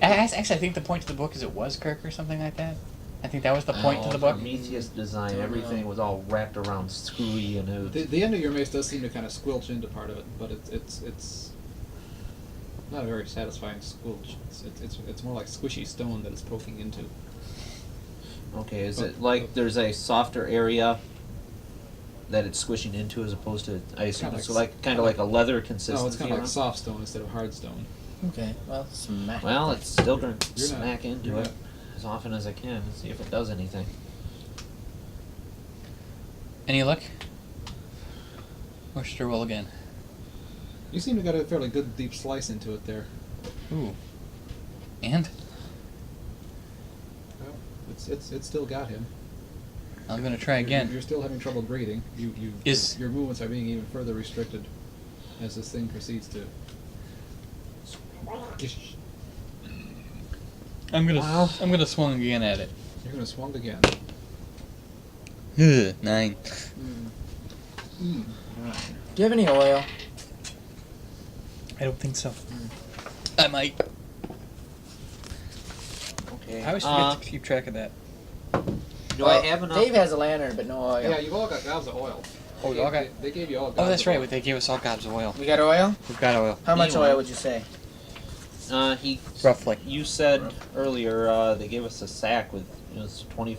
Actually, I think the point to the book is it was Kirk or something like that. I think that was the point to the book. Prometheus design, everything was all wrapped around screwy and the end of your mace does seem to kind of squelch into part of it, but it's not a very satisfying squelch. It's more like squishy stone that it's poking into. Okay, is it like there's a softer area that it's squishing into as opposed to, I assume it's kind of like a leather consistency? No, it's kind of like soft stone instead of hard stone. okay, well, smack. Well, it's still going to You're not- smack into you're it not- as often as I can and see if it does anything. Any luck? Or should I roll again? You seem to got a fairly good deep slice into it there. Ooh. And? Well, it's still got him. I'm gonna try again. You're still having trouble breathing. Your movements are being even further restricted as this thing proceeds to. I'm gonna swing again at it. You're gonna swung again. 9. Do you have any oil? I don't think so. I might. Okay. I always forget to keep track of that. Do I have enough? Dave has a lantern, but no oil. Yeah, you've all got gobs of oil. Oh, we all got. They gave you all. Oh, gobs that's of right. oil. They gave us all gobs of oil. We got oil? We've got oil. How much Meanwhile- oil would you say? Roughly. You said earlier they gave us a sack with 20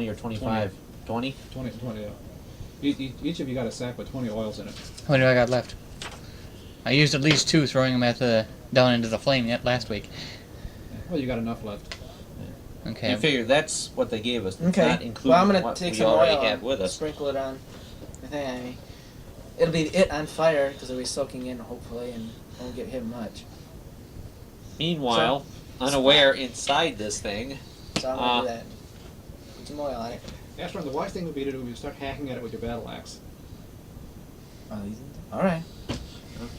or 25. 20? 20, yeah. Each of you got a sack with 20 oils in it. How many do I got left? I used at least 2 throwing them down into the flame last week. Well, you got enough left. Okay. You figure that's what they gave us. Okay. Not including Well, I'm gonna what take we some already oil had and with us. sprinkle it on the thing. It'll be it on fire because it'll be soaking in hopefully and won't get hit much. Meanwhile, unaware inside this thing. So I'm gonna do that. Put some oil on it. Ashburn, the wise thing would be to do is start hacking at it with your battle axe. All right.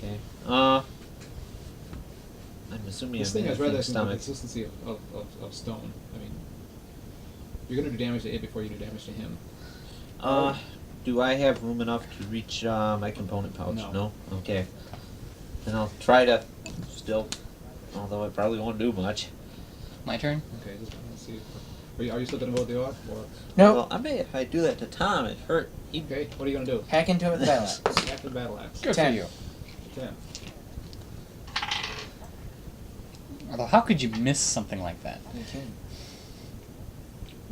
Okay. I'm assuming This I thing made has a rather thin the stomach. consistency of stone. I mean, you're going to do damage to it before you do damage to him. Do I have room enough to reach my component pouch? No. Okay. Then I'll try to still, although I probably won't do much. My turn? Okay, just let's see. Are you still going to vote the oil? Or? Nope. Well, I may if I do that to Tom, it hurt. Okay, what are you going to do? Hack into it with the battle axe. Hack the battle axe. Good 10. for you. 10. Although, how could you miss something like that? Okay.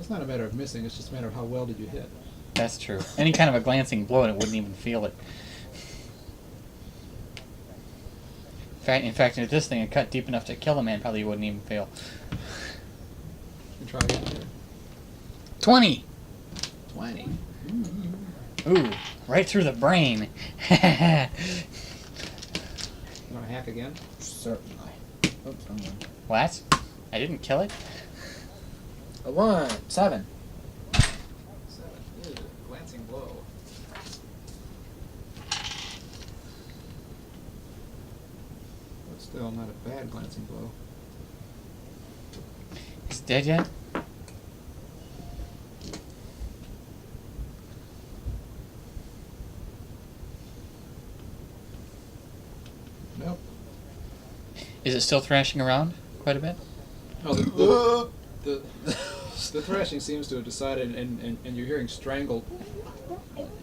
It's not a matter of missing, it's just a matter of how well did you hit. That's true. Any kind of a glancing blow and it wouldn't even feel it. In fact, if this thing had cut deep enough to kill a man, probably wouldn't even feel. You try again here. 20! 20. Ooh, right through the brain. You want to hack again? Certainly. Oops, wrong one. What? I didn't kill it? A 1. 7. 7. Ew, glancing blow. But still not a bad glancing blow. Is it dead yet? Nope. Is it still thrashing around quite a bit? Oh, the thrashing seems to have decided, and you're hearing strangled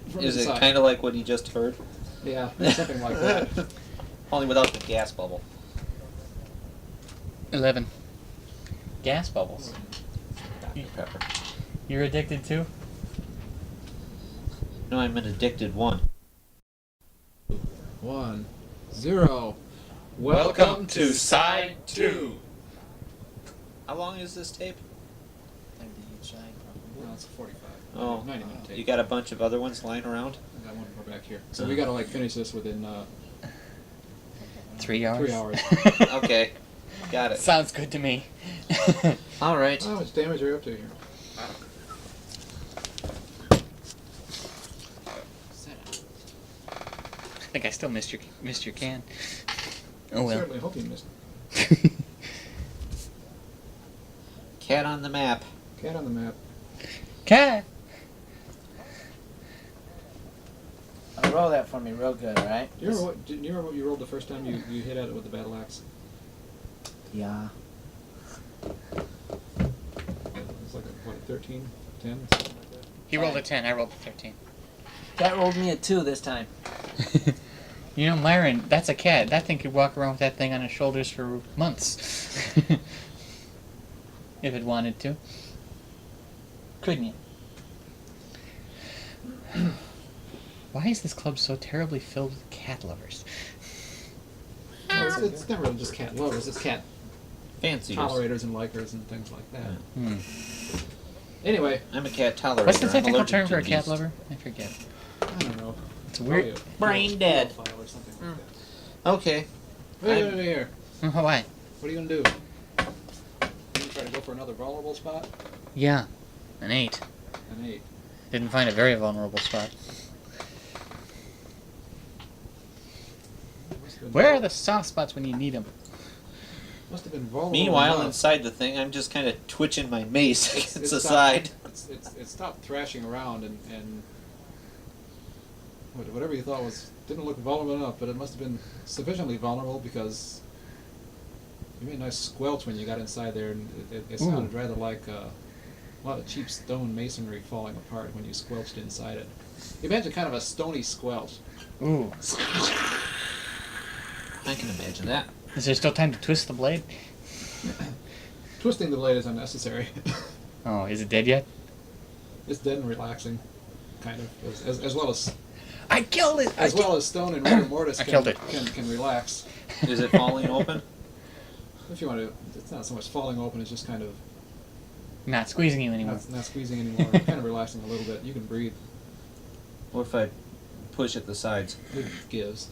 from Is it inside. kind of like what he just heard? Yeah, something like that. Only without the gas bubble. 11. Gas bubbles. Dr. Pepper. You're addicted too? No, I'm an addicted one. 1, 0. Welcome to side 2. How long is this tape? 30 each side, probably. No, it's 45. Oh, 90-minute tape. you got a bunch of other ones lying around? I got one more back here. So we got to like finish this within 3 hours? 3 hours. Okay, got it. Sounds good to me. All right. How much damage are you up to here? I think I still missed your can. Oh I well. certainly hope you missed. Cat on the map. Cat on the map. Cat! Roll that for me real good, alright? Do you remember what you rolled the first time you hit at it with the battle axe? Yeah. It's like a 13, 10, something like that. He rolled a 10. I rolled a 13. Cat rolled me a 2 this time. You know, Myron, that's a cat. That thing could walk around with that thing on its shoulders for months. If it wanted to. Couldn't you? Why is this club so terribly filled with cat lovers? Well, it's never really just cat lovers. It's cat Fancy. tolerators and likers and things like that. Hmm. Anyway, I'm a cat tolerator. What's the I'm technical allergic term to for a the cat beast. lover? I forget. I don't know. It's weird. Brain Probably a dead. pedophile or something like Okay. that. Wait, I'm- here. Why? What are you gonna do? You gonna try to go for another vulnerable spot? Yeah. An 8. An 8. Didn't find a very vulnerable spot. Where are the soft spots when you need them? Must have been vulnerable. Meanwhile, enough. inside the thing, I'm just kind of twitching my mace against It's the stopped- side. It stopped thrashing around and whatever you thought didn't look vulnerable enough, but it must have been sufficiently vulnerable because you made a nice squelch when you got inside there, and it sounded rather like a lot of cheap stone masonry falling apart when you squelched inside it. Imagine kind of a stony squelch. Ooh. I can imagine that. Is there still time to twist the blade? Twisting the blade is unnecessary. Oh, is it dead yet? It's dead and relaxing, kind of, as well as I killed it! well as stone and rigor mortis I killed it. can relax. Is it falling open? If you want to, it's not so much falling open; it's just kind of Not squeezing you anymore. not squeezing anymore. Kind of relaxing a little bit. You can breathe. What if I push at the sides? It gives.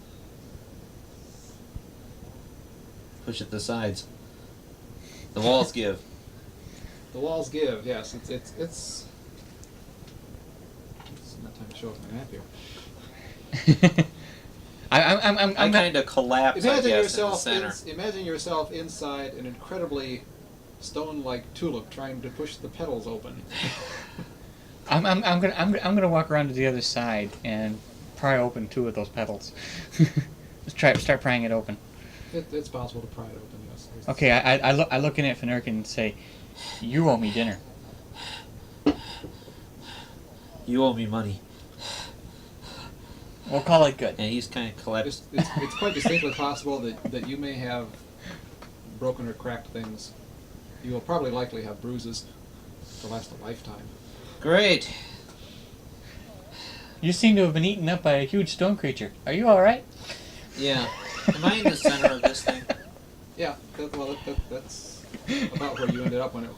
Push at the sides. The walls give. The walls give. Yes, it's not time to show off my map here. I I'm kind of collapse, I Imagine guess, in the yourself center. imagine yourself inside an incredibly stone-like tulip trying to push the petals open. I'm gonna walk around to the other side and pry open 2 of those petals. Let's start prying it open. It's possible to pry it open. Yes. Okay, I look in at Finurk and say, "You owe me dinner." You owe me money. We'll call it good. And he's kind of collapsed. It's quite distinctly possible that you may have broken or cracked things. You will probably likely have bruises to last a lifetime. Great. You seem to have been eaten up by a huge stone creature. Are you all right? Yeah. Am I in the center of this thing? Yeah, that's about where you ended up when it.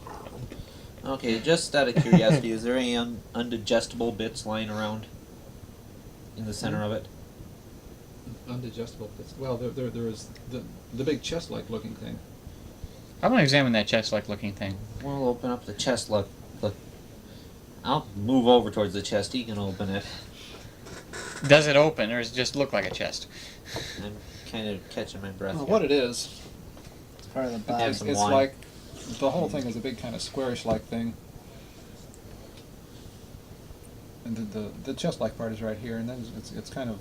Okay, just out of curiosity, is there any undigestible bits lying around in the center of it? Undigestible. Well, there is the big chest-like looking thing. I'm gonna examine that chest-like looking thing. We'll open up the chest. Look. I'll move over towards the chest. He can open it. Does it open, or does it just look like a chest? I'm kind of catching my breath. Well, here. what it is, It's part of the Have body. some it's wine. like the whole thing is a big kind of squarish-like thing, and the chest-like part is right here, and then it's kind of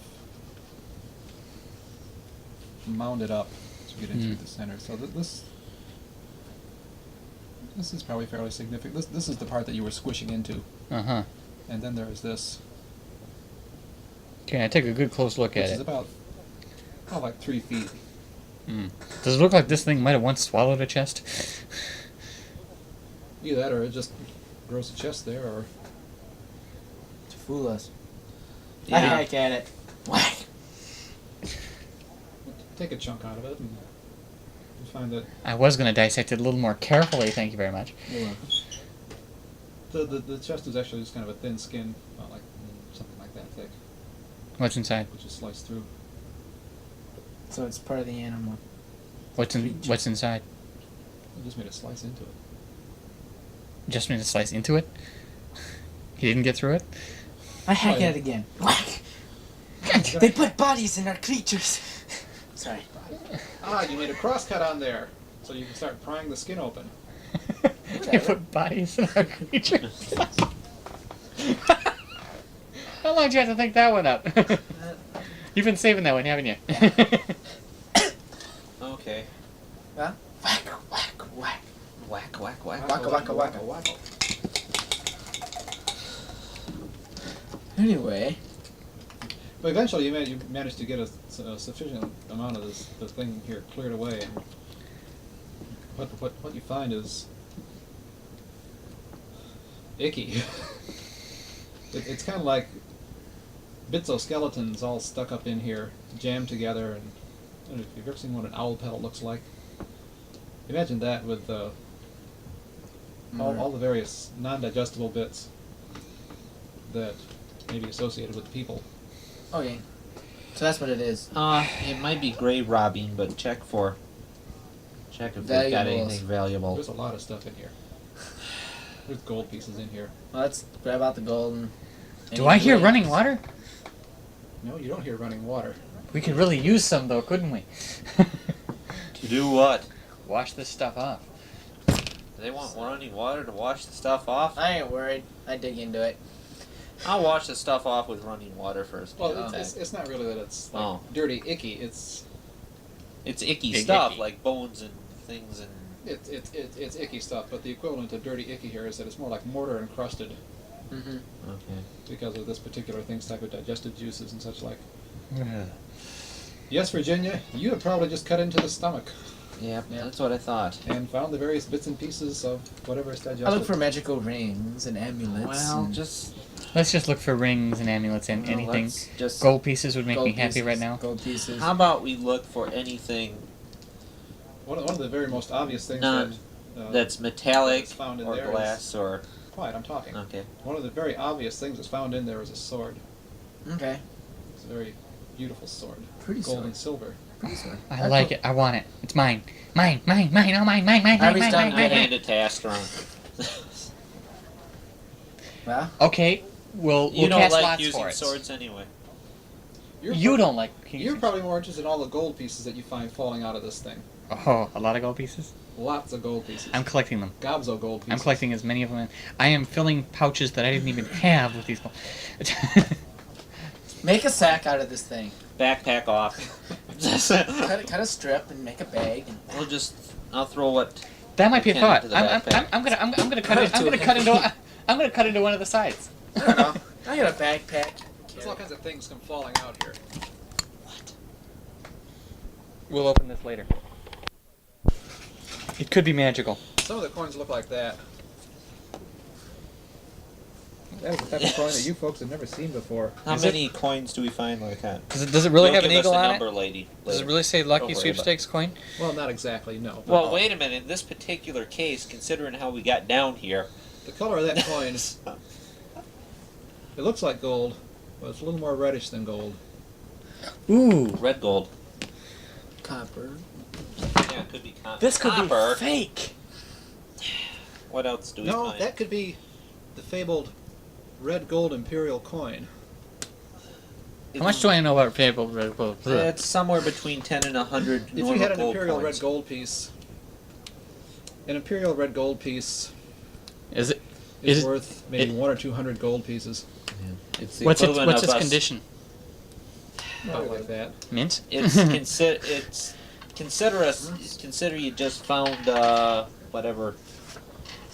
mounded up as you get into the center. So this is probably fairly significant. This is the part that you were squishing into, Uh-huh. and then there is this, Okay, I take a good close look which at is it. about like 3 feet. Does it look like this thing might have once swallowed a chest? Either that, or it just grows a chest there, or To fool us. I Yeah. hack at it. Whack! take a chunk out of it, and you find that I was gonna dissect it a little more carefully, thank you very much. the chest is actually just kind of a thin skin, about like something like that thick, What's inside? which is sliced through. So it's part of the animal. What's inside? You just made a slice into it. Just made a slice into it? He didn't get through it? I hack Oh, yeah. at it again. Whack! They put bodies in our creatures. Sorry. Ah, you made a crosscut on there, so you can start prying the skin open. They put bodies in our creatures. How long did you have to think that one up? You've been saving that one, haven't you? Okay. Huh? Whack, whack, whack. Whack, whack, whack. Wacka, wacka, wacka. Anyway, But eventually you managed to get a sufficient amount of the thing here cleared away, and what you find is icky. It's kind of like bits of skeletons all stuck up in here, jammed together, and I don't know if you've ever seen what an owl petal looks like. Imagine that with all the various non-digestible bits that may be associated with people. okay. So that's what it is. It might be grave robbing, but check if they've got Valuables. anything valuable. There's a lot of stuff in here. There's gold pieces in here. Well, let's grab out the gold and... Do I hear running water? No, you don't hear running water. We could really use some though, couldn't we? To do what? Wash this stuff off. They want running water to wash the stuff off? I ain't worried. I dig into it. I'll wash the stuff off with running water first. Well, it's not really that it's like dirty, icky. It's icky Big stuff, icky. like bones and things and... it's icky stuff, but the equivalent of dirty, icky here is that it's more like mortar encrusted Mm-hmm. Okay. because of this particular thing's type of digestive juices and such like. Yes, Virginia, you have probably just cut into the stomach Yep, Yeah. that's what I thought. and found the various bits and pieces of whatever is digested. I look for magical rings and amulets. Well, and just... Let's just look for rings and amulets and well, anything. let's just... Gold pieces would make gold me happy pieces, right now. Gold pieces. How about we look for anything One of the very most obvious things None. that that's metallic that's found in or there glass or... quiet, I'm talking. Okay. One of the very obvious things that's found in there is a sword. Okay. It's a very beautiful sword. Pretty Gold sword. and silver. Pretty sword. I like it. I want it. It's mine. Mine. Oh, mine. Harvey's Mine. done I getting- hand it to Astron. Well, Okay, we'll You don't cast like lots using for it. swords anyway. You don't like. You're probably more interested in all the gold pieces that you find falling out of this thing. Oh, a lot of gold pieces. Lots of gold pieces. I'm collecting them. Gobs of gold pieces. I'm collecting as many of them. I am filling pouches that I didn't even have with these gold. make a sack out of this thing. Backpack off. Cut a strip and make a bag. And We'll just... I'll throw what... That might be a Can thought. into the I'm backpack. gonna cut it. I'm gonna cut into one of the sides. I don't know. I got a backpack. There's all kinds of things come falling out here. We'll open this later. It could be magical. Some of the coins look like that. That is the type of coin that you folks have never seen before. How Is it- many coins do we find like that? Does it really You'll have an give eagle us the on number, it? lady. Does it later. really say lucky Don't worry about sweepstakes coin? Well, not exactly, no. But Well, wait a minute. In this particular case, considering how we got down here... the color of that coin, it looks like gold, but it's a little more reddish than gold. Ooh, Red gold. Copper. Yeah, it could be this could copper. be fake. What else do we No, find? that could be the fabled red gold imperial coin. How much do I know about fable red gold? It's somewhere between 10 and 100 If normal you had an gold imperial coins. red gold piece, an imperial red gold piece Is it? is Is it- worth maybe it- 100 or 200 gold pieces. It's the What's its equivalent What's of its us- condition? Probably like that. Mint. It's consider you just found whatever.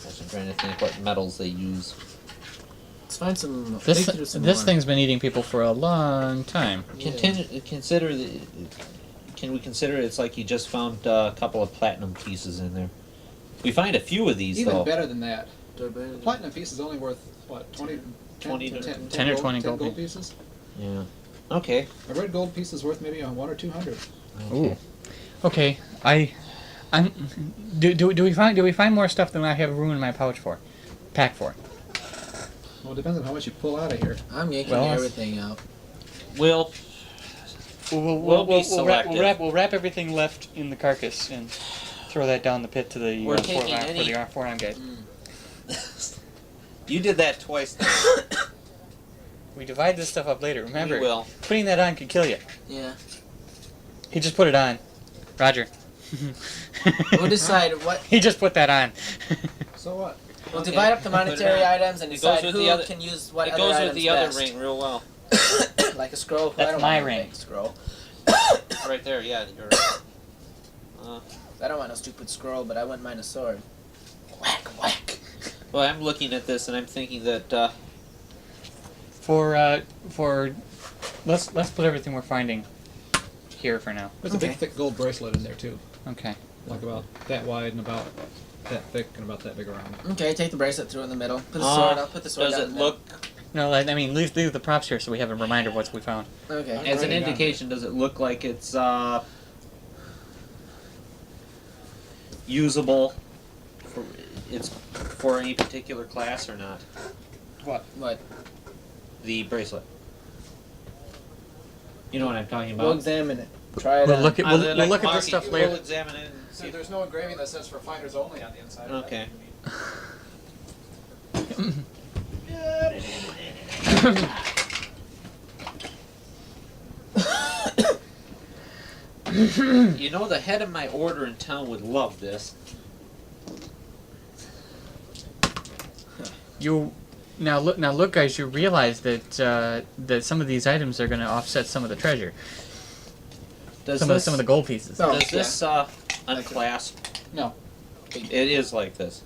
I'm trying to think what metals they use. Let's find some. This dig through some this more. thing's been eating people for a long time. Consider can we consider it's like you just found a couple of platinum pieces in there? We find a few of these Even though. better than that. They're better The than- platinum piece is only worth, what, 20 20 to 10 or 20 gold gold pieces? Yeah. Okay. A red gold piece is worth maybe 100 or 200. Ooh. Okay. Do we find more stuff than I have room in my pouch for? Pack for. Well, it depends on how much you pull out of here. I'm yanking Well, everything out. We'll We'll be selective. We'll wrap everything left in the carcass and throw that down the pit to the We're taking any- forearm guys. You did that twice now. We divide this stuff up later. Remember, We will. putting that on could kill you. Yeah. He just put it on. Roger. We'll decide what. He just put that on. So what? We'll Okay. divide up the monetary items and It goes decide with who the other- can use what It other goes with items the other best. ring real well. Like a scroll. That's I don't my want a ring. big scroll. Right there, yeah. You're right. I don't want no stupid scroll, but I wouldn't mind a sword. Whack, whack. Well, I'm looking at this and I'm thinking that For let's put everything we're finding here for now. There's a Okay. big thick gold bracelet in there too. Okay. Like about that wide and about that thick and about that big around. Okay, take the bracelet, throw it in the middle. Put the sword up, put the sword does down it in the middle. look, No, I mean leave the props here so we have a reminder of what we found. Okay. as an writing down. indication, does it look like it's usable for any particular class or not? What? The bracelet. You know what I'm talking We'll about? examine it. Try it We'll out. look at Other we'll than, look like, at this marking- stuff later. We'll examine it and see. See, there's no engraving that says for finders only on the inside. Okay. You know, the head of my order in town would love this. You now look, guys. You realize that that some of these items are going to offset some of the treasure, Does some of the gold pieces. No. Does this unclasp? No. It is like this.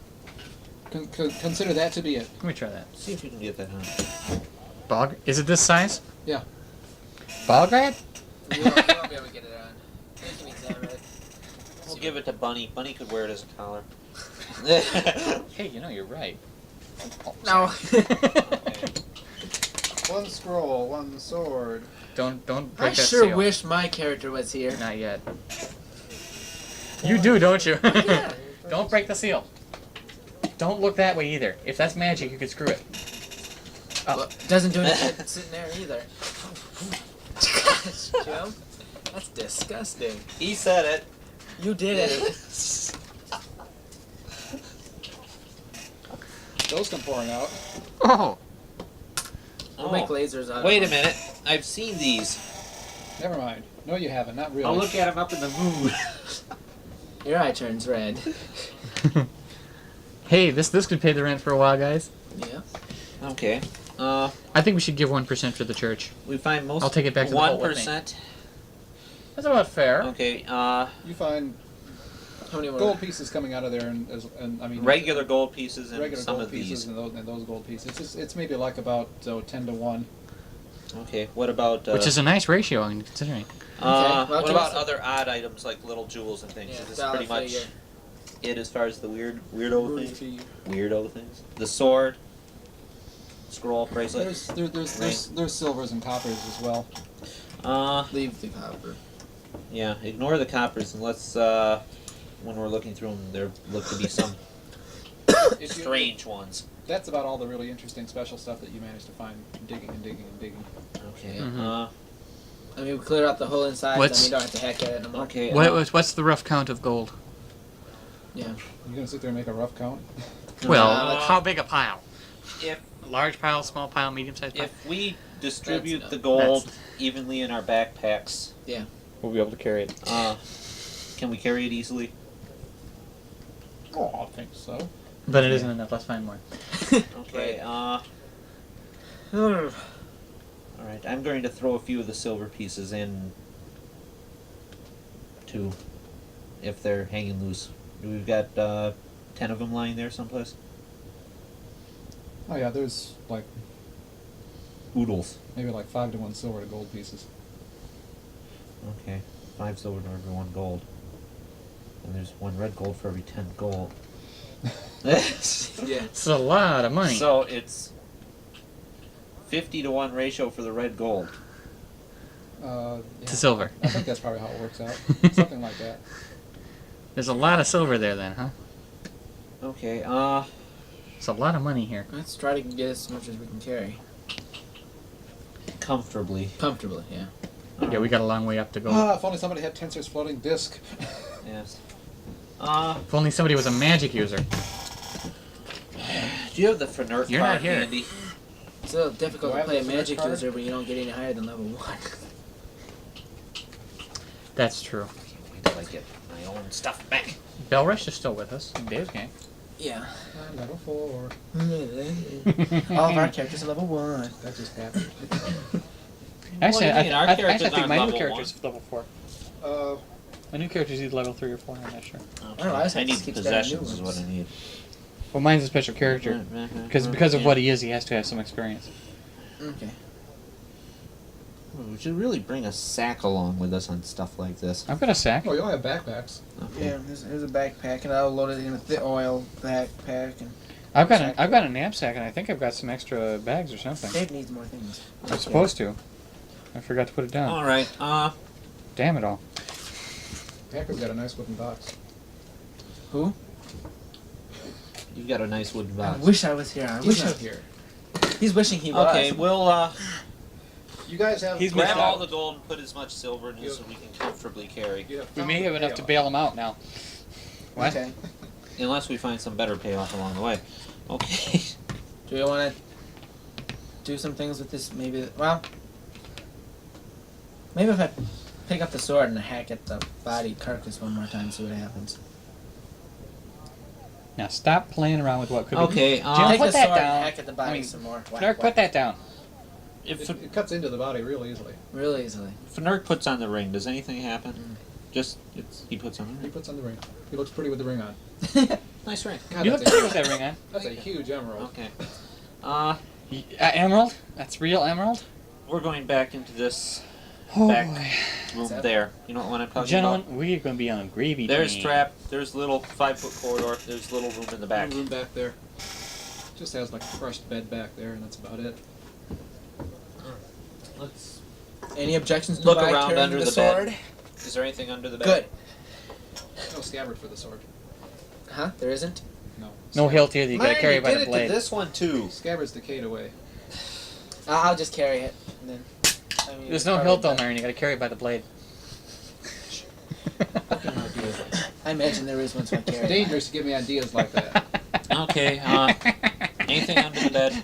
Consider that to be it. Let me try that. See if you can get that on. Bog? Is it this size? Yeah. Bog rat? You won't be able to get it on. You can examine it. We'll give it to Bunny. Bunny could wear it as a collar. Hey, you know you're right. No. One scroll, one sword. Don't I break that sure seal. wish my character was here. Not yet. You do, don't you? Yeah. Don't break the seal. Don't look that way either. If that's magic, you could screw it. Well, doesn't do anything sitting there either. Gosh, Jim. That's disgusting. He said it. You did it. Those come pouring out. Oh. We'll make lasers out of Wait a them. minute. I've seen these. Never mind. No, you haven't. Not really. I'll look at them up in the mood. Your eye turns red. Hey, this could pay the rent for a while, guys. Yeah. Okay. I think we should give 1% for the church. We find most. I'll take it back to the vault with me. 1%. That's about fair. Okay. You find How many more? gold pieces coming out of there, and I mean Regular gold pieces and regular some gold of pieces these. and those gold pieces. It's maybe like about 10 to 1. Okay. What about? Which is a nice ratio, I'm considering. well, what give about us a- other odd items like little jewels and things? Yeah, Is this dollar pretty much figure. it as far as the weirdo things? Weirdo things. The sword. Scroll bracelet. There's silvers and coppers as well. Leave the copper. Yeah. Ignore the coppers and let's when we're looking through them, there look to be some strange ones. That's about all the really interesting special stuff that you managed to find digging and digging and digging. Okay. Mhm. I mean, we clear out the whole inside, What's- then we don't have to hack at it no more. Okay. What's the rough count of gold? Yeah. You gonna sit there and make a rough count? Well, let's- how big a pile? If Large pile, small pile, medium sized pile? if we distribute That's the enough. gold evenly in our backpacks, We'll be able to carry it. can we carry it easily? Oh, I think so. But it isn't enough. Let's find more. Okay. All right. I'm going to throw a few of the silver pieces in too, if they're hanging loose. We've got 10 of them lying there someplace. Oh yeah, there's like Oodles. maybe like 5 to 1 silver to gold pieces. Okay. 5 silver to every 1 gold. And there's 1 red gold for every 10 gold. Yeah. It's a lot of money. So it's 50 to 1 ratio for the red gold. Yeah, To silver. I think that's probably how it works out. Something like that. There's a lot of silver there then, huh? Okay. It's a lot of money here. Let's try to get as much as we can carry. Comfortably. Comfortably, yeah. Yeah, we got a long way up to go. Ah, if only somebody had Tensor's floating disc. Yes. If only somebody was a magic user. Do you have the Fenert You're card not here. handy? It's a little difficult Do to I have play a the first magic card? user when you don't get any higher than level 1. That's true. Wait till I get my own stuff back. Belrush is still with us in Dave's game. Yeah. Level 4. All of our characters are level 1. That just happened. Actually, What do you mean? Our I characters think aren't my new level character's level 4. My new character's either level 3 or 4, I'm not sure. I don't know, I just I have to need keep spending new possessions is what ones. I need. Well, mine's a special character. Because of what he is, he has to have some experience. Okay. We should really bring a sack along with us on stuff like this. I've got a sack. Oh, you all have backpacks. Okay. Yeah, here's a backpack, and I'll load it in with the oil backpack, and I've got a knapsack, and I think I've got some extra bags or something. Dave needs more things. I'm supposed to. I forgot to put it down. All right. Damn it all. Packer's got a nice wooden box. Who? You got a nice wooden box. I wish I was here. I He's wish not I. here. He's wishing he was. Okay, we'll You guys have. He's grab missed all out. the gold and put as much silver in it as we can comfortably carry. You have We may found have the enough to payoff. bail him out now. What? Okay. Unless we find some better payoff along the way. Okay. Do we want to do some things with this? Maybe. Well, maybe if I pick up the sword and hack at the body carcass one more time, see what happens. Now stop playing around with what could be. Okay. Jim, Take put the that sword down. and hack at the body I mean, some more. Fnurk, put that down. If It cuts into the body real easily. Real easily. Fnurk puts on the ring, does anything happen? Mm. Just he puts on the He ring. puts on the ring. He looks pretty with the ring on. Nice ring. God, You look that's, pretty a, with that ring on. that's a huge emerald. Okay. Emerald? That's real emerald? We're going back into this Oh back boy. room Is that- there. You know what I'm talking Gentlemen, about? we're going to be on a gravy There's train. trap. There's little 5-foot corridor. There's little room in the back. Room back there. Just has like a crushed bed back there, and that's about it. Let's Any objections to look my around carrying under the the sword? bed. Is there anything under the bed? Good. No scabbard for the sword. Huh? There isn't? No. No hilt here that you got to Man, carry you by did the it blade. to this one too. Scabbard's decayed away. I'll just carry it. And then, I mean, There's it's no probably hilt though, better. Marion. You got to carry it by the blade. I imagine there is one, so I It's carry it. dangerous to give me ideas like that. Okay. Anything under the bed?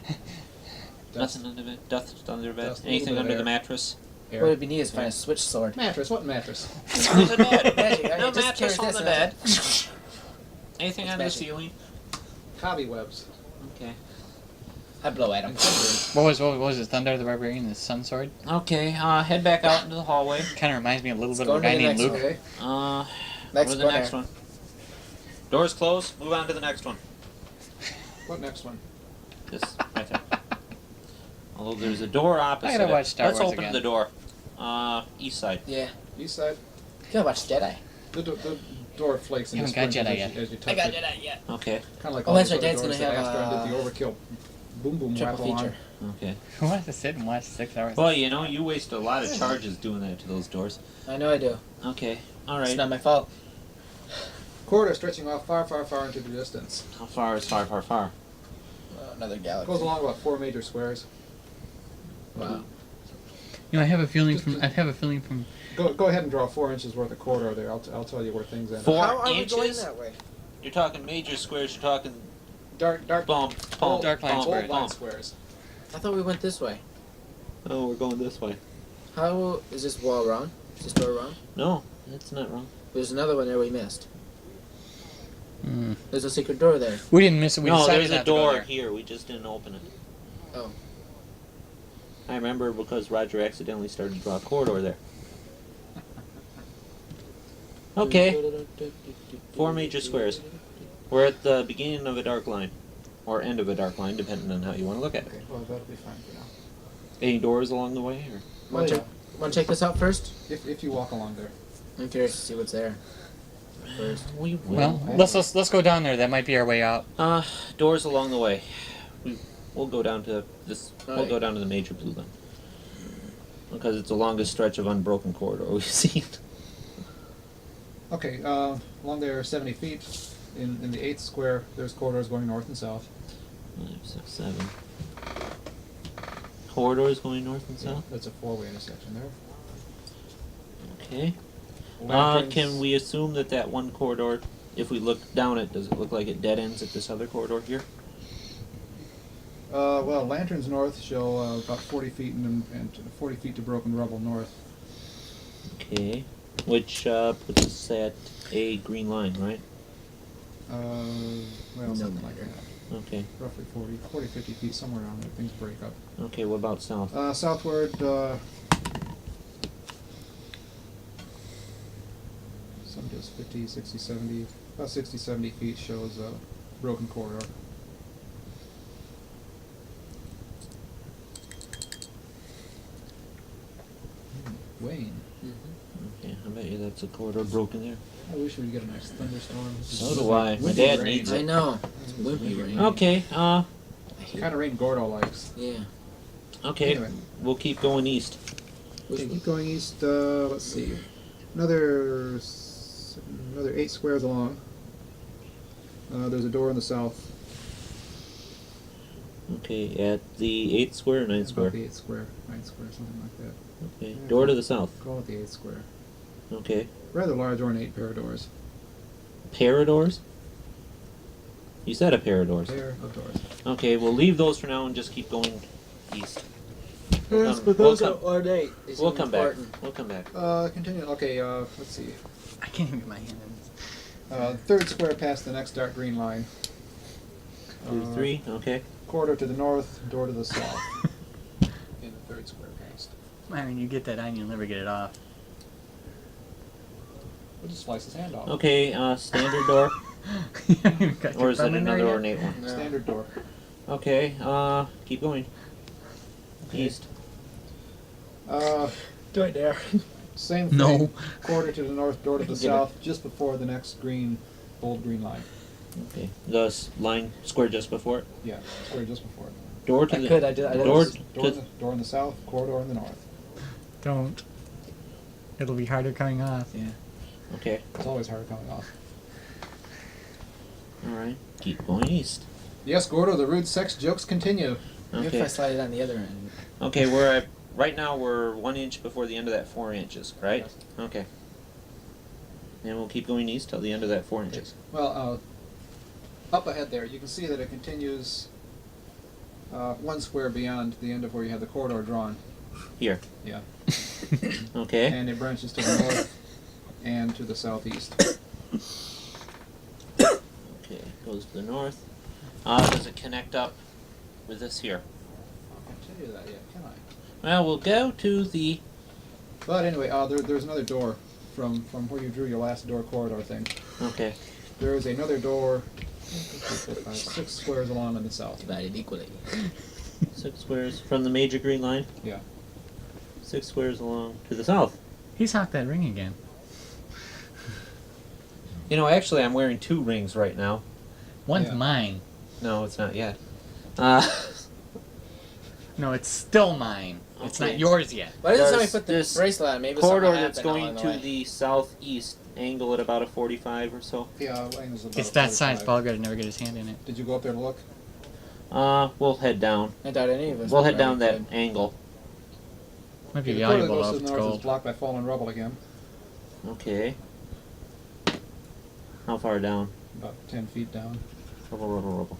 Dust. Nothing under the bed. Dust under the bed. Dust, a little Anything bit of under the air. mattress? What would be neat is find a switch sword. Mattress? What mattress? Under the bed. Magic, I No mean, just mattress carry on this the and bed. Anything It's on the magic. ceiling? Cobwebs. Okay. I blow at him. What was it? Thunder the Barbarian, the Sun Sword? Okay. Head back out into the hallway. Kind of reminds me a little bit go of a to guy the named next Luke. Okay. Next Go to the one next there. one. Doors closed. Move on to the next one. What next one? This right there. Although there's a door opposite. I gotta it. watch Star Let's Wars open again. the door. East side. Yeah. East side. You gotta watch Jedi. The door flakes into Haven't got splinters Jedi as yet. you, as you touch I got it. Jedi yet. Okay. Kind of like Oh, all that's those right, other Dad's doors gonna that have, Astra did the overkill boom boom Triple rifle on. feature. Okay. Who wants to sit and watch 6 hours? Well, you know, you waste a lot of charges doing that to those doors. I know I do. Okay. All It's right. not my fault. Corridor stretching off far, far, far into the distance. How far is far, far, far? Another It galaxy. goes along about 4 major squares. Wow. You know, I have a feeling from. Go ahead and draw 4 inches worth of corridor there. I'll tell you where things end. 4 How are we going inches? that way? You're talking major squares. You're talking Dark bump, bump, Dark line bump, squares. old line bump. squares. I thought we went this way. Oh, we're going this way. How is this wall wrong? Is this door wrong? No, that's not wrong. There's another one there we missed. Hmm. There's a secret door there. We didn't miss it. We No, decided there's a not to go door there. here. We just didn't open it. Oh. I remember because Roger accidentally started to draw a corridor there. Okay. 4 major squares. We're at the beginning of a dark line. Or end of a dark line, depending on how you want to look at it. Okay, well that'll be fine for now. Any doors along the way? Or? Want to check this out first? If you walk along there. I'm curious to see what's there. First. We will. Well, let's go down there. That might be our way out. Doors along the way. We'll go down to this. We'll Alright. go down to the major blue then. Because it's the longest stretch of unbroken corridor we've seen. Okay, along there 70 feet. In the 8th square, there's corridors going north and south. 5, 6, 7. Corridors going north and south. That's a 4-way intersection there. Okay. Lanterns- Can we assume that one corridor, if we look down it, does it look like it dead ends at this other corridor here? Well, lanterns north show about 40 feet and 40 feet to broken rubble north. Okay. Which puts us at a green line, right? Well, something like that. Okay. Roughly 40, 50 feet, somewhere around there. Things break up. Okay, what about south? Southward, 50, 60, 70, about 60, 70 feet shows a broken corridor. Wayne. Okay, I bet you that's a corridor broken there. I wish we'd get a nice thunderstorm. So do I. My Windy dad rain. needs I it. know. It's wimpy rain. Okay, I hate Kind of rain Gordo likes. Yeah. okay. Anyway. We'll keep going east. Okay, keep going east. Let's see, another 8 squares along. There's a door in the south. Okay, at the 8th square or 9th About square? the 8 square, 9 square, something like that. Okay, Yeah. door to the south. Call it the 8 square. Okay. Rather large, ornate pair of doors. Pair of doors? You said a pair of doors. Pair of doors. Okay, we'll leave those for now and just keep going east. Yes, but but those those are are ornate. We'll come back. We'll come back. Continue. Okay. Let's see. I can't even get my hand in this. 3rd square past the next dark green line. 2, 3, okay. Corridor to the north, door to the south. In the 3rd square past. Myron, you get that on, you'll never get it off. We'll just slice his hand off. Okay, standard door. Got Or your is it thumb in there another yet? ornate one? No. Standard door. Okay, keep going. East. Do it there. Same thing. No. Corridor to the north, door to the Get it. south, just before the next bold green line. Okay. The line square just before it. Yeah, square just before it. Door to I the could. I did. door Door in the south, corridor in the north. Don't. It'll be harder coming off. Yeah. Okay. It's always hard coming off. Alright. Keep going east. Yes, Gordo, the rude sex jokes continue. Maybe if I Okay. slide it on the other end. Okay, we're at right now we're 1 inch before the end of that 4 inches, right? Yes. Okay. And we'll keep going east till the end of that 4 inches. Well, up ahead there, you can see that it continues 1 square beyond the end of where you have the corridor drawn. Here. Yeah. Okay. And it branches to the north and to the southeast. Okay. Goes to the north. Does it connect up with this here? I'll continue that yet, can I? Well, we'll go to the But anyway, there's another door from where you drew your last door corridor thing. okay. There is another door 6 squares along in the south. Divided equally. 6 squares from the major green line. Yeah. 6 squares along to the south. He's hocked that ring again. You know, actually, I'm wearing 2 rings right now. One's Yeah. mine. No, it's not yet. No, it's still mine. It's Okay. not yours yet. Why doesn't somebody Does put the this bracelet on? Maybe corridor something that's happened going along to way. the southeast angle at about a 45 or so. Yeah, Wayne is about It's that size. 45. Paul got to never get his hand in it. Did you go up there to look? We'll head down. I doubt any of us. We'll would head down probably that could. angle. Might be The corridor that valuable goes though to if the it's north is gold. blocked by fallen rubble again. Okay. How far down? About 10 feet down. Rubble.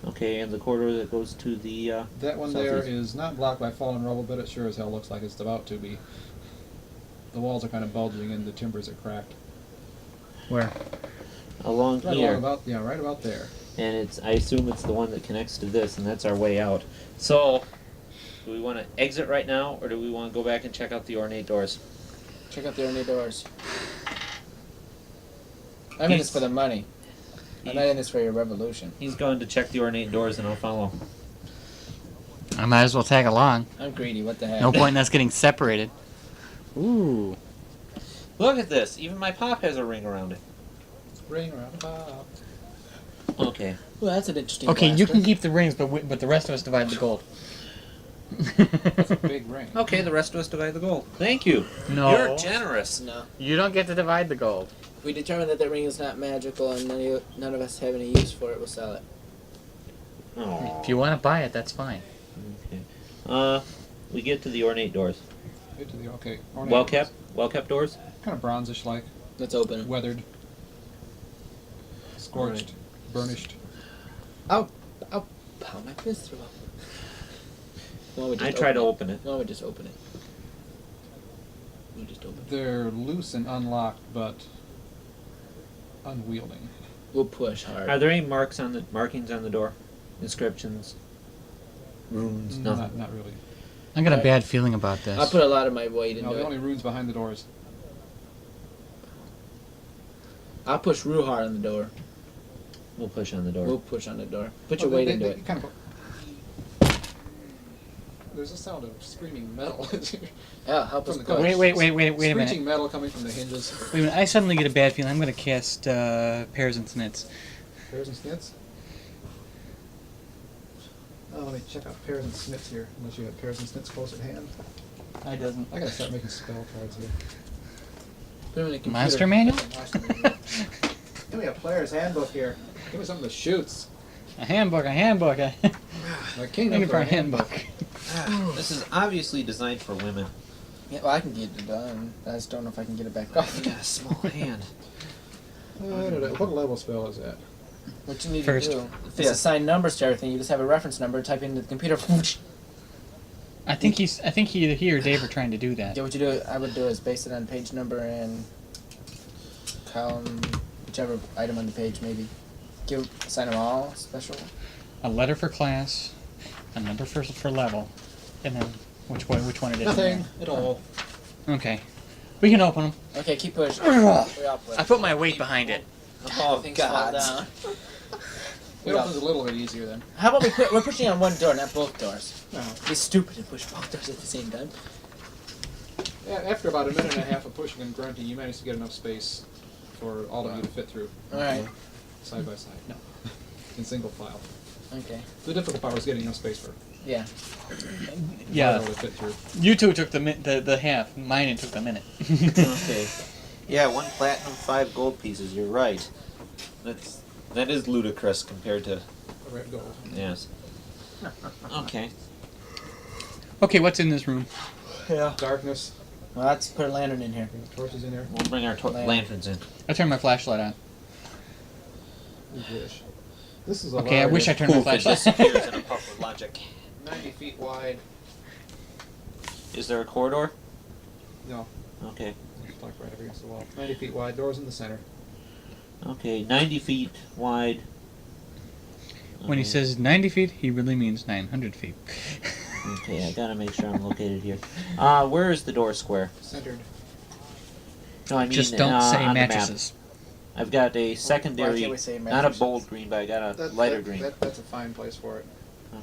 Okay, and the corridor that goes to the That one there southeast. is not blocked by fallen rubble, but it sure as hell looks like it's about to be. The walls are kind of bulging and the timbers are cracked. Where? along Right here. about right about there. And it's, I assume it's the one that connects to this, and that's our way out. So, do we want to exit right now, or do we want to go back and check out the ornate doors? Check out the ornate doors. I'm in this for the money. I'm not in this for your revolution. He's going to check the ornate doors, and I'll follow. I might as well tag along. I'm greedy. What the heck? No point in us getting separated. Ooh. Look at this. Even my pop has a ring around it. Ring around about. Okay. Well, that's an interesting. Okay, you blaster. can keep the rings, but the rest of us divide the gold. That's a big ring. Okay, the rest of us divide the gold. Thank you. No. You're generous. No. You don't get to divide the gold. If we determine that the ring is not magical and none of us have any use for it, we'll sell it. Oh. If you want to buy it, that's fine. Okay. We get to the ornate doors. Get to the ornate Well doors. kept? Well kept doors? Kind of bronzish like, Let's open it. weathered, scorched, burnished. Ow! Pow my fist through. Why don't we I just try to it? open it. Why don't we just open it? We just open it. They're loose and unlocked, but unwielding. We'll push hard. Are there any markings on the door? Inscriptions? Runes? Nothing. Not really. I got a Right. bad feeling about this. I'll put a lot of my weight into No, the it. only runes behind the doors. I'll push real hard on the door. We'll push on the door. We'll push on the door. Put your weight into it. Kind of. There's a sound of screaming metal. Yeah, help us From the push. Wait a Screeching minute. metal coming from the hinges. Wait a minute. I suddenly get a bad feeling. I'm going to cast Pears and Snits. Pears and Snits? Oh, let me check out Pears and Snits here, unless you have Pears and Snits close at hand. I doesn't. I gotta start making spell cards here. Put 'em in the computer. Monster manual? Give me a player's handbook here. Give me something that shoots. A handbook. My kingdom Looking for a handbook. This is obviously designed for women. Yeah, well, I can get it done. I just don't know if I can get it back off. You got a small hand. What level spell is that? What you need First. to do, if it's assigned numbers to everything, you just have a reference number, type it into the computer. I think either he or Dave are trying to do that. Yeah, what you do, I would do is base it on page number and column, whichever item on the page, maybe. Assign them all special. A letter for class, a number for level, and then which one it is. Nothing at all. Okay, we can open them. Okay, keep pushing. We all push. I put my weight behind it. Oh, Things fall God. down. It opens a little bit easier then. How about we're pushing on one door, not both doors. No. Be stupid and push both doors at the same time. After about a minute and a half of pushing and grunting, you manage to get enough space for all of you to fit through. Alright. Side by side. No. In single file. Okay. The difficult part was getting enough space for Yeah. Yeah, all to fit through. you two took the half. Mine it took the minute. Okay. Yeah, 1 platinum, 5 gold pieces. You're right. That is ludicrous compared to. A red gold. Yes. Okay. Okay, what's in this room? Yeah. Darkness. Well, let's put a lantern in here. Torches in there. We'll bring our lanterns in. I turned my flashlight on. You wish. This is a Okay, I large, wish I turned my Poof, it flashlight. disappears in a puff of logic. 90 feet wide. Is there a corridor? No, Okay. it's like right up against the wall. 90 feet wide. Doors in the center. Okay, 90 feet wide. When he says 90 feet, he really means 900 feet. Okay, I gotta make sure I'm located here. Where is the door square? Centered. No, I mean Just don't say on the map. mattresses. I've got a Why secondary, can't we say not a mattresses? bold green, but I got a lighter green. That's a fine place for it.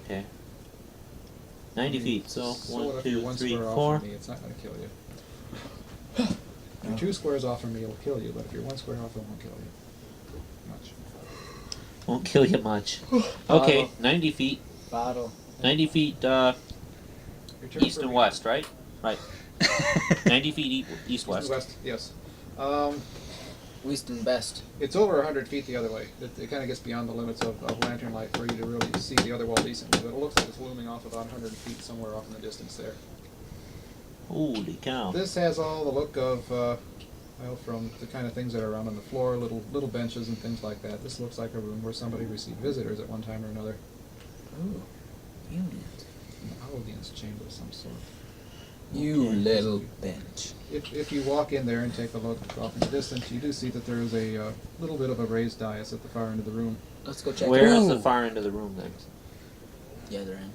Okay. 90 feet, so So 1, what if you're 2, one 3, square off 4. from me? It's not going to kill you. If you're 2 squares off from me, it'll kill you. But if you're 1 square off, it won't kill you. Much. Won't kill you much. Okay, 90 feet. Bottle. 90 feet Your turn east for and me. west, right? Right. 90 feet East east-west. and west, yes. Least and best. It's over 100 feet the other way. It kind of gets beyond the limits of lantern light for you to really see the other wall decently. But it looks like it's looming off about 100 feet somewhere off in the distance there. Holy cow. This has all the look of, well, from the kind of things that are around on the floor, little benches and things like that. This looks like a room where somebody received visitors at one time or another. Ooh. Aliens. An audience chamber of some sort. You Okay. little bench. If you walk in there and take a look off in the distance, you do see that there is a little bit of a raised dais at the far end of the room. Let's go check Where it is out. the far end of the room then? The other end.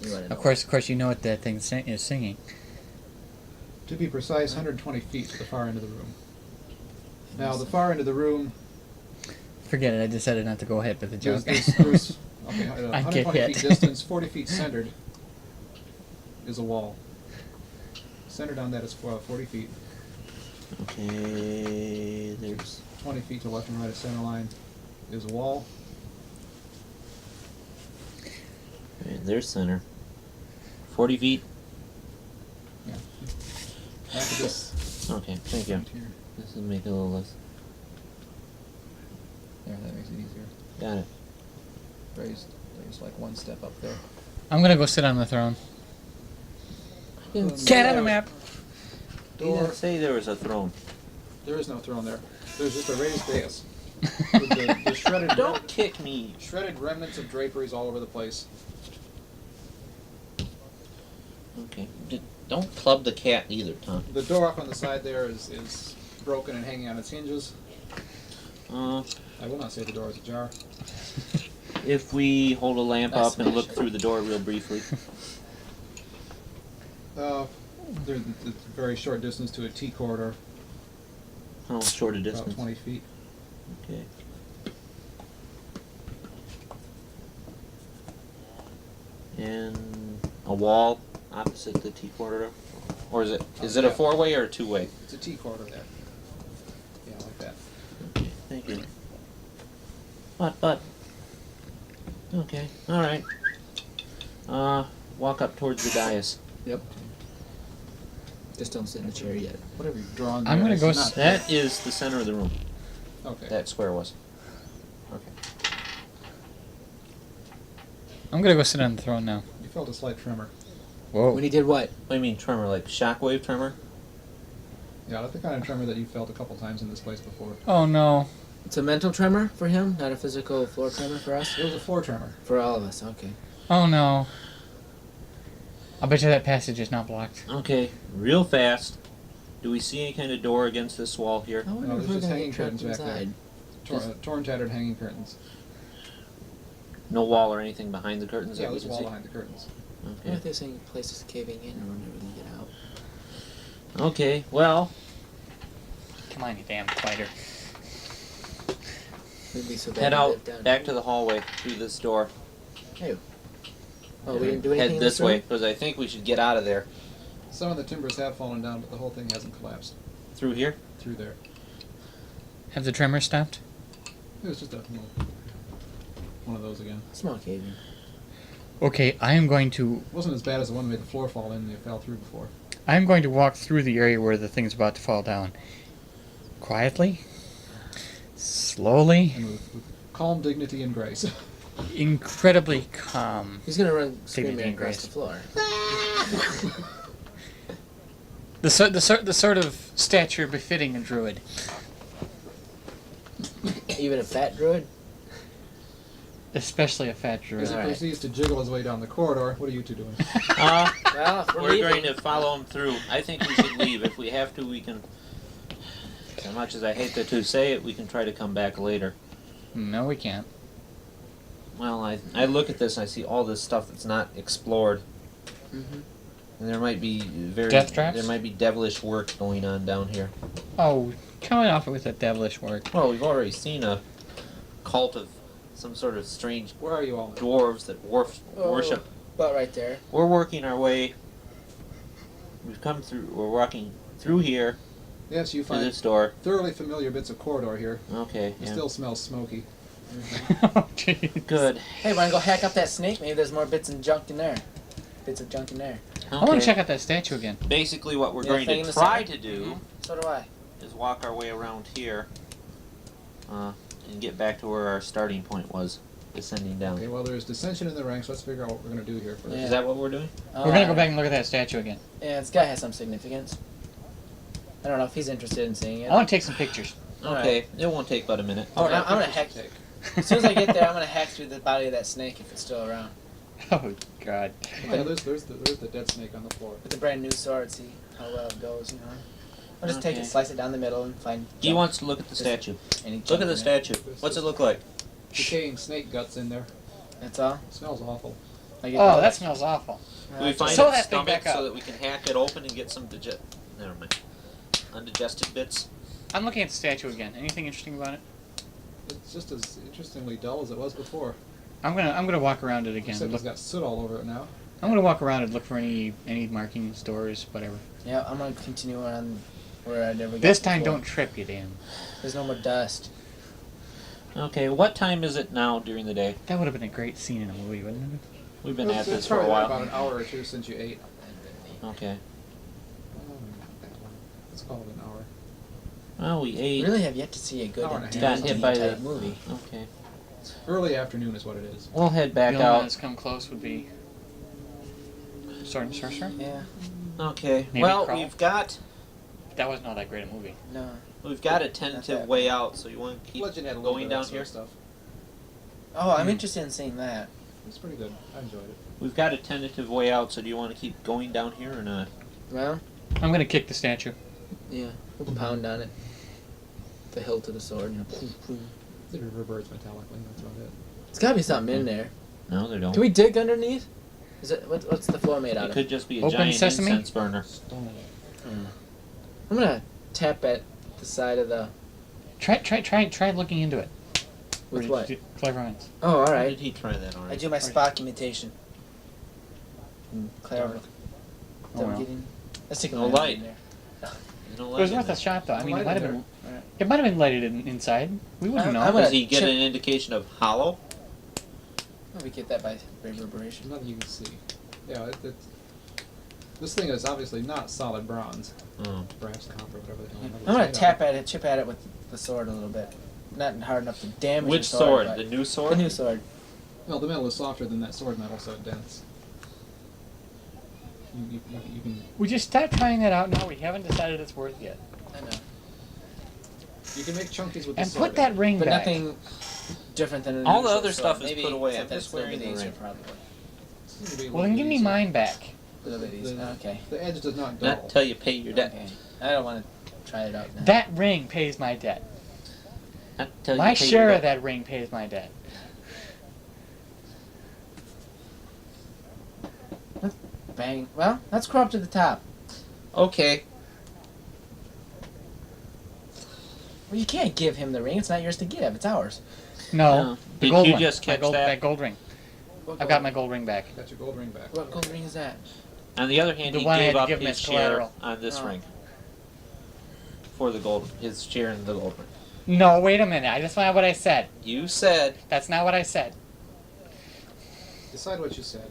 You wanna know. Of course, you know what that thing is singing. To be precise, 120 feet to the far end of the room. Now, the far end of the room, Forget it. I decided not to go ahead with the joke. there's okay, at I get 120 hit. feet distance, 40 feet centered, is a wall. Centered on that is 40 feet. Okay, there's 20 feet to left and right of center line is a wall. and there's center. 40 feet. Yeah. After this. Okay, thank you. Right here. This will make it a little less. There, that makes it easier. Got it. Raised. There's like one step up there. I'm gonna go sit on the throne. Get on the map. You Door. didn't say there was a throne. There is no throne there. There's just a raised dais. With the shredded, Don't kick me. shredded remnants of draperies all over the place. Okay. Don't club the cat either, Tom. The door up on the side there is broken and hanging on its hinges. I will not say the door is ajar. If we hold a lamp That's up and look smash. through the door real briefly. There's a very short distance to a T corridor. How short a About distance? 20 feet. Okay. And a wall opposite the T corridor? Or is it a Yeah. 4-way or a 2-way? It's a T corridor there. Yeah, like that. Okay, thank you. But. Okay, alright. Walk up towards the dais. Yep. Just don't sit in the chair yet. Whatever you're drawing I'm there gonna is go not- That is the center of the room. Okay. That square was. Okay. I'm gonna go sit on the throne now. You felt a slight tremor. Whoa. When he did what? What do you mean tremor? Like shockwave tremor? Yeah, that's the kind of tremor that you felt a couple times in this place before. Oh no. It's a mental tremor for him, not a physical floor tremor for us? It was a floor tremor. For all of us, okay. Oh no. I bet you that passage is not blocked. Okay, real fast. Do we see any kind of door against this wall here? I wonder No, if there's we're just gonna hanging get trapped curtains back there. inside. Torn, tattered hanging curtains. No wall or anything behind the curtains Yeah, that we there's a can wall see? behind the curtains. I wonder Okay. if there's any places caving in and we're never gonna get out. Okay, well, Come on, you damn fighter. We'd be so bad head to out live down back here. to the hallway through this door. Oh, we didn't do anything Head in this room? way, because I think we should get out of there. Some of the timbers have fallen down, but the whole thing hasn't collapsed Through here? through there. Have the tremors stopped? It was just a little, one of those again. Small caving. Okay, I am going to It wasn't as bad as the one that made the floor fall in and you fell through before. walk through the area where the thing's about to fall down. Quietly, slowly, And with calm dignity and grace. incredibly calm. He's gonna run Dignity screaming and across grace. the floor. The sort of stature befitting a druid. Even a fat druid? Especially a fat druid. As he Alright. proceeds to jiggle his way down the corridor, what are you two doing? Well, if we're We're leaving, going to follow him through. I think we should leave. If we have to, we can. As much as I hate to say it, we can try to come back later. No, we can't. Well, I look at this and I see all this stuff that's not explored. Mhm. And there might be Death traps? there might be devilish work going on down here. Oh, coming off it with that devilish work. Well, we've already seen a cult of some sort of strange Where are you all now? dwarves that Oh, worship. About right there. We're working our way. We've come through. We're walking through here Yes, you to find this door. thoroughly familiar bits of corridor here. Okay. It Yeah. still smells smoky. Oh, jeez. Good. Hey, wanna go hack up that snake? Maybe there's more bits and junk in there. Bits of junk in there. I want to Okay. check out that statue again. Basically, what we're Yeah, going thing in to the try center? to do So do I. is walk our way around here, and get back to where our starting point was, descending down. Okay, well, there's dissension in the ranks. Let's figure out what we're going to do here first. Yeah. Is that what we're doing? We're gonna go back and look at that statue again. Yeah, this guy has some significance. I don't know if he's interested in seeing it. I want to take some pictures. Okay, it won't take but a minute. Oh, Okay, I'm gonna pictures hack. to take. As soon as I get there, I'm gonna hack through the body of that snake if it's still around. Oh God. Oh, yeah, there's the dead snake on the floor. With a brand new sword, see how well it goes, you know. I'll just take Okay. it, slice it down the middle, and find. He junk- wants to look at the statue. any Look junk at the in it. statue. What's it look like? Decaying snake guts in there. That's all. It smells awful. Like it Oh, does. that smells awful. Do we find Sew its that thing stomach back up. so that we can hack it open and get some never mind. Undigested bits? I'm looking at the statue again. Anything interesting about it? It's just as interestingly dull as it was before. I'm gonna walk around it again. Except Look, it's got soot all over it now. I'm gonna walk around and look for any markings, doors, whatever. Yeah, I'm gonna continue on where I never got. This time, before. don't trip, you damn. There's no more dust. Okay, what time is it now during the day? That would have been a great scene in a movie, wouldn't it? We've been at It's this for a probably while. about an hour or two since you ate. Okay. Let's call it an hour. Well, we We ate. really have yet to see a good Hour and a half. Got hit by type the- movie. Okay. Early afternoon is what it is. We'll head back the only one out. that's come close would be Sword and Sorcerer. Yeah. Okay. Maybe Well, crawl. we've got That wasn't all that great a movie. No. a tentative bad. way out. So you want to keep Legend had a little going bit of down that sort here? of stuff. Oh, I'm interested in seeing that. It's pretty good. I enjoyed it. We've got a tentative way out. So do you want to keep going down here or not? Well, I'm gonna kick the statue. yeah. We'll pound on it. The hilt of the sword. You know. Boom, boom. It reverberates metallically. That's about it. There's gotta be something in there. No, they don't. Can we dig underneath? Is it what's the floor made out It of? could just be a Open giant sesame? incense burner. Stone. I'm gonna tap at the side of the. Try looking into it. With what? Clairvoyance. Oh, all How right. did he try that I already? do my Spock imitation. Clairvoyance. well. Let's take a No light light. in there. There's no It light was in worth there. a shot, though. I mean, Light it might in have been. Alright. It might have been lighted inside. We wouldn't I'm know. gonna- Does he get chip- an indication of hollow? Oh, we get that by reverberation. Nothing you can see. Yeah, this thing is obviously not solid bronze. Oh. Perhaps copper, whatever the hell. I'm gonna tap at it, chip at it with the sword a little bit. Not hard enough to damage Which the sword? but The new sword? The new sword. Well, the metal is softer than that sword metal, so it dents. You can We just start trying that out now. We haven't decided it's worth yet. I know. make chunkies with the And sword. put that ring But back. nothing different than a All the usual other sword. stuff is Maybe put away. except I'm it's just a little wearing bit the easier, ring. probably. Seems to be a Well, little then give me easier. mine back. A little bit easier. Okay. The edge does not dull. Not until you pay your debt. Okay. I don't want to try it out now. That ring pays my debt. Not until My you pay share your of debt. that ring pays my debt. Bang. Well, let's crawl up to the top. Okay. Well, you can't give him the ring. It's not yours to give. It's ours. No, No. the Did gold you one. just My catch gold, that? gold ring. I've got my gold ring back. Got your gold ring back. What gold ring is that? On the other hand, The he one I gave had to up give him his as share collateral. on this Oh. ring. For the gold, his share in the gold ring. No, wait a minute. That's not what I said. You said. That's not what I said. Decide what you said.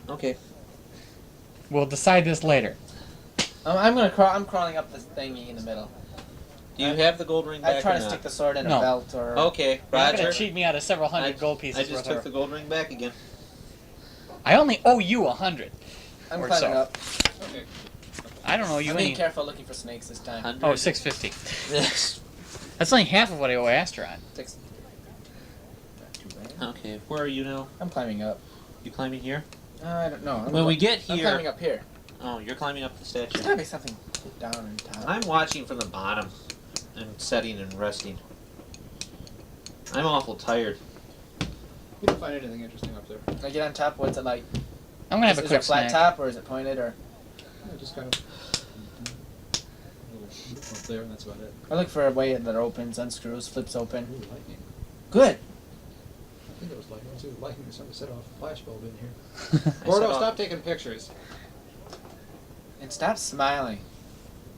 Okay. We'll decide this later. I'm gonna crawl. I'm crawling up this thingy in the middle. Do you have the gold ring I back try or to not? stick the sword in No. a belt or. Okay, You're not Roger. gonna cheat me out of several hundred gold pieces I just worth took of. the gold ring back again. I only owe you 100. I'm or climbing so. up. Okay. I don't owe you I'm being any. careful looking for snakes this time. 100. Oh, 650. Yes. That's only half of what I owe Asteron. Six. Not too bad. Okay, where are you now? I'm climbing up. You climbing here? I don't know. When we get I'm here. climbing up here. Oh, you're climbing up the There's statue. gotta be something down and top. I'm watching from the bottom and setting and resting. I'm awful tired. You didn't find anything interesting up there. When I get on top, what's it like? I'm gonna have is a it quick a flat snack. top or is it pointed or? Yeah, just kind of a little loop up there, and that's about it. I look for a way that opens, unscrews, flips open. Ooh, lightning. Good. I think it was lightning. See, lightning or something set off a flash bulb in here. I Gordo, set off- stop taking pictures. And stop smiling.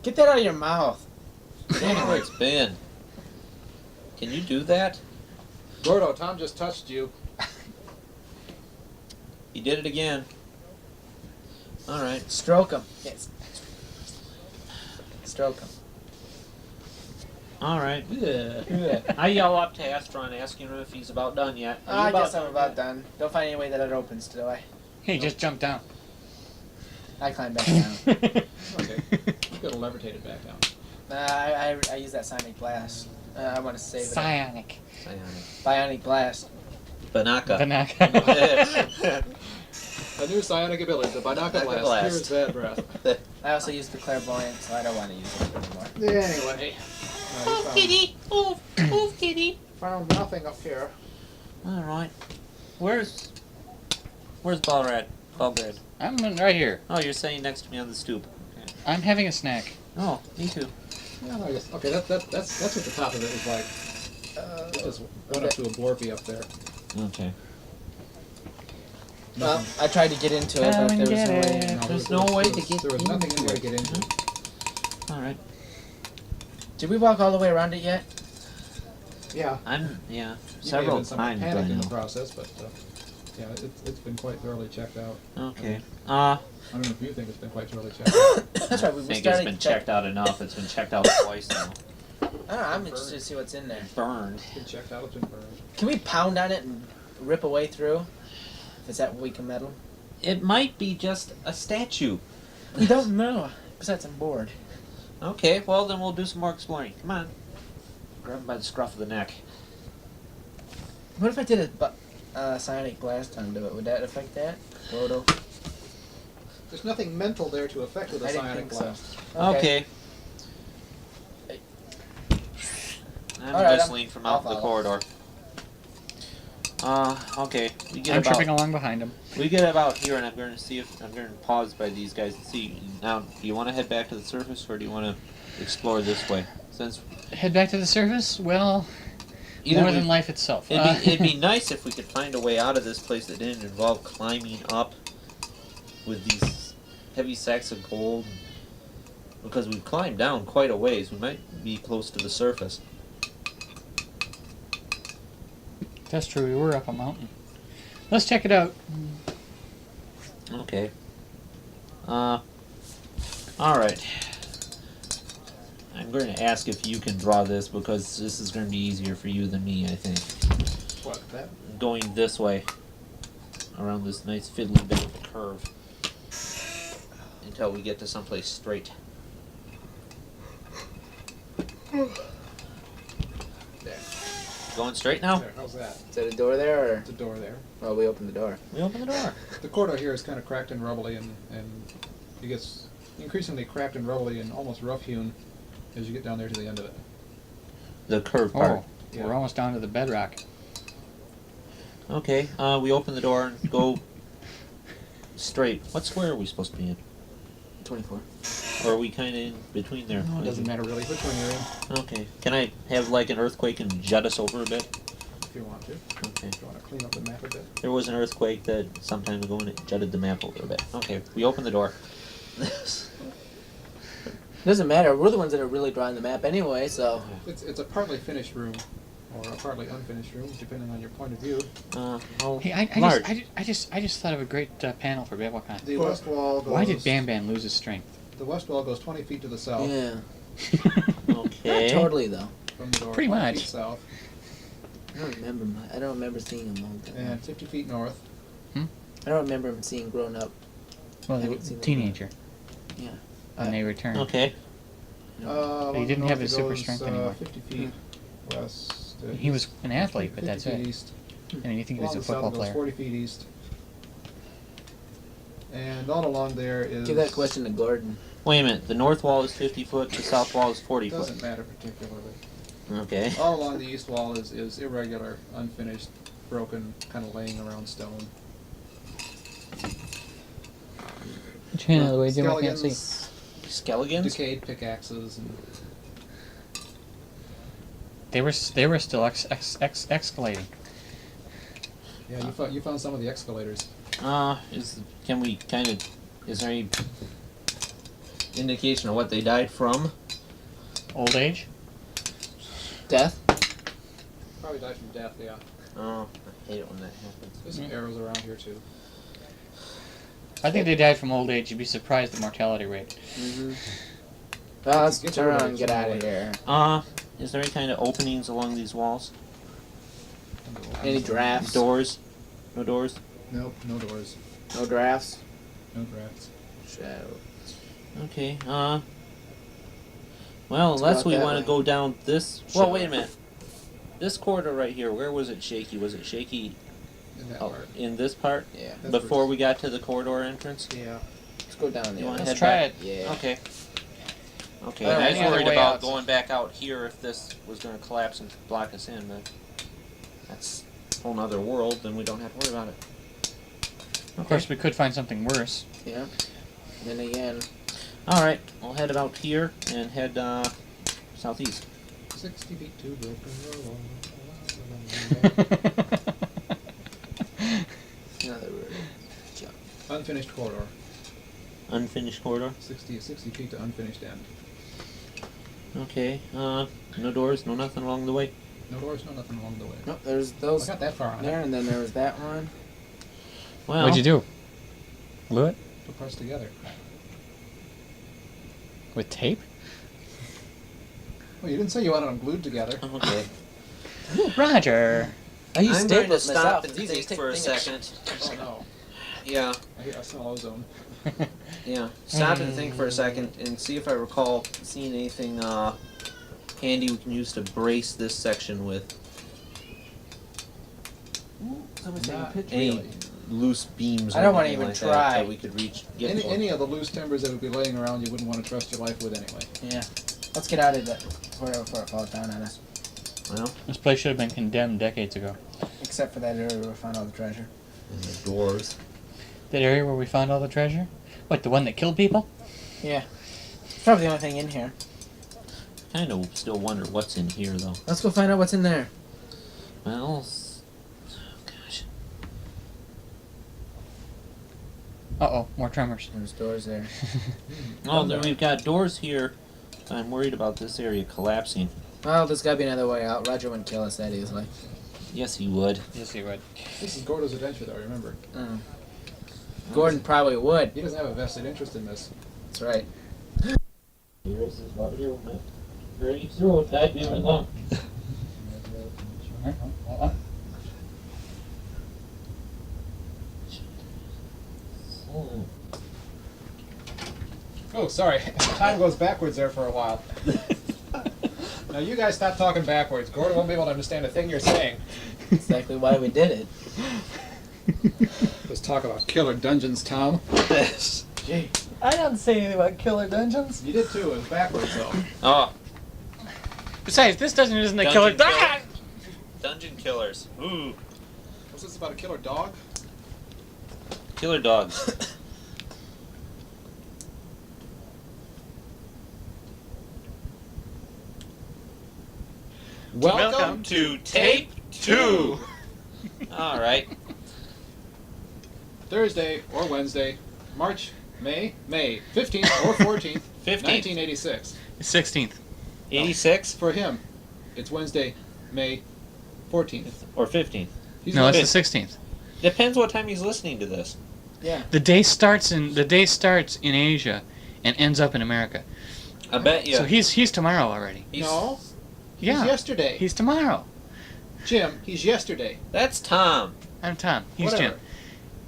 Get that out of your mouth. I don't know where it's been. Can you do that? Gordo, Tom just touched you. He did it again. Alright. Stroke him. Yes. Stroke him. Alright. Yeah. I yell up to Astron asking him if he's about done yet. Are you I guess I'm done about yet? done. Don't find any way that it opens, do I? Hey, just jump down. I climb back down. Okay. You could have levitated back down. I use that sonic blast. I want to save it. Psionic. Bionic blast. Banaka. Banaka. A new psionic ability, the Banaka Banaka Blast. Blast. Here's bad breath. I also use the clairvoyant, so I don't want to use it anymore. Anyway. Move, kitty. Move. Move, kitty. Found nothing up here. Alright. Where's Balrad? Balgrad. I'm right here. Oh, you're sitting next to me on the stoop. Okay. I'm having a snack. Oh, me too. Yeah, no, I guess. Okay, that's what the top of it is like. It just went up to a blorpy up there. Okay. Well, I tried to get into it, Come but and there was get no way. it. There's no way to get There was nothing in into there it. to get into. Alright. Did we walk all the way around it yet? Yeah. Yeah, You may have several been some times panic by in the now. process, but yeah, it's been quite thoroughly checked out. Okay. I don't know if you think it's been quite thoroughly checked out. That's right. We I think started it's been to check. checked out enough. It's been checked out twice now. I don't know. I'm interested to see what's in there. Burned. It's been checked out. It's been burned. Can we pound on it and rip a way through? If it's that weak a metal? It might be just a statue. We don't know. Besides, I'm bored. Okay, well then we'll do some more exploring. Come on. Grab him by the scruff of the neck. What if I did a psionic blast onto it? Would that affect that? Roto. There's nothing mental there to affect with a I didn't psionic think so. blast. Okay. I'm All right, whistling from out I'll the follow. corridor. Okay. We get I'm about tripping along behind him. here, and I'm going to see if I'm going to pause by these guys and see. Now, do you want to head back to the surface, or do you want to explore this way? Since Head back to the surface? Well, either more we- than life itself. it'd be nice if we could find a way out of this place that didn't involve climbing up with these heavy sacks of gold. Because we've climbed down quite a ways, we might be close to the surface. That's true, we were up a mountain. Let's check it out. Okay. Alright. I'm going to ask if you can draw this because this is going to be easier for you than me, I think. What, that? Going this way. Around this nice fiddly bit of a curve. Until we get to someplace straight. There. Going straight now? There, how's that? Is that a door there, or? There's a door there. Oh, we opened the door. We open the door. The corridor here is kind of cracked and rubbly, and it gets increasingly cracked and rubbly and almost rough-hewn as you get down there to the end of it. The curved part. Oh, we're almost down to the bedrock. Okay, we open the door and go straight. What square are we supposed to be in? 24. Or are we kind of in between there? No, it doesn't matter really which one you're in, Okay. Can I have like an earthquake and jut us over a bit? if you want to. Okay. If you want to clean up the map a bit. There was an earthquake that some time ago and it jutted the map over a bit. Okay, we open the door. Doesn't matter. We're the ones that are really drawing the map anyway, so. It's a partly finished room, or a partly unfinished room, depending on your point of view. Well, Hey, large. I just thought of a great panel for BabelCon. The west wall goes. Why did Bam Bam lose his strength? The west wall goes 20 feet to the south Yeah. Okay. Not totally though. from the door. Pretty 20 much. feet south I don't remember seeing him long time. and 50 feet north. I don't remember him seeing grown up. Well, I the haven't seen that teenager. Yeah. When they returned. Okay. Along didn't the have north his it super goes, strength anymore. 50 feet west. He was an athlete, but 50 that's feet it. east. I mean, you think he was Along a the south football it goes player. 40 feet east. And all along there is. Give that question to Gordon. Wait a minute. The north wall is 50 foot. The south wall is 40 foot. Doesn't matter particularly. Okay. All along the east wall is irregular, unfinished, broken, kind of laying around stone. Turn out of the way, Jim. I can't see. Skelegons? Decayed pickaxes, and They were still escalating. yeah, you found some of the escalators. Can we kind of? Is there any indication of what they died from? Old age. Death? Probably died from death. Yeah, Oh, I hate it when that happens. there's some arrows around here too. I think they died from old age. You'd be surprised at mortality rate. Mm-hmm. Well, let's Get turn your around and legs get on out the of way. here. Is there any kind of openings along these walls? Any drafts? Doors? No doors? Nope, no doors, No drafts? no drafts. Shadow. Okay, well, Let's go unless out we that want way. to go down this... Well, wait a minute. This corridor right here, where was it shaky? Was it shaky In that part. in this part? Yeah. That's Before where we got to the corridor entrance? Yeah. Let's go down You there. want to Let's head try back? it. Yeah. Okay. Okay, Well, I was any other worried way about out? going back out here if this was going to collapse and block us in, but that's a whole nother world, then we don't have to worry about it. Of course, we could find something worse. Yeah. Then again. Alright, we'll head about here and head southeast. 60 feet to broken Another word. Jump. Unfinished corridor. Unfinished corridor. 60 feet to unfinished end. Okay, no doors, no nothing along the way. No doors, no nothing along the way. Nope, there's I those got that far on there, it. and then there was that one. Well, What'd you do? Glue it Put parts together. with tape? Well, you didn't say you wanted them glued together. Okay. Roger. I use I'm going to staples myself. stop and It's easy. think Just take for a the thing second. Oh no. Yeah, I smell ozone. yeah. Stop and think for a second and see if I recall seeing anything handy we can use to brace this section with. Not Any really. loose beams. I or don't wanna anything even like try. that we could reach. Get for. Any of the loose timbers that would be laying around you wouldn't want to trust your life with anyway. Yeah. Let's get out of that before it falls down on us. Well, This place should have been condemned decades ago. Except for that area where we found all the treasure. and the doors. That area where we found all the treasure? What, the one that killed people? Yeah. It's probably the only thing in here. Kind of still wonder what's in here, though. Let's go find out what's in there. Well, gosh. Uh-oh, more tremors. There's doors there. Oh, then we've got doors here. I'm worried about this area collapsing. Well, there's gotta be another way out. Roger wouldn't kill us that easily. Yes, he would. Yes, he would. This is Gordo's adventure, though. Remember, Gordon probably would. he doesn't have a vested interest in this. That's right. Here's his body. Very through it. That didn't long. Oh, sorry. Time goes backwards there for a while. Now you guys stop talking backwards. Gordo won't be able to understand a thing you're saying. Exactly why we did it. Let's talk about killer dungeons, Tom. Gee. I didn't say anything about killer dungeons. You did too. It was backwards though. Oh, Besides, this dungeon isn't a Dungeon killer. killer. Dungeon killers. Ooh, Was this about a killer dog? killer dogs. Welcome to tape 2. All right. Thursday or Wednesday, May 15th or 14th, 15th. 1986. 16th. 86 For him, it's Wednesday, May 14th. or 15th. He's No, not- it's the 16th. Depends what time he's listening to this. Yeah. The day starts in Asia and ends up in America. I bet you. So he's tomorrow already. No, Yeah. he's yesterday. He's tomorrow. Jim, he's yesterday. That's Tom. I'm Tom. He's Whatever. Jim.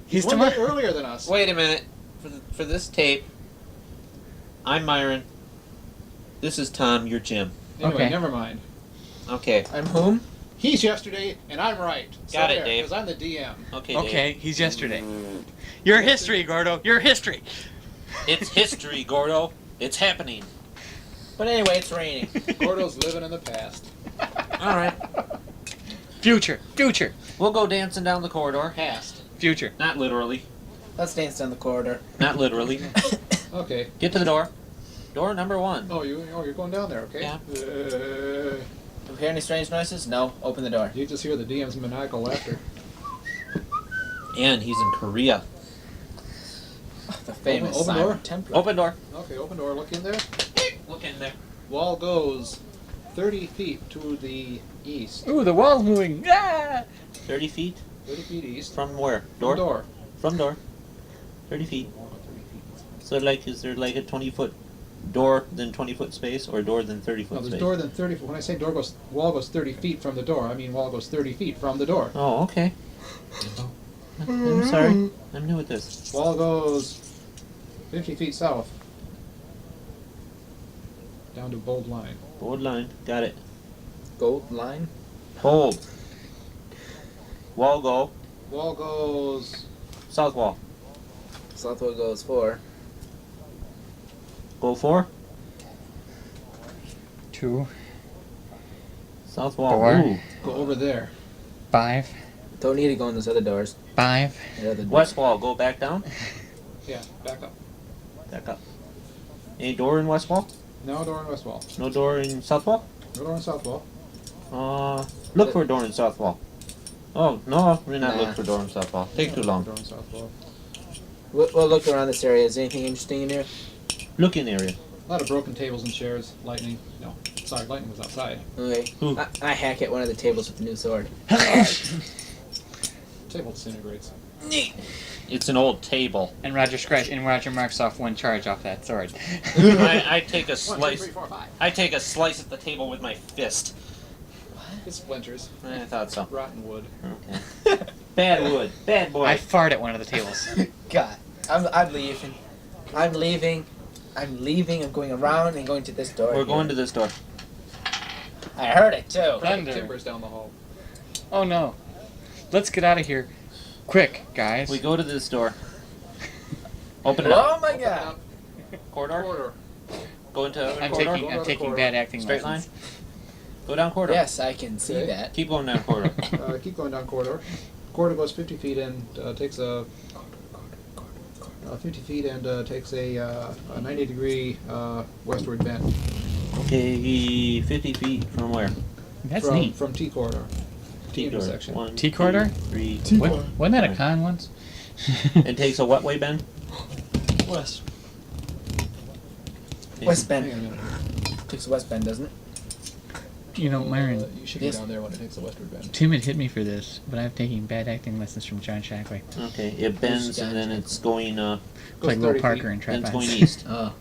He's one day tomorrow. earlier than us. Wait a minute. For this tape, I'm Myron. This is Tom. You're Jim. Anyway, Okay. never mind. Okay. I'm whom? He's yesterday, and I'm right. Got it, Dave. Because I'm the DM. Okay. Okay, he's yesterday. Your history, Gordo. Your history. Dave. It's history, Gordo. It's happening. But anyway, it's raining. Gordo's living in the past. All right. Future. Future. We'll go dancing down the corridor. Past. Future. Not literally. Let's dance down the corridor. Not literally. Okay. Get to the door. Door number 1. You're going down there, okay? Yeah. Do you hear any strange noises? No. Open the door. You just hear the DM's maniacal laughter. And he's in Korea. The famous Open Simon door? Templar. Open door. Okay, open door. Look in there. Look in there. Wall goes 30 feet to the east. Ooh, the wall's moving. Ah! 30 feet? 30 feet east. From where? From door. From door. 30 feet. So is there like a 20-foot door, then 20-foot space, or door, then 30-foot No, there's space? door then 30 feet. When I say wall goes 30 feet from the door, I mean wall goes 30 feet from the door. Oh, okay. I'm sorry. I'm new at this. Wall goes 50 feet south. Down to bold line. Bold line. Got it. Gold line. Hold. Wall go. Wall goes South wall. Southwood goes 4. Go 4. 2, South wall. 4. Ooh. go over there. 5, Don't need to go in those other doors. 5. The other doors. West wall. Go back down. Yeah, back up. Back up. Any door in west wall? No door in west wall. No door in south wall? No door in south wall. Look for a door in south wall. Oh, no, we're not Nah. looking for a door in south wall. Take too long. Door in south wall. We'll look around this area. Is there anything interesting in here? Look in area. A lot of broken tables and chairs. Lightning. No, sorry, lightning was outside. Okay. Ooh. I hack at one of the tables with a new sword. Table disintegrates. It's an old table. And Roger marks off 1 charge off that sword. I take a 1, 2, slice. 3, 4, 5. I take a slice at the table with my fist. It splinters. I thought so. Rotten wood. Okay. Bad wood. Bad boy. I fart at one of the tables. God. I'm leaving. I'm leaving. I'm leaving. I'm going around and going to this door. We're going to this door. I heard it too. Thunder. Timbers down the hall. Oh no. Let's get out of here. Quick, guys. We go to this door. Open it up. Oh my God. Corridor. Corridor. Go into other I'm corridor. taking Corridor. bad acting Straight lessons. Go down corridor. Yes, I can see Okay. that. Keep going down corridor. Keep going down corridor. Corridor goes 50 feet and takes a 50 feet and takes a 90-degree westward bend. Okay, 50 feet from where? That's from, neat. From T corridor. T corridor. intersection. 1, T corridor? 3. Wasn't that a con once? It takes a what way, Ben? West. West Hang on a Bend. minute. Takes West Bend, doesn't it? You know, Myron, You should Yes. be down there when it takes the westward bend. Tim had hit me for this, but I'm taking bad acting lessons from John Shackley. Okay, it bends and then it's going Goes It's like Will 30 Parker feet. and then it's going Tripods. east. Oh.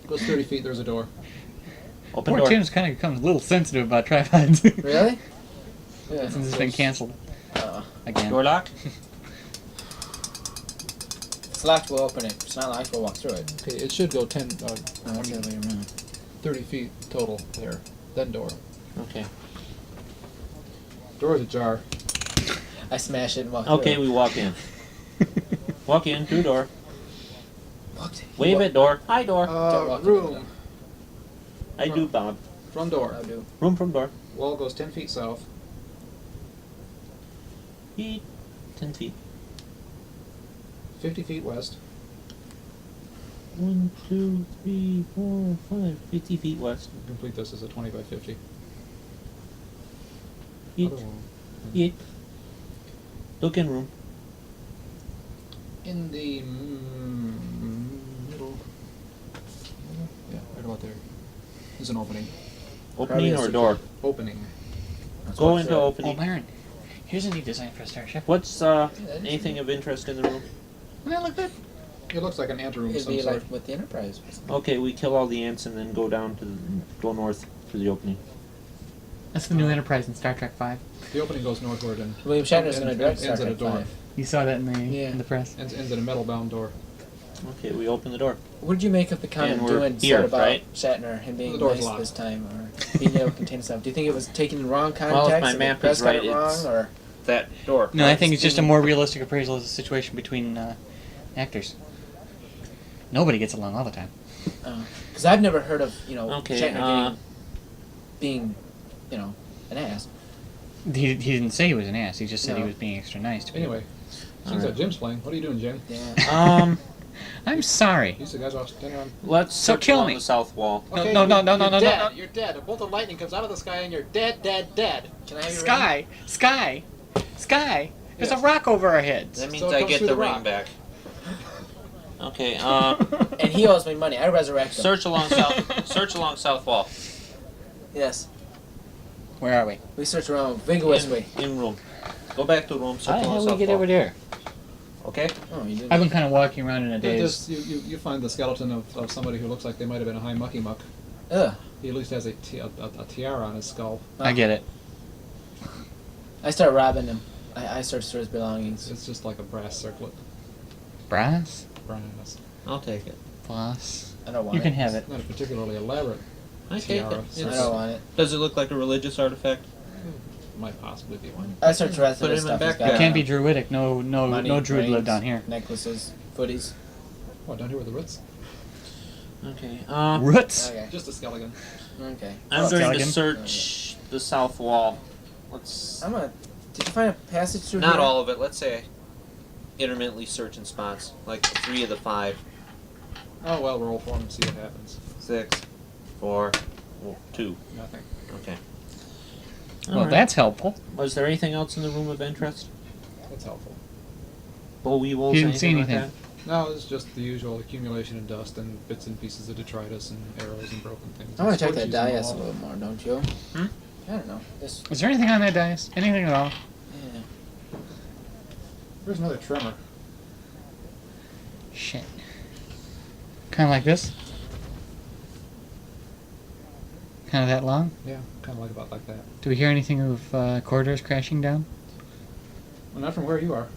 Goes 30 feet, there's a door. Open Poor door. Tim's kind of becomes a little sensitive about tripods Really? Yeah. since it's been canceled again. Door lock? If it's locked, we'll open it. If it's not locked, we'll walk through it. Okay, it should go 10, No, that's the other way around. 30 feet total there. Then door. Okay. Door's ajar. I smash it and walk Okay, through we walk in. Walk in, through door. Walked. Wave at door. Hi, door. Don't walk through the Room. I do, Bob. Front door. I'll do. Room from door. Wall goes 10 feet south. Feet. 10 feet. 50 feet west. 1, 2, 3, 4, 5. 50 feet west. Complete this as a 20 by 50. Eat. Other wall. Eat. Look in room. In the middle. Yeah, right about there. There's an opening. Opening Probably or a door? Opening. Let's Go walk into through it. Oh, opening. Myron, here's a neat design for a starship. What's that is anything of interest in the room? Doesn't that look good? It looks like an anteroom of It'd some be sort. like with the Enterprise. Okay, we kill all the ants and then go down to go north to the opening. That's the new Enterprise in Star Trek V. The opening goes northward and William Shatner's going to direct Star ends at a Trek door. 5. You saw that in the Yeah. press. Ends at a metal bound door. Okay, we open the door. What did you make of the comment And we're doing here, said about right? Shatner and being The door's nice locked. this time, or being able to contain himself? Do you think it was taking the wrong context? Well, if my and map the press is got right, it wrong, it's- or That door. No, I think it's just a more realistic appraisal of the situation between actors. Nobody gets along all the time. because I've never heard of Okay, Shatner being an ass. He didn't say he was an ass. He just said he No. was being extra nice to people. Anyway, seems Alright. like Jim's playing. What are you doing, Jim? Yeah. I'm sorry. These guys off standing on. Let's So search kill along me. the south wall. Okay, no, you're no, dead. no. You're dead. A bolt of lightning comes out of the sky and you're dead, dead, dead. Can I have your Sky! Sky! Sky! There's Yes. a rock over our heads. That means So it I comes get through the the ring rock. back. Okay, ring? And he owes me money. I resurrect him. search along south wall. Yes. Where are we? We search around vigorously. In room. Go back to room, search How the along hell we south get wall. over there? Okay? Oh, you didn't. I've been kind of walking around in a Yeah, daze. you find the skeleton of somebody who looks like they might have been a high mucky muck. Ugh. He at least has a tiara on his skull. I get it. I start robbing him. I search through his belongings. It's just like a brass circlet. Brass? Brass. I'll take it. Floss. I don't want You it. can have it. It's not a particularly elaborate I take tiara. it. I It's- don't want it. Does it look like a religious artifact? Might possibly be one. I search the rest Put of his him in stuff. He's backpack. got It can't be druidic. No money, druid lived rings, down here. Necklaces, footies. What, down here with the roots? Okay. Roots? Okay. Just a skeleton. Okay. I'm Oh, going to Skeleton? search the south wall. Let's I'm gonna. Did you find a passage through not here? all of it. Let's say intermittently search in spots, like 3 of the 5, Oh well, roll for him and see what happens. 6, 4, 2. Nothing. Okay. Well, Alright. that's helpful. Was there anything else in the room of interest? That's helpful. Boll weevils? You didn't see anything like anything. No, it's just the usual accumulation of dust and bits and pieces of detritus and arrows and broken things. I want to check Scorches that on the dais a wall. little more, don't you? Hmm? I don't know. This. Is there anything on that dais? Anything at all? Yeah. There's another tremor. Shit. Kind of like this? Kind of that long? Yeah, kind of about like that. Do we hear anything of corridors crashing down? Well, not from where you are.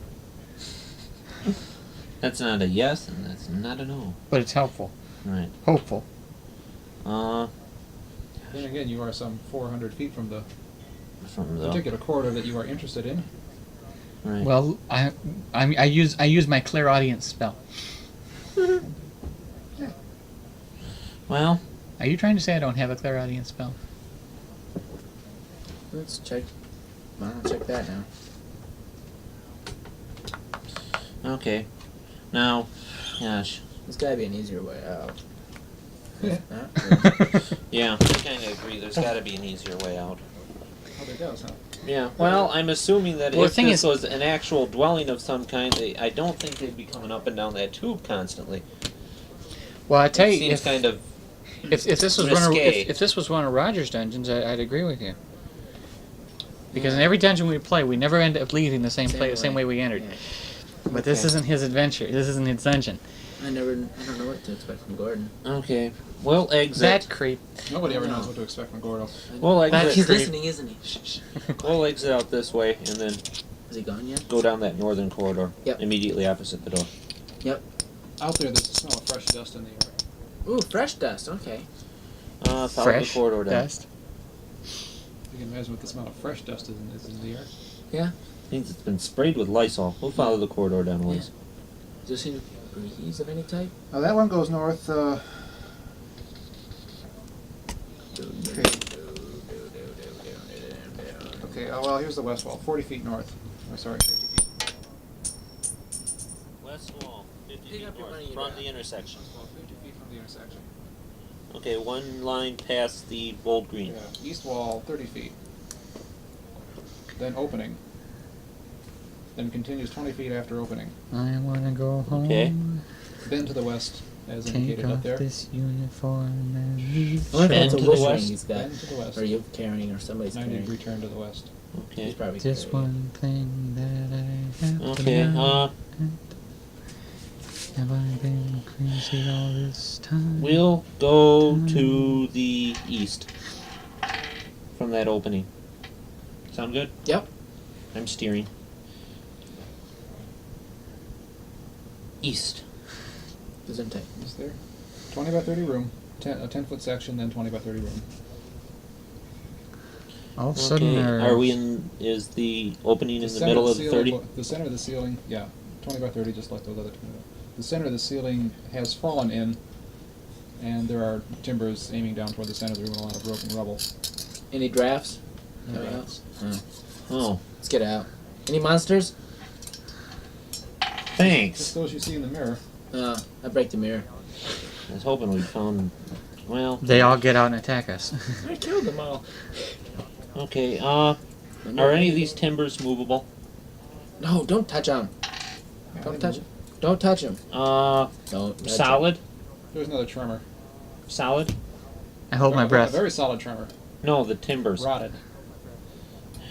That's not a yes, and that's not a no. But it's helpful. Right. Hopeful. From Then again, you are some 400 feet from the the particular corridor that you are interested in. right. Well, I use my clairaudience spell. Well, Are you trying to say I don't have a clairaudience spell? Let's check. I'll check that now. okay. Now, gosh, There's gotta be an easier way out. Yeah, I kind of agree. There's got to be an easier way out. Oh, there does, huh? Yeah. Well, I'm assuming that Well, if the thing this is- was an actual dwelling of some kind, I don't think they'd be coming up and down that tube constantly. Well, I tell It you, seems kind of if this was one of risque. if this was one of Roger's dungeons, I'd agree with you. Because in every dungeon we play, we never end up leaving the same way we entered. Yeah. But this Okay. isn't his adventure. This isn't his dungeon. I don't know what to expect from Gordon. okay. We'll exit. That creep. Nobody ever No. knows what to expect from Gordo. We'll That- exit. He's creep. listening, isn't he? Shh, shh. We'll exit out this way and then Is he gone yet? go down that northern corridor. Yep. Immediately opposite the door. Out there, there's a smell of fresh dust in the air. Ooh, fresh dust. Okay. Follow Fresh the corridor down. dust. You can imagine what the smell of fresh dust is in the air. Means it's been sprayed with Lysol. We'll follow the corridor down a ways. Does he breeze of any type? Oh, that one goes north. Okay, well, here's the west wall. 40 feet north. Oh, sorry, 50 feet. West wall, 50 Pick feet up your north, money, you from got. the intersection. Well, 50 feet from the intersection. Okay, one line past the bold green. Yeah, east wall, 30 feet. Then opening. Then continues 20 feet after opening. I wanna go home. Okay. Then to the west, as Take indicated up off there. this uniform and leave. I wonder if Bend that's a to the wish ring west. he's got. Then to the west. Or you carrying, or somebody's 90 carrying. degree turn to the west. Okay. He's probably Just carrying. one thing that I have Okay, to know. Have I been crazy all this time? we'll go to the east from that opening. Sound good? Yep. I'm steering. East. Gesundheit. Is there? 20 by 30 room. A 10-foot section, then 20 by 30 room. All of a sudden, Okay. there's- Are we in? Is the opening in the center middle of the ceiling 30? The center of the ceiling, yeah, 20 by 30, just like those other 20. The center of the ceiling has fallen in, and there are timbers aiming down toward the center of the room, a lot of broken rubble. Any drafts? No Coming out? rats. Oh, Let's get out. Any monsters? Just thanks. those you see in the mirror. I break the mirror. I was hoping we'd found. Well. they all get out and attack us. I killed them all. Okay. Are any of these timbers movable? No, don't touch them. Yeah, Don't they touch move. them. Don't touch them. Don't touch 'em. Solid. There's another tremor. Solid. I hold my A breath. very solid tremor. No, the timbers. Rotted.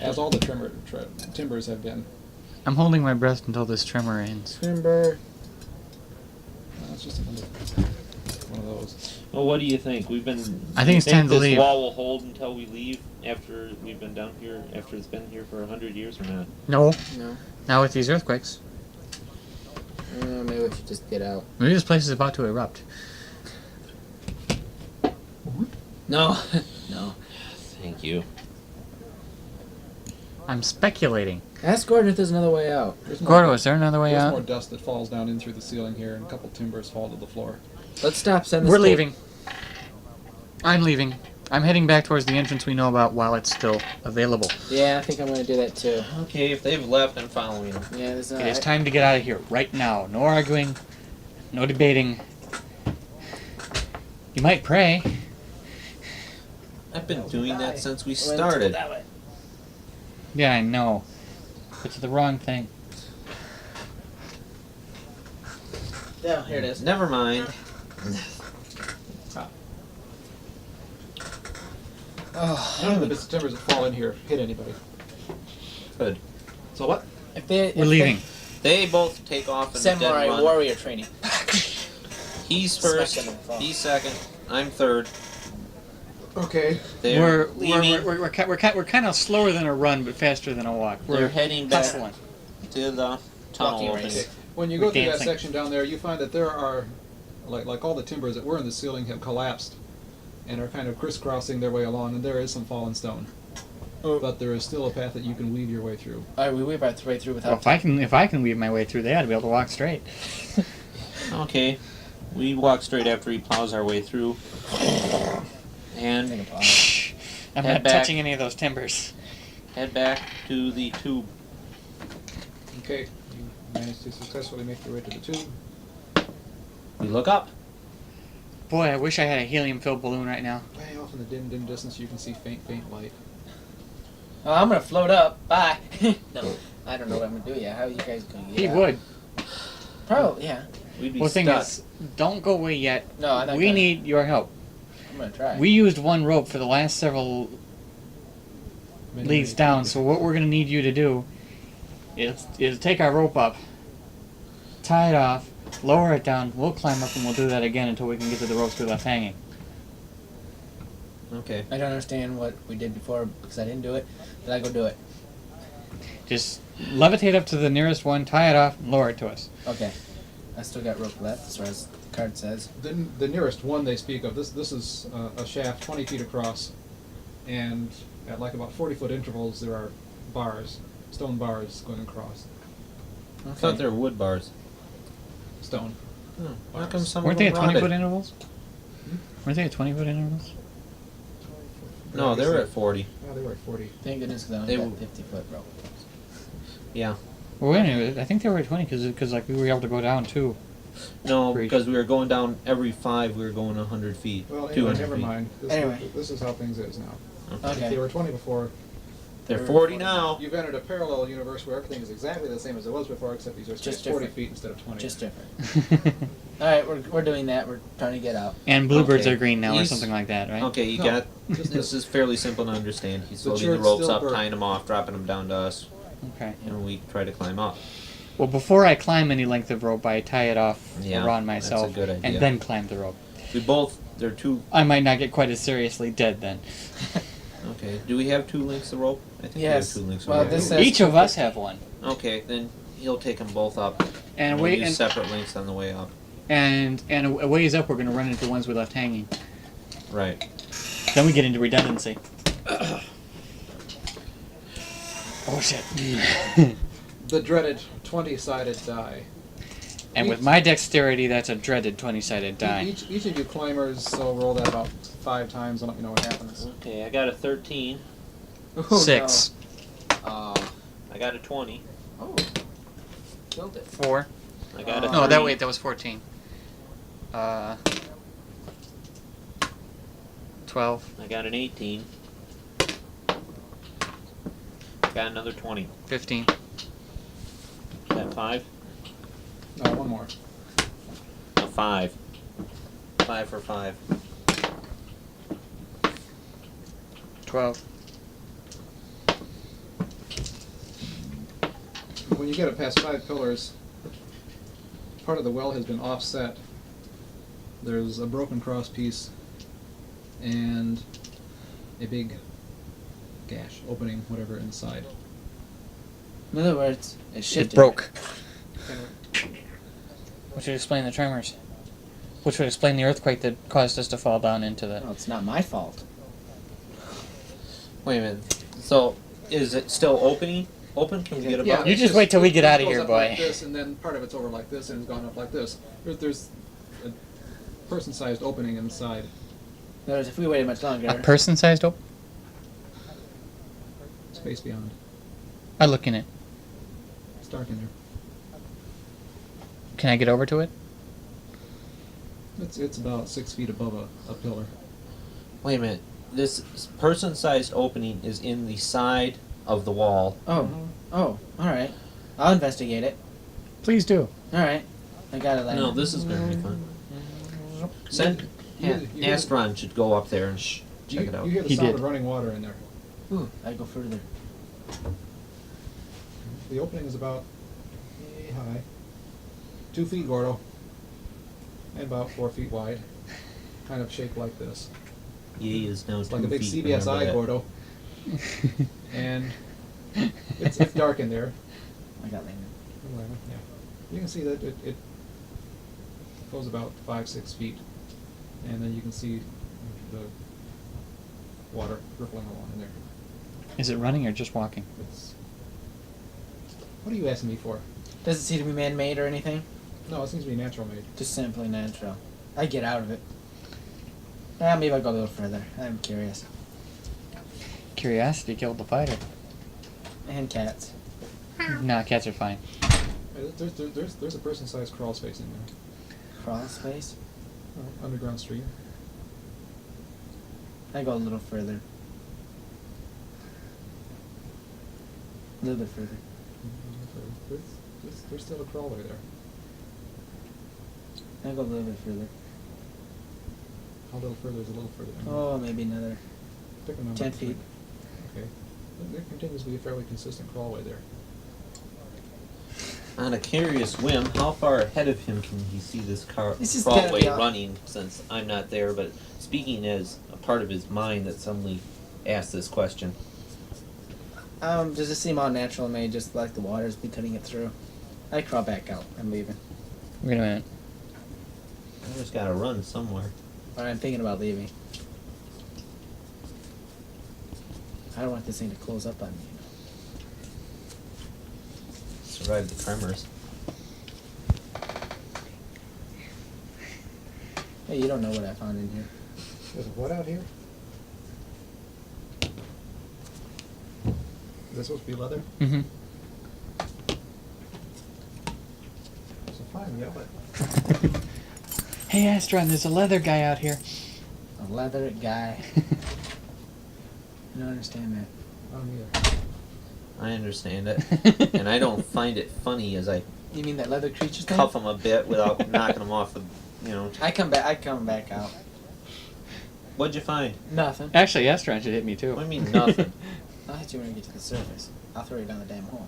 As all the timbers have been. I'm holding my breath until this tremor ends. Timber. That's just another one of those. Well, what do you think? We've been. I think it's time to this leave. wall will hold until we leave after we've been down here, after it's been here for 100 years or not? No, No. not with these earthquakes. Maybe we should just get out. Maybe this place is about to erupt. No. No. Thank you. I'm speculating. Ask Gordon if there's another way out. There's more- Gordo, is there another way There's out? more dust that falls down in through the ceiling here, and a couple timbers fall to the floor. Let's stop. Send this We're tape. leaving. I'm leaving. I'm heading back towards the entrance we know about while it's still available. Yeah, I think I'm gonna do that too. Okay, if they've left, I'm following them. Yeah, there's It is time to get out of here right now. No arguing, no debating. You might pray. I've been doing that since we Went started. that way. Yeah, I know. It's the wrong thing. Yeah, here it is. Never mind. None of the bits of timbers that fall in here hit anybody. Good. So what? If they, We're leaving. They both take off in a dead Samurai run. warrior training. He's first. Smacking them fall. He's second. I'm third. Okay. They're We're leaving. we're kind of slower than a run, but faster than a walk. They're We're heading back hustling. to the tunnel Walking opening. race. When you go We're through that dancing. section down there, you find that there are, like all the timbers that were in the ceiling have collapsed, and are kind of crisscrossing their way along, and there is some fallen stone. Oh. But there is still a path that you can weave your way through. Alright, we weave our way through Well, without. if I can weave my way through, they ought to be able to walk straight. Okay. We walk straight after he plows our way through. And Shh. I'm Head not back. touching any of those timbers. head back to the tube. Okay. You managed to successfully make your way to the tube. We look up. Boy, I wish I had a helium-filled balloon right now. Way off in the dim distance, you can see faint light. Oh, I'm gonna float up. Bye. No, I don't know what I'm gonna do yet. How are you guys gonna get He out? would. Probably, yeah. We'd be Well, the thing stuck. is, don't go away yet. No, I'm not We gonna. need your help. I'm gonna try. We used one rope for the last several leagues down, so what we're gonna need you to do is take our rope up, tie it off, lower it down. We'll climb up and we'll do that again until we can get to the ropes we left hanging. Okay. I don't understand what we did before because I didn't do it. But I go do it. Just levitate up to the nearest one, tie it off, and lower it to us. Okay. I still got rope left, as far as the card says. The nearest one they speak of, this is a shaft 20 feet across, and at like about 40-foot intervals there are bars, stone bars going across. I thought they were wood bars. Stone. Oh, how come some Weren't of they them at 20-foot rotted? intervals? Weren't they at 20-foot intervals? No, they were at 40. Yeah, they were at 40. Thank goodness because I They only got were- 50-foot rope. Yeah. Well, wait a minute. I think they were at 20 because like we were able to go down too. No, Preach. because we were going down every 5. We were going 100 feet. Well, anyway, 200 never feet. mind. Anyway. This is how things is now. If Okay. they were 20 before, They're 40 now. you've entered a parallel universe where everything is exactly the same as it was before, except these are Just 40 different. feet instead of 20. Just different. Alright, we're doing that. We're trying to get out. And bluebirds Okay. are green now, or He's- something like that, right? Okay, you No, got. just This is fairly simple to understand. He's The loading the church ropes still up, burnt. tying them off, dropping them down to us, Okay. and we try to climb up. Well, before I climb any length of rope, I tie it off Yeah, around that's myself a good idea. and then climb the rope. We both. They're two. I might not get quite as seriously dead then. Okay. Do we have 2 links of rope? I think Yes. we have 2 links Well, of rope. this says Each of us have one. Okay, then he'll take them both up. And we'll wait, use and separate links on the way up. a ways up, we're going to run into the ones we left hanging. Right. Then we get into redundancy. Oh shit! The dreaded 20-sided die. And with my dexterity, that's a dreaded 20-sided die. Each of you climbers roll that about 5 times and let me know what happens. Okay, I got a 13. Oh, 6, No. I got a 20. Oh. Killed it. 4. I got a 3. No, that was 14. 12, I got an 18. Got another 20. 15. Is that 5? No, one more. A 5. 5 for 5. 12. When you get it past 5 pillars, part of the well has been offset. There's a broken cross piece and a big gash, opening, whatever, inside. In other words, it shifted. It broke. Which would explain the tremors. Which would explain the earthquake that caused us to fall down into the... No, it's not my fault. Wait a minute. So, is it still opening? Open? Can we get above? You it's just wait till we get it out of goes here, up boy. Like this, and then part of it's over like this, and it's gone up like this. There's a person-sized opening inside. In other words, if we waited much longer... A person-sized open? Space beyond. I look in it. It's dark in there. Can I get over to it? It's about 6 feet above a pillar. Wait a minute. This person-sized opening is in the side of the wall. Oh, alright. I'll investigate it. Please do. Alright. I got it, No, this is going to be fun. Send... Astron should go up there and check it out. You hear the He sound did. of running water in there. Ooh, I go further. The opening is about high, 2 feet, Gordo, and about 4 feet wide. Kind of shaped like this. He is now It's 2 like a big feet. CBS remember eye, that. Gordo. And it's dark in there. I got Lehman. Yeah. You can see that it goes about 5-6 feet, and then you can see the water rippling along in there. Is it running or just walking? It's. What are you asking me for? Does it seem to be man-made or anything? No, it seems to be natural made. Just simply natural. I get out of it. Maybe I'll go a little further. I'm curious. Curiosity killed the fighter. And cats. Nah, cats are fine. There's a person-sized crawl space in there. Crawl space? Underground stream. I go a little further. A little bit further. There's still a crawlway there. I go a little bit further. How little further is a little further? Oh, maybe another Pick a number. 10 feet. Okay. There continues to be a fairly consistent crawlway there. On a curious whim, how far ahead of him can he see this This is gotta crawlway be out- running, since I'm not there, but speaking as a part of his mind that suddenly asked this question. Does it seem all natural to me, just like the waters be cutting it through? I crawl back out. I'm leaving. Wait a minute. I just gotta run somewhere. Or I'm thinking about leaving. I don't want this thing to close up on me. Survive the tremors. Hey, you don't know what I found in here. There's what out here? Is this supposed to be leather? Mm-hmm. So fine, yell it. Hey, Astron, there's a leather guy out here. A leather guy. I don't understand that. I don't either. I understand it. And I don't find it funny as I You mean that leather creature thing? cuff him a bit without knocking him off the, I come back out. What'd you find? Nothing. Actually, Astron should hit me too. What do you mean nothing? I'll hit you when we get to the surface. I'll throw you down the damn hole.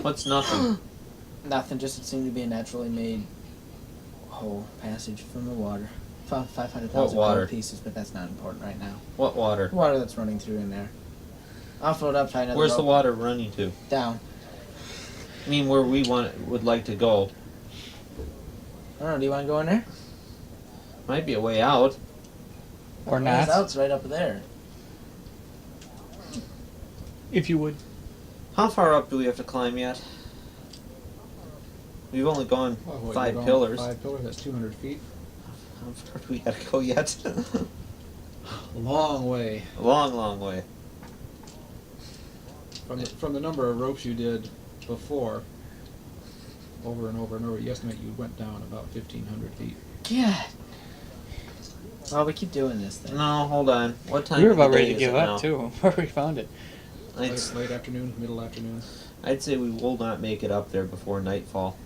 What's nothing? Nothing, just it seemed to be a naturally made hole passage from the water. Found 500,000 What water? gold pieces, but that's not important right now. What water? Water that's running through in there. I'll float up, tie another Where's the rope water running to? down. I mean, where we would like to go. I don't know, do you want to go in there? Might be a way out. Or Ways not, out's right up there. if you would. How far up do we have to climb yet? We've only gone Well, what, 5 you're going pillars. 5 pillars, that's 200 feet. How far do we have to go yet? Long way. A long, long way. From the number of ropes you did before, over and over and over, you estimate you went down about 1,500 feet. Yeah. Well, we keep doing this thing. No, hold on. What time We were of the about ready day to is give it up now? too, before we found it. Late afternoon, middle afternoon. I'd say we will not make it up there before nightfall.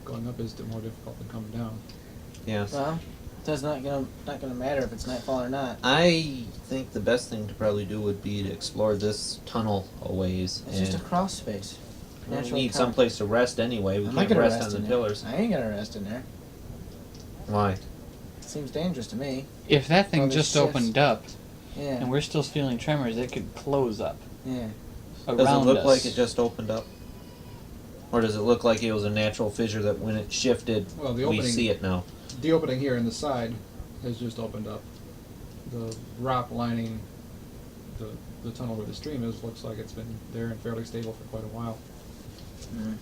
Going up is more difficult than coming down. Yes. Well, it's not gonna matter if it's nightfall or not. I think the best thing to probably do would be to explore this tunnel a ways. It's just a crawl space. we Natural need cut. someplace to rest anyway. We I'm not can't gonna rest rest on the in there. pillars. I ain't gonna rest in there. Why? Seems dangerous to me. If that thing Well, there's just shifts. opened up Yeah. and we're still feeling tremors, it could close up Yeah. around Does it look us. like it just opened up? Or does it look like it was a natural fissure that when it shifted, Well, the we opening- see it now? The opening here in the side has just opened up. The rock lining the tunnel where the stream is looks like it's been there and fairly stable for quite a while. Mm.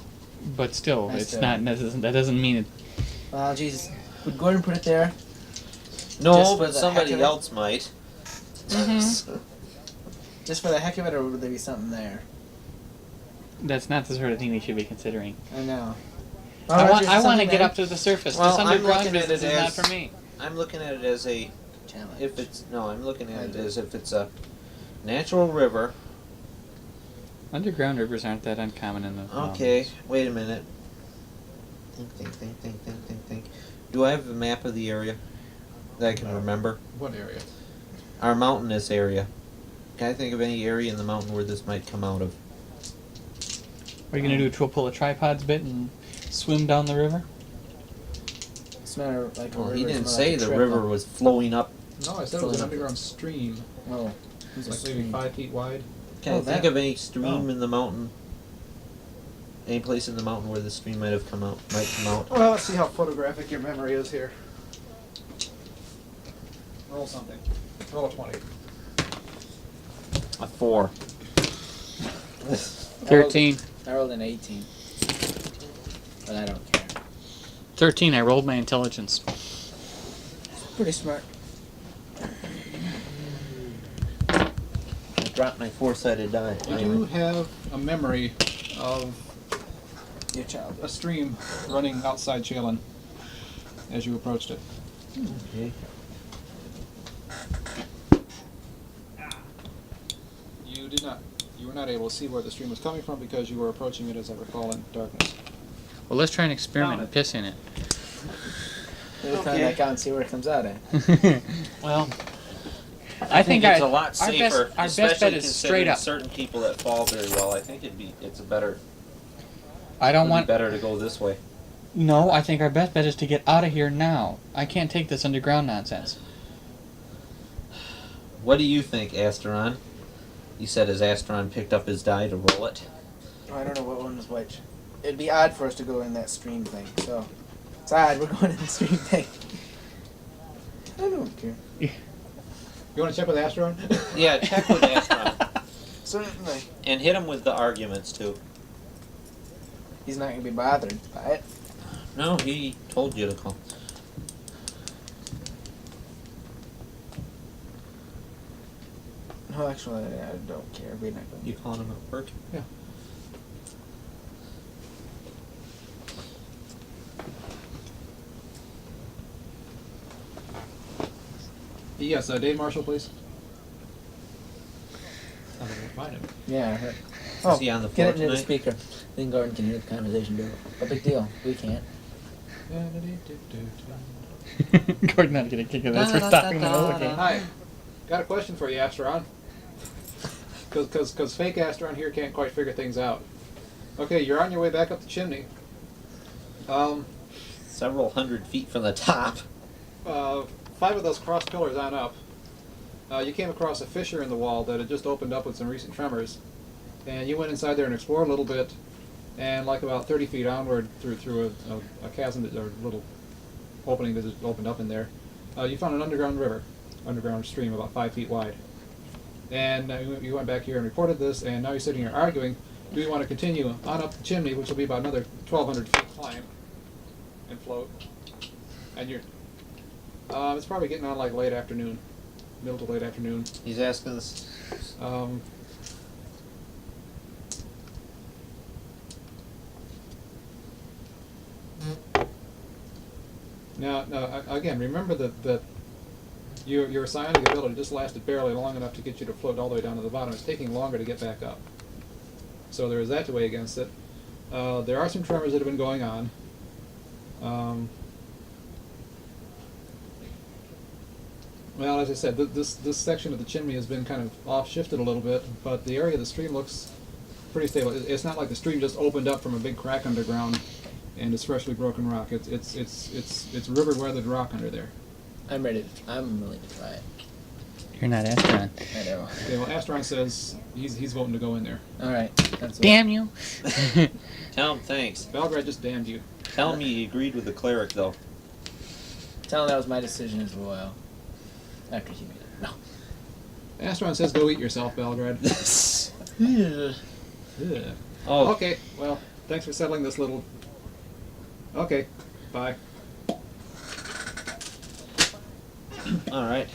But still, I it's still- not. That doesn't mean it. Well, Jesus. Would Gordon put it there? No, Just for but the somebody heck of it? else might. Just for the heck of it, or would there be something there? That's not the sort of thing we should be considering. I know. I want. Roger, I want to something get there? up to the surface. Well, this I'm underground looking at business it is not as- for me. I'm looking at it as a Challenge. if it's no, I'm looking at it as if it's a natural river. Underground rivers aren't that uncommon in the. Okay, wait a minute. Think. Do I have a map of the area that I can remember? What area? Our mountainous area. Can I think of any area in the mountain where this might come out of? What are you gonna do? Pull a tripods bit and swim down the river? It's not like a Well, river, he it's didn't more say like a the trickle. river was flowing up. No, I said it was an underground stream. Oh. It's It's a like maybe stream. 5 feet wide. Can Oh, I think that- of any stream oh. in the mountain? Any place in the mountain where the stream might come out? Well, let's see how photographic your memory is here. Roll something. Roll a 20. A 4. 13. I rolled an 18. But I don't care. 13. I rolled my intelligence. Pretty smart. I dropped my 4-sided die. You do have a memory of Your child. a stream running outside Chalon. as you approached it. Okay. You did not. You were not able to see where the stream was coming from because you were approaching it, as I recall, in darkness. Well, let's try an experiment and piss in it. Maybe climb back out and see where it comes out at. Well, I think it's our- a lot our safer, best bet especially is considering straight up. certain people that fall very well. I think it's a better. I don't It'd want. be better to go this way. No, I think our best bet is to get out of here now. I can't take this underground nonsense. What do you think, Asteron? You said as Asteron picked up his die to roll it. I don't know what one was which. It'd be odd for us to go in that stream thing, so it's odd we're going in the stream thing. I don't care. You want to check with Astron? Yeah, check with Asteron Certainly. and hit him with the arguments too. He's not gonna be bothered by it. No, he told you to call. No, actually, I don't care. We're not going. You calling him at work? Yeah. Yes, Dave Marshall, please. I don't know, find him. Yeah. I heard. Is he on the floor Get it near the tonight? speaker. Then Gordon can hear the conversation. Do a big deal. We can't. Gordon, not get a kick of this. We're stopping the whole game. Hi, got a question for you, Astron. Because fake Astron here can't quite figure things out. Okay, you're on your way back up the chimney. Several hundred feet from the top. 5 of those cross pillars on up, you came across a fissure in the wall that had just opened up with some recent tremors. And you went inside there and explored a little bit, and like about 30 feet onward through a chasm, or a little opening that just opened up in there, you found an underground stream about 5 feet wide. And you went back here and reported this, and now you're sitting here arguing, do you want to continue on up the chimney, which will be about another 1,200 feet climb, and float? And you're... it's probably getting on like late afternoon, middle to late afternoon. He's asking us. Now, again, remember that your psionic ability just lasted barely long enough to get you to float all the way down to the bottom. It's taking longer to get back up. So there is that to weigh against it. There are some tremors that have been going on. Well, as I said, this section of the chimney has been kind of off-shifted a little bit, but the area of the stream looks pretty stable. It's not like the stream just opened up from a big crack underground and it's freshly broken rock. It's river weathered rock under there. I'm ready. I'm willing to try it. You're not Astron. I know. Okay, well, Astron says he's voting to go in there. All right. That's Damn you! Tell him thanks. Belgrade just damned you. Tell him he agreed with the cleric though. Tell him that was my decision as well. After he made it. No. Astron says go eat yourself, Belgrade. Yeah. Yeah. Oh, Okay, well, thanks for settling this little... Okay, bye. all right.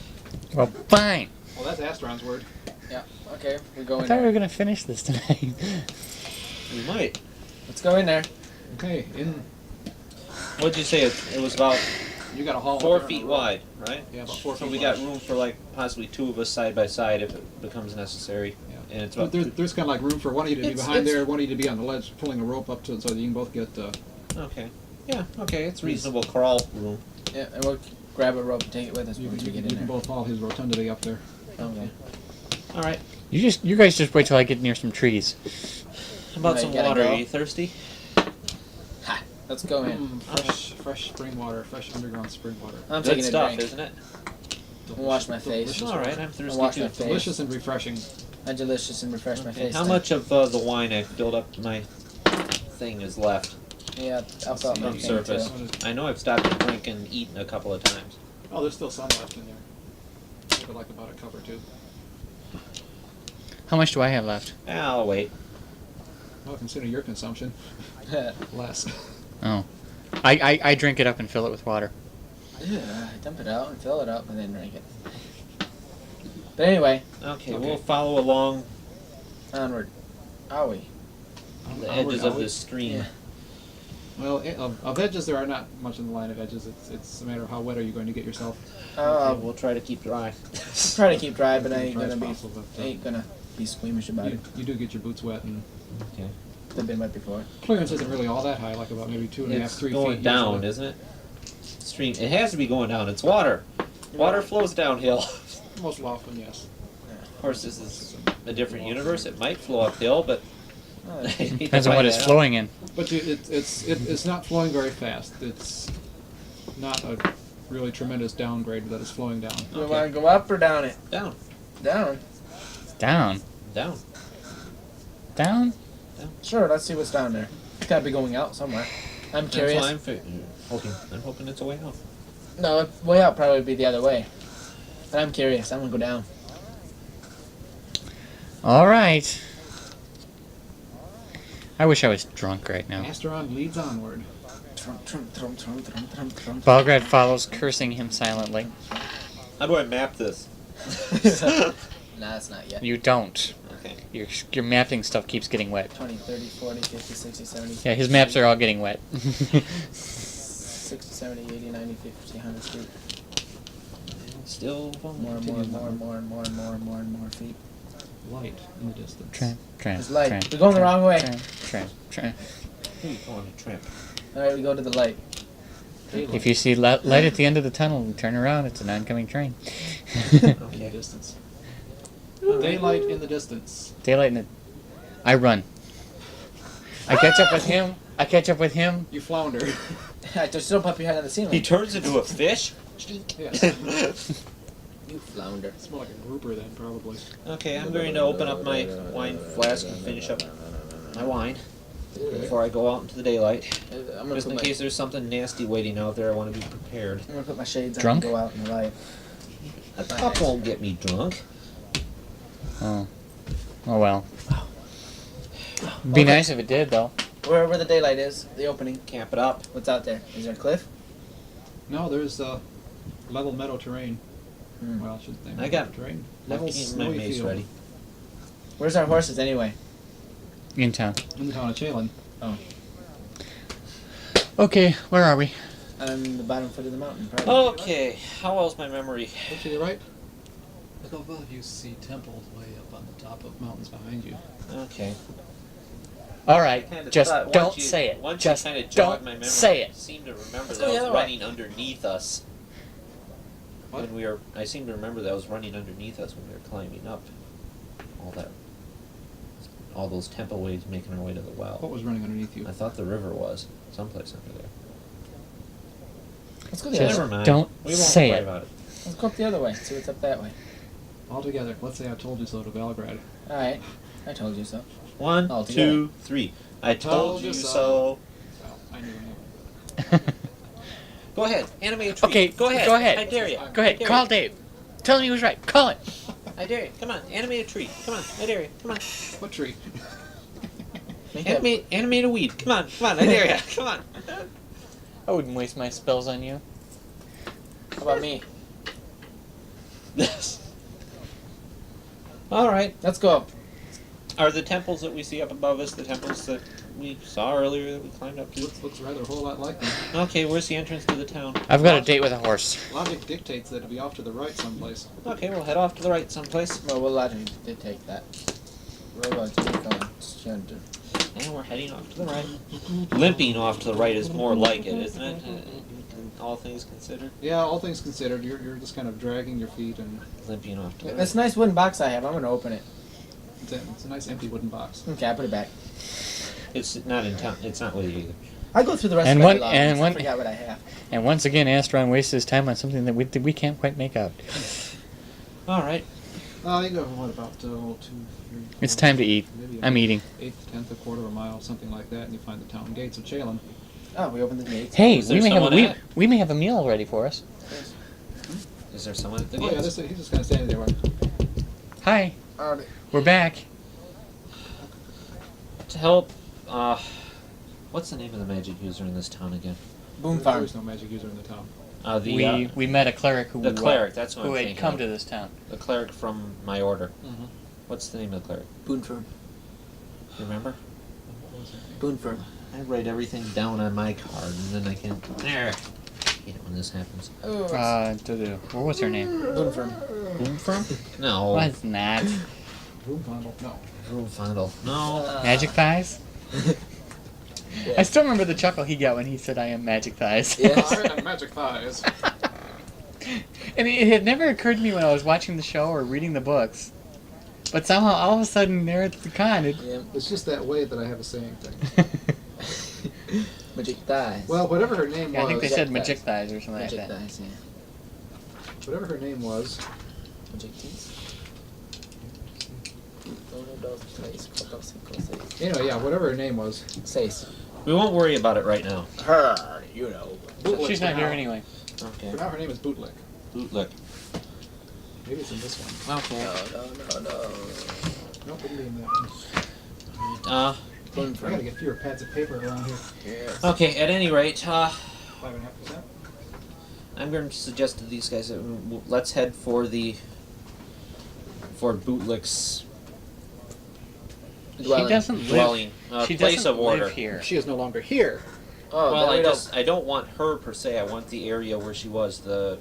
Well, fine. Well, that's Astron's word. Yeah. Okay. We're I going thought we were there. gonna finish this tonight. We might. Let's go in there. Okay, What'd you say? It was about you got a hall... 4 up there feet on the road. wide, right? Yeah, about 4 feet So we wide. got room for like possibly 2 of us side by side if it becomes necessary. Yeah. And it's But about there's kind of like room for one of you to be It's- behind it's- there, one of you to be on the ledge, pulling a rope up to it so that you can both get... okay. Yeah, okay. It's reasonable crawl room. Yeah, and we'll grab a rope and take it with us you once we get can in there. both haul his rotundity up there. Okay. All right. You guys just wait till I get near some trees. How about Right, some gotta water? go. Are you thirsty? Ha! Let's go in. Fresh spring water, fresh underground spring water. I'm Good taking a stuff, drink. isn't it? I'll wash my face. Delicious All right. water. I'm thirsty wash too. my face. Delicious and refreshing. I'm delicious and refresh my Okay, face. how then. much of the wine I filled up my thing is left Yeah, I'll fill up my from thing surface? too. I know I've stopped to drink and eaten a couple of times. Oh, there's still some left in there. Maybe like about a cup or 2. How much do I have left? I'll wait. Well, consider your consumption. Less. Oh. I drink it up and fill it with water. Yeah, dump it out and fill it up and then drink it. But anyway, Okay, Okay. we'll follow along onward. Are we? the edges of this stream. Yeah. Well, of edges there are not much in the line of edges. It's a matter of how wet are you going to get yourself. Okay, we'll try to keep dry. Try to keep dry, but I As ain't dry as gonna be possible, but, ain't gonna be squeamish about it. You do get your boots wet, and Okay. They've been wet before. clearance isn't really all that high, like about maybe 2.5, It's 3 going feet. down, usually. isn't it? Stream. It has to be going down. It's water. Water flows downhill. Most often, yes. Of course, this is a different universe. It might flow uphill, but Depends on what it's flowing in. But it's not flowing very fast. It's not a really tremendous downgrade that is flowing down. Do we want to go up or down it? Down, Down. Down. down. Down? Sure. Let's see what's down there. It's gotta be going out somewhere. I'm That's curious. why I'm hoping it's a way out. No, way out probably would be the other way. But I'm curious. I'm gonna go down. Alright. I wish I was drunk right now. Asteron leads onward. Balgrad follows, cursing him silently. How do I map this? Nah, it's not yet. You don't. Okay. Your mapping stuff keeps getting wet. 20, 30, 40, 50, 60, 70. Yeah, his maps are all getting wet. 60, 70, 80, 90, 50, 100 feet. Still More feet. Light in the distance. Tramp, tramp, It's light. tramp, We're going the tramp, wrong way. Tramp, tramp, tramp. Who are you calling a tramp? Alright, we go to the light. If you see light at the end of the tunnel, turn around. It's an oncoming train. In the Okay. distance. Daylight in the distance. Daylight in the... I run. I catch up with him. I catch up with him. You flounder. Just don't pop your head on the ceiling. He turns into a fish? Yes. You flounder. It's more like a grouper then, probably. Okay, I'm going to open up my wine flask and finish up my wine before I go out into the daylight. I'm gonna Just put in my, case there's something nasty waiting out there, I want to be prepared. I'm gonna put my shades Drunk? on and go out in the light. A cup won't get me drunk. Oh. Oh well. Be Okay. nice if it did, though. Wherever the daylight is, the opening. Camp it up. What's out there? Is there a cliff? No, there's level meadow terrain. Hmm. Well, I should think. I got terrain. Level Level my snowy mace field. ready. Where's our horses anyway? In town. In the town of Chalon. Okay, where are we? On the bottom foot of the mountain, probably. Okay, how well's my memory? Look to your right. Look above, you see temples way up on the top of mountains behind you. Okay. All right, Kinda just thought don't once you- say it. Once Just you kind of don't jogged my memory, say it. I seem to remember Let's that go I the was other way. running underneath us. What? When we were, I seem to remember that I was running underneath us when we were climbing up. All those temple ways making our way to the well. What was running underneath you? I thought the river was someplace under there. Let's go the Just other Never way. mind. don't We won't say worry it. about it. Let's go up the other way. See what's up that way. All together. Let's say I told you so to Belgrade. Alright. I told you so. One, All together. 2, 3. I told you so. Well, I knew anyway. Go ahead, animate a tree. Okay, go ahead. go ahead. I dare you. Go ahead, call Dave. Tell him he was right. Call it. I dare you. Come on, animate a tree. Come on, I dare you. Come on. What tree? Animate a weed. Come on, I dare you. Come on. I wouldn't waste my spells on you. How about me? Yes. All right. Let's go up. Are the temples that we see up above us the temples that we saw earlier that we climbed up to? Looks rather a whole lot like them. Okay, where's the entrance to the town? I've got a date with a horse. Logic dictates that it'd be off to the right someplace. Okay, we'll head off to the right someplace. Well, we'll let him dictate that. We're going to keep going. And we're heading off to the right. Limping off to the right is more like it, isn't it? All things considered. Yeah, all things considered, you're just kind of dragging your feet, and Limping off to the This right. nice wooden box I have, I'm gonna open it. it's a nice empty wooden box. Okay, I put it back. It's not in town. It's not with you either. I go through the rest And of my one- belongings. and one- I forgot what I have. And once again, Astron wastes his time on something that we can't quite make out. All right. You go, what, about 2, 3, It's 4, time to eat. maybe I'm eating. 1/8, 1/10, a quarter of a mile, something like that, and you find the town gates of Chalon. Oh, we opened the gates. Hey, Is we there may have someone a at? we may have a meal ready for us. Is there someone at the Oh yeah, gates? he's just kind of standing there. Hi, Oh, we're back. To help, what's the name of the magic user in this town again? Boom There farm. is no magic user in the town. We met a cleric who the cleric. That's what who I'm had thinking come of. to this town. The cleric from my order. Mm-hmm. What's the name of the cleric? Boon firm. You remember? Boon firm. I write everything down on my card, and then I can. There. Hate it when this happens. Oh, What was her name? Boom from. Boom from? No. What's that? Room fondle. No. Room fondle. No. Magic Thighs? I still remember the chuckle he got when he said, "I am Magic Thighs." Yes. I am Magic Thighs. And it had never occurred to me when I was watching the show or reading the books. But somehow, all of a sudden, there at the con, Yeah. It's just that way that I have a saying thing. Magic thighs. Well, whatever her name Yeah, I think was, they said Magic Magic Thighs or something Magic like that. thighs, yeah. whatever her name was, Magic teeth. 1, 2, 3, 4, 5, 6. anyway, yeah, whatever her name was. 6. We won't worry about it right now. Her, you know. Bootlick She's for not here now. anyway. Okay. For now, her name is Bootlick. Bootlick. Maybe it's in this one. Okay. No. Nope, it'll be in that one. Boom I gotta get fewer pads of paper around here. Yes. Okay, at any rate, 5.5%. I'm going to suggest to these guys that let's head for Bootlick's She doesn't live. dwelling, She place doesn't of order. live here. She is no longer here. Oh, Well, then we I don't want her per se. I want the area where she was, the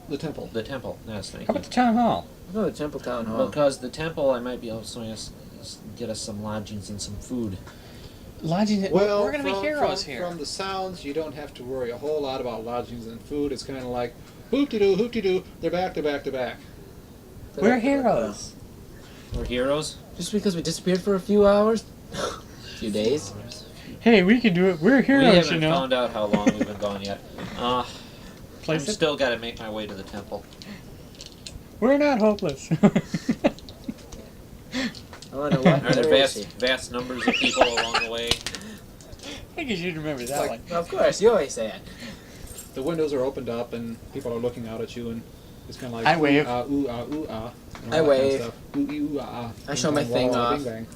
The temple. temple. Yes, thank How you. about the town hall? Go to Temple Town Hall. Because the temple, I might be able to get us some lodgings and some food. Lodging. Well, we're gonna be heroes from, here. From the sounds, you don't have to worry a whole lot about lodgings and food. It's kind of like, hoop-de-doo, they're back, they're back, they're back. We're heroes. We're heroes. Just because we disappeared for a few hours? few days? Hey, we can do it. We're We heroes, haven't you know. found out how long we've been gone yet. I've Place it. still got to make my way to the temple. We're not hopeless. I wonder what. Are there where is vast numbers of people along the way? I think you should remember he? that Like, one. of course, you always say it. The windows are opened up and people are looking out at you, and it's kind of like I wave. ooh ah ooh ah. and all I that kind of wave. stuff. Ooh ee, ooh ah ah. I Bing, show my bang, thing walla, off. bing, bang.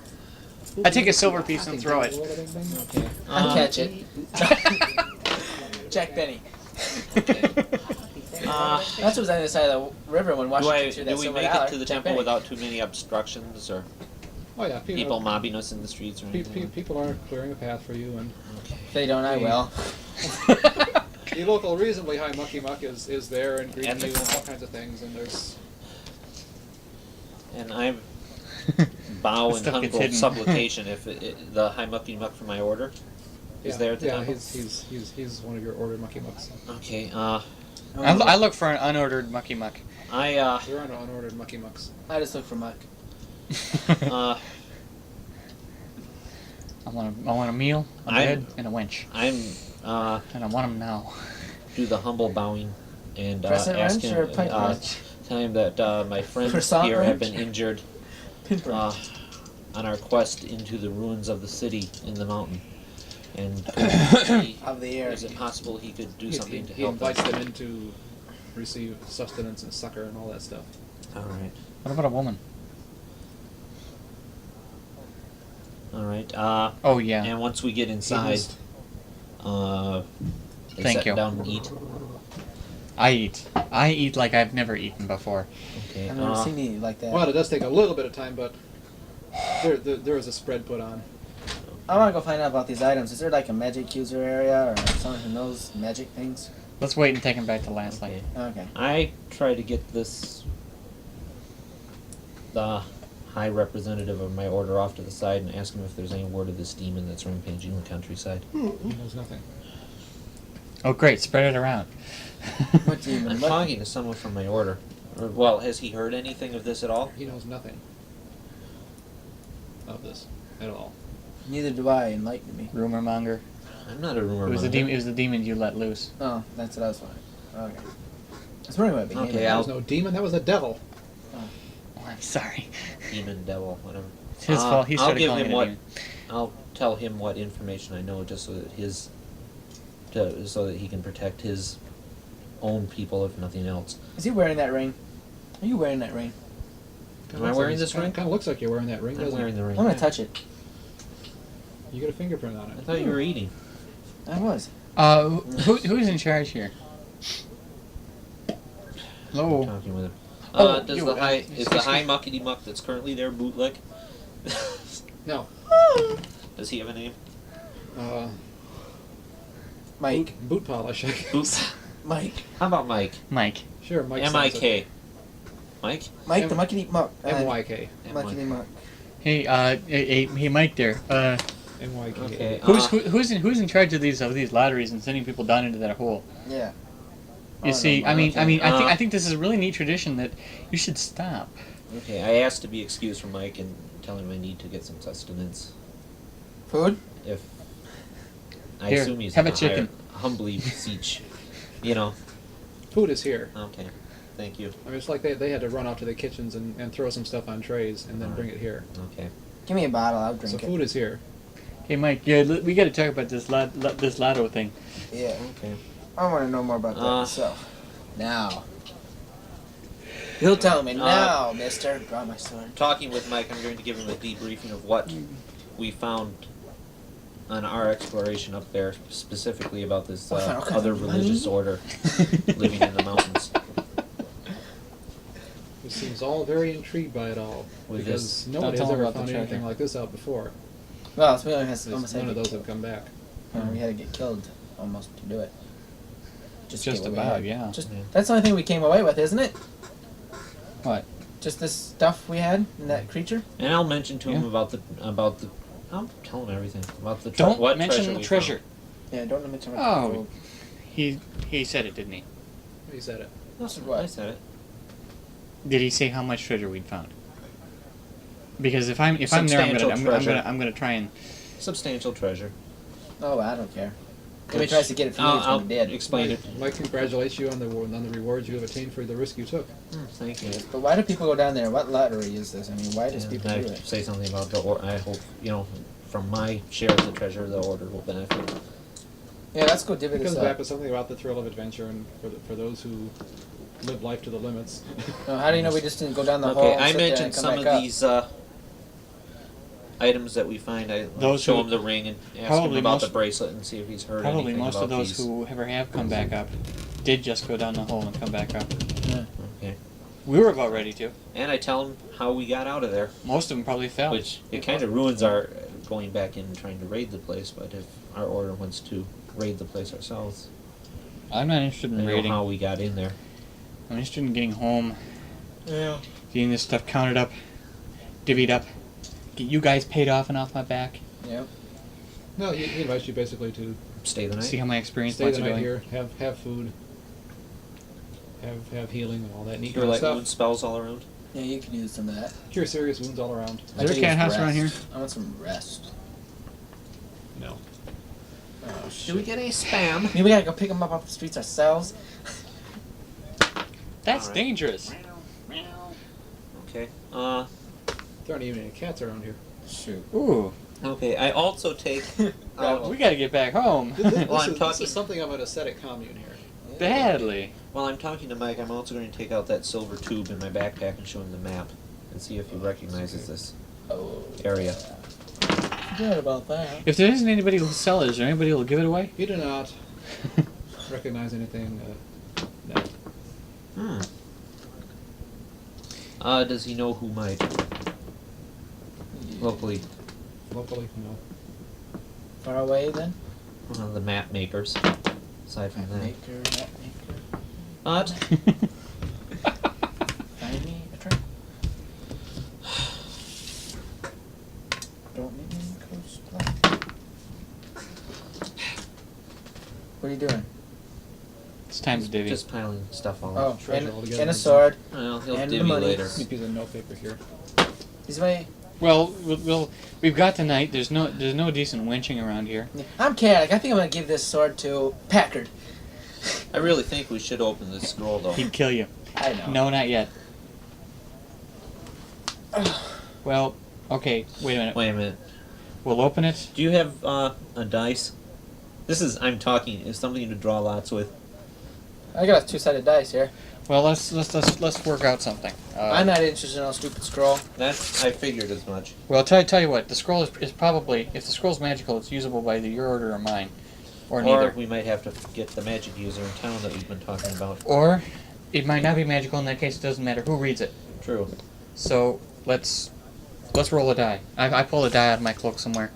I take a silver piece and throw it. Walla, bing, bang. Okay. I catch it. Jack Benny. That's what was on the other side of the river when Do Washington threw that we silver make dollar. it to the Jack temple Benny. without too many obstructions or Oh yeah, people mobbing us in the streets or anything? people are clearing a path for you, and If they don't, I will. the local reasonably high mucky muck is there and greeting And the you and all kinds of things, and there's And I bow The in stuff gets humble hidden. supplication if the high mucky muck for my order is there at the yeah, temple. he's one of your ordered mucky mucks. Okay, I look for an unordered mucky muck. I There are no unordered mucky mucks. I just look for muck. I want a meal, a bed, and a winch, I'm and I want them now. do the humble bowing and Crescent ask wrench him or pipe wrench? tell him that my friends Croissant here have wrench? been injured Pinprick. on our quest into the ruins of the city in the mountain. And could Of the air. is it possible he could do something to He help invites us? them in to receive sustenance and succor and all that stuff. All right, What about a woman? all right. Oh yeah. And once we get inside, must- they Thank sit you. down and eat. I eat like I've never eaten before. Okay. I've never seen you like that. Well, it does take a little bit of time, but there is a spread put on. I want to go find out about these items. Is there like a magic user area or someone who knows magic things? Let's wait and take him back to last Okay. night. Okay. I try to get the high representative of my order off to the side and ask him if there's any word of this demon that's rampaging the countryside. He knows nothing. Oh great, spread it around. What do you I'm mean? talking to someone from my order. Well, has he heard anything of this at all? He knows nothing of this at all. Neither do I. Enlighten me. Rumor monger. I'm not a rumor It was the monger. demon. It was the demon you let loose. Oh, that's what I was wondering. Okay. I was wondering what it became. Okay, That I'll- was no demon. That was a devil. Oh, I'm sorry. Demon, devil, whatever. It's his fault. He I'll started give calling him it a what demon. I'll tell him what information I know, just so that so that he can protect his own people, if nothing else. Is he wearing that ring? Are you wearing that ring? Am I wearing this ring? Kind of looks like you're wearing that ring, I'm doesn't wearing it? the ring. I'm gonna touch it. You got a fingerprint on I it. thought you were eating. I was. Who's in charge here? I'm Hello. talking with him. Oh, Does you, the high excuse is the me. high muckety muck that's currently there Bootlick? No. Does he have a name? Mike. Boot polish. Oops. Mike. How about Mike? Mike. Sure, Mike. M-I-K. Mike? Mike, M- the muckety muck. M-Y-K. Muckety muck. Hey, hey, Mike there. M-Y-K. Okay. Who's in charge of these lotteries and sending people down into that hole? Yeah. You Oh, see, no, I mean, okay. I think this is a really neat tradition that you should stop. Okay, I asked to be excused from Mike and tell him I need to get some sustenance. Food? If I Here, assume he's have a gonna chicken. hire- humbly beseech, you know. Food is here. Okay, thank you. I mean, it's like they had to run out to the kitchens and throw some stuff on trays and then bring it here. Okay. Give me a bottle, I'll So drink it. food is here. Hey, Mike, yeah, we got to talk about this this lotto thing. Yeah. Okay. I want to know more about that Uh, myself. Now. He'll tell me now, mister. Draw my sword. Talking with Mike, I'm going to give him a debriefing of what we found on our exploration up there, specifically about this What kind other of religious money? order living in the mountains. He seems all very intrigued by it all With because this- nobody Don't has tell him ever about the found anything treasure. like this out before. Well, it's really has Because almost had none of to those get have come back. killed. We had to get killed almost to do it. Just get what we about, had. yeah. Just Yeah. that's the only thing we came away with, isn't it? What? Just this stuff we had and that creature. And I'll mention to him Yeah. about the. I'll tell him everything about the. Don't what mention treasure the we treasure. Yeah, don't mention what. Oh. He said it, didn't he? He said it. Found. What? I said it. Did he say how much treasure we'd found? Because if I'm there, Substantial treasure. I'm gonna try and. Substantial treasure. Oh, I don't care. If he Which- tries to get it from me, it's I'll gonna be dead. explain it. Mike congratulates you on the rewards you have attained for the risk you took. Thank you. But why do people go down there? What lottery is this? I mean, why does And people I do it? say something about the I hope from my share of the treasure, the order will benefit. Yeah, let's go divvy It this comes back up. with something about the thrill of adventure and for those who live life to the limits. How do you know we just didn't go down the hole? Okay, and I sit there mentioned and come some back of up? these items that we find. I Those show who- him the ring and ask him probably about the most- bracelet and see if he's heard Probably anything most about of those these. who ever have come back up did just go down the hole and come back up. Okay. We were about ready to. And I tell him how we got out of there, Most of them probably fell. which it kind of ruins our going back in and trying to raid the place. But if our order wants to raid the place ourselves, I'm not interested I in know raiding. how we got in there. I'm interested in getting home, Yeah. getting this stuff counted up, divvied up, get you guys paid off and off my back. Yep. No, he invites you basically to Stay the night. See how my experience stay points the are night going. here, have food, have healing and all that neat Cure kind of light stuff. wound spells all around. Yeah, you could use some of that. Cure serious wounds all around. Is there a cat house around here? I want some rest. No. Oh, Do shit. we get any spam? Maybe we gotta go pick them up off the streets ourselves. That's Alright. dangerous. Okay. There aren't even any cats around here. Shoot. Ooh, Okay. I also take. we gotta get back home. Well, I'm This talking- is something of an ascetic commune here. Badly. While I'm talking to Mike, I'm also going to take out that silver tube in my backpack and show him the map and see if he recognizes this Oh. area. Forget about that. If there isn't anybody who'll sell it, is there anybody who'll give it away? You do not recognize anything. No. Does he know who might? Locally, Locally, no. Far away then? one of the map makers. Aside from that. Map maker. But Find me a train. Don't make me coast black. What are you doing? It's time to divvy. just piling stuff all Oh, up. treasure altogether. and a sword. Well, he'll and the divvy money. later. A piece of notepaper here. He's way. Well, we've got tonight. There's no decent winching around here. I'm chaotic. I think I'm gonna give this sword to Packard. I really think we should open this scroll though. He'd kill you. I know. No, not yet. Well, okay. Wait a minute. Wait a minute. We'll open it. Do you have a dice? This is is something to draw lots with. I got a two-sided dice here. Well, let's work out something. I'm not interested in a stupid scroll. I figured as much. Well, tell you what. The scroll is probably, if the scroll's magical, it's usable by either your order or mine, or neither. we might have to get the magic user in town that we've been talking about. Or it might not be magical. In that case, it doesn't matter who reads it. True. So let's roll a die. I pulled a die out of my cloak somewhere.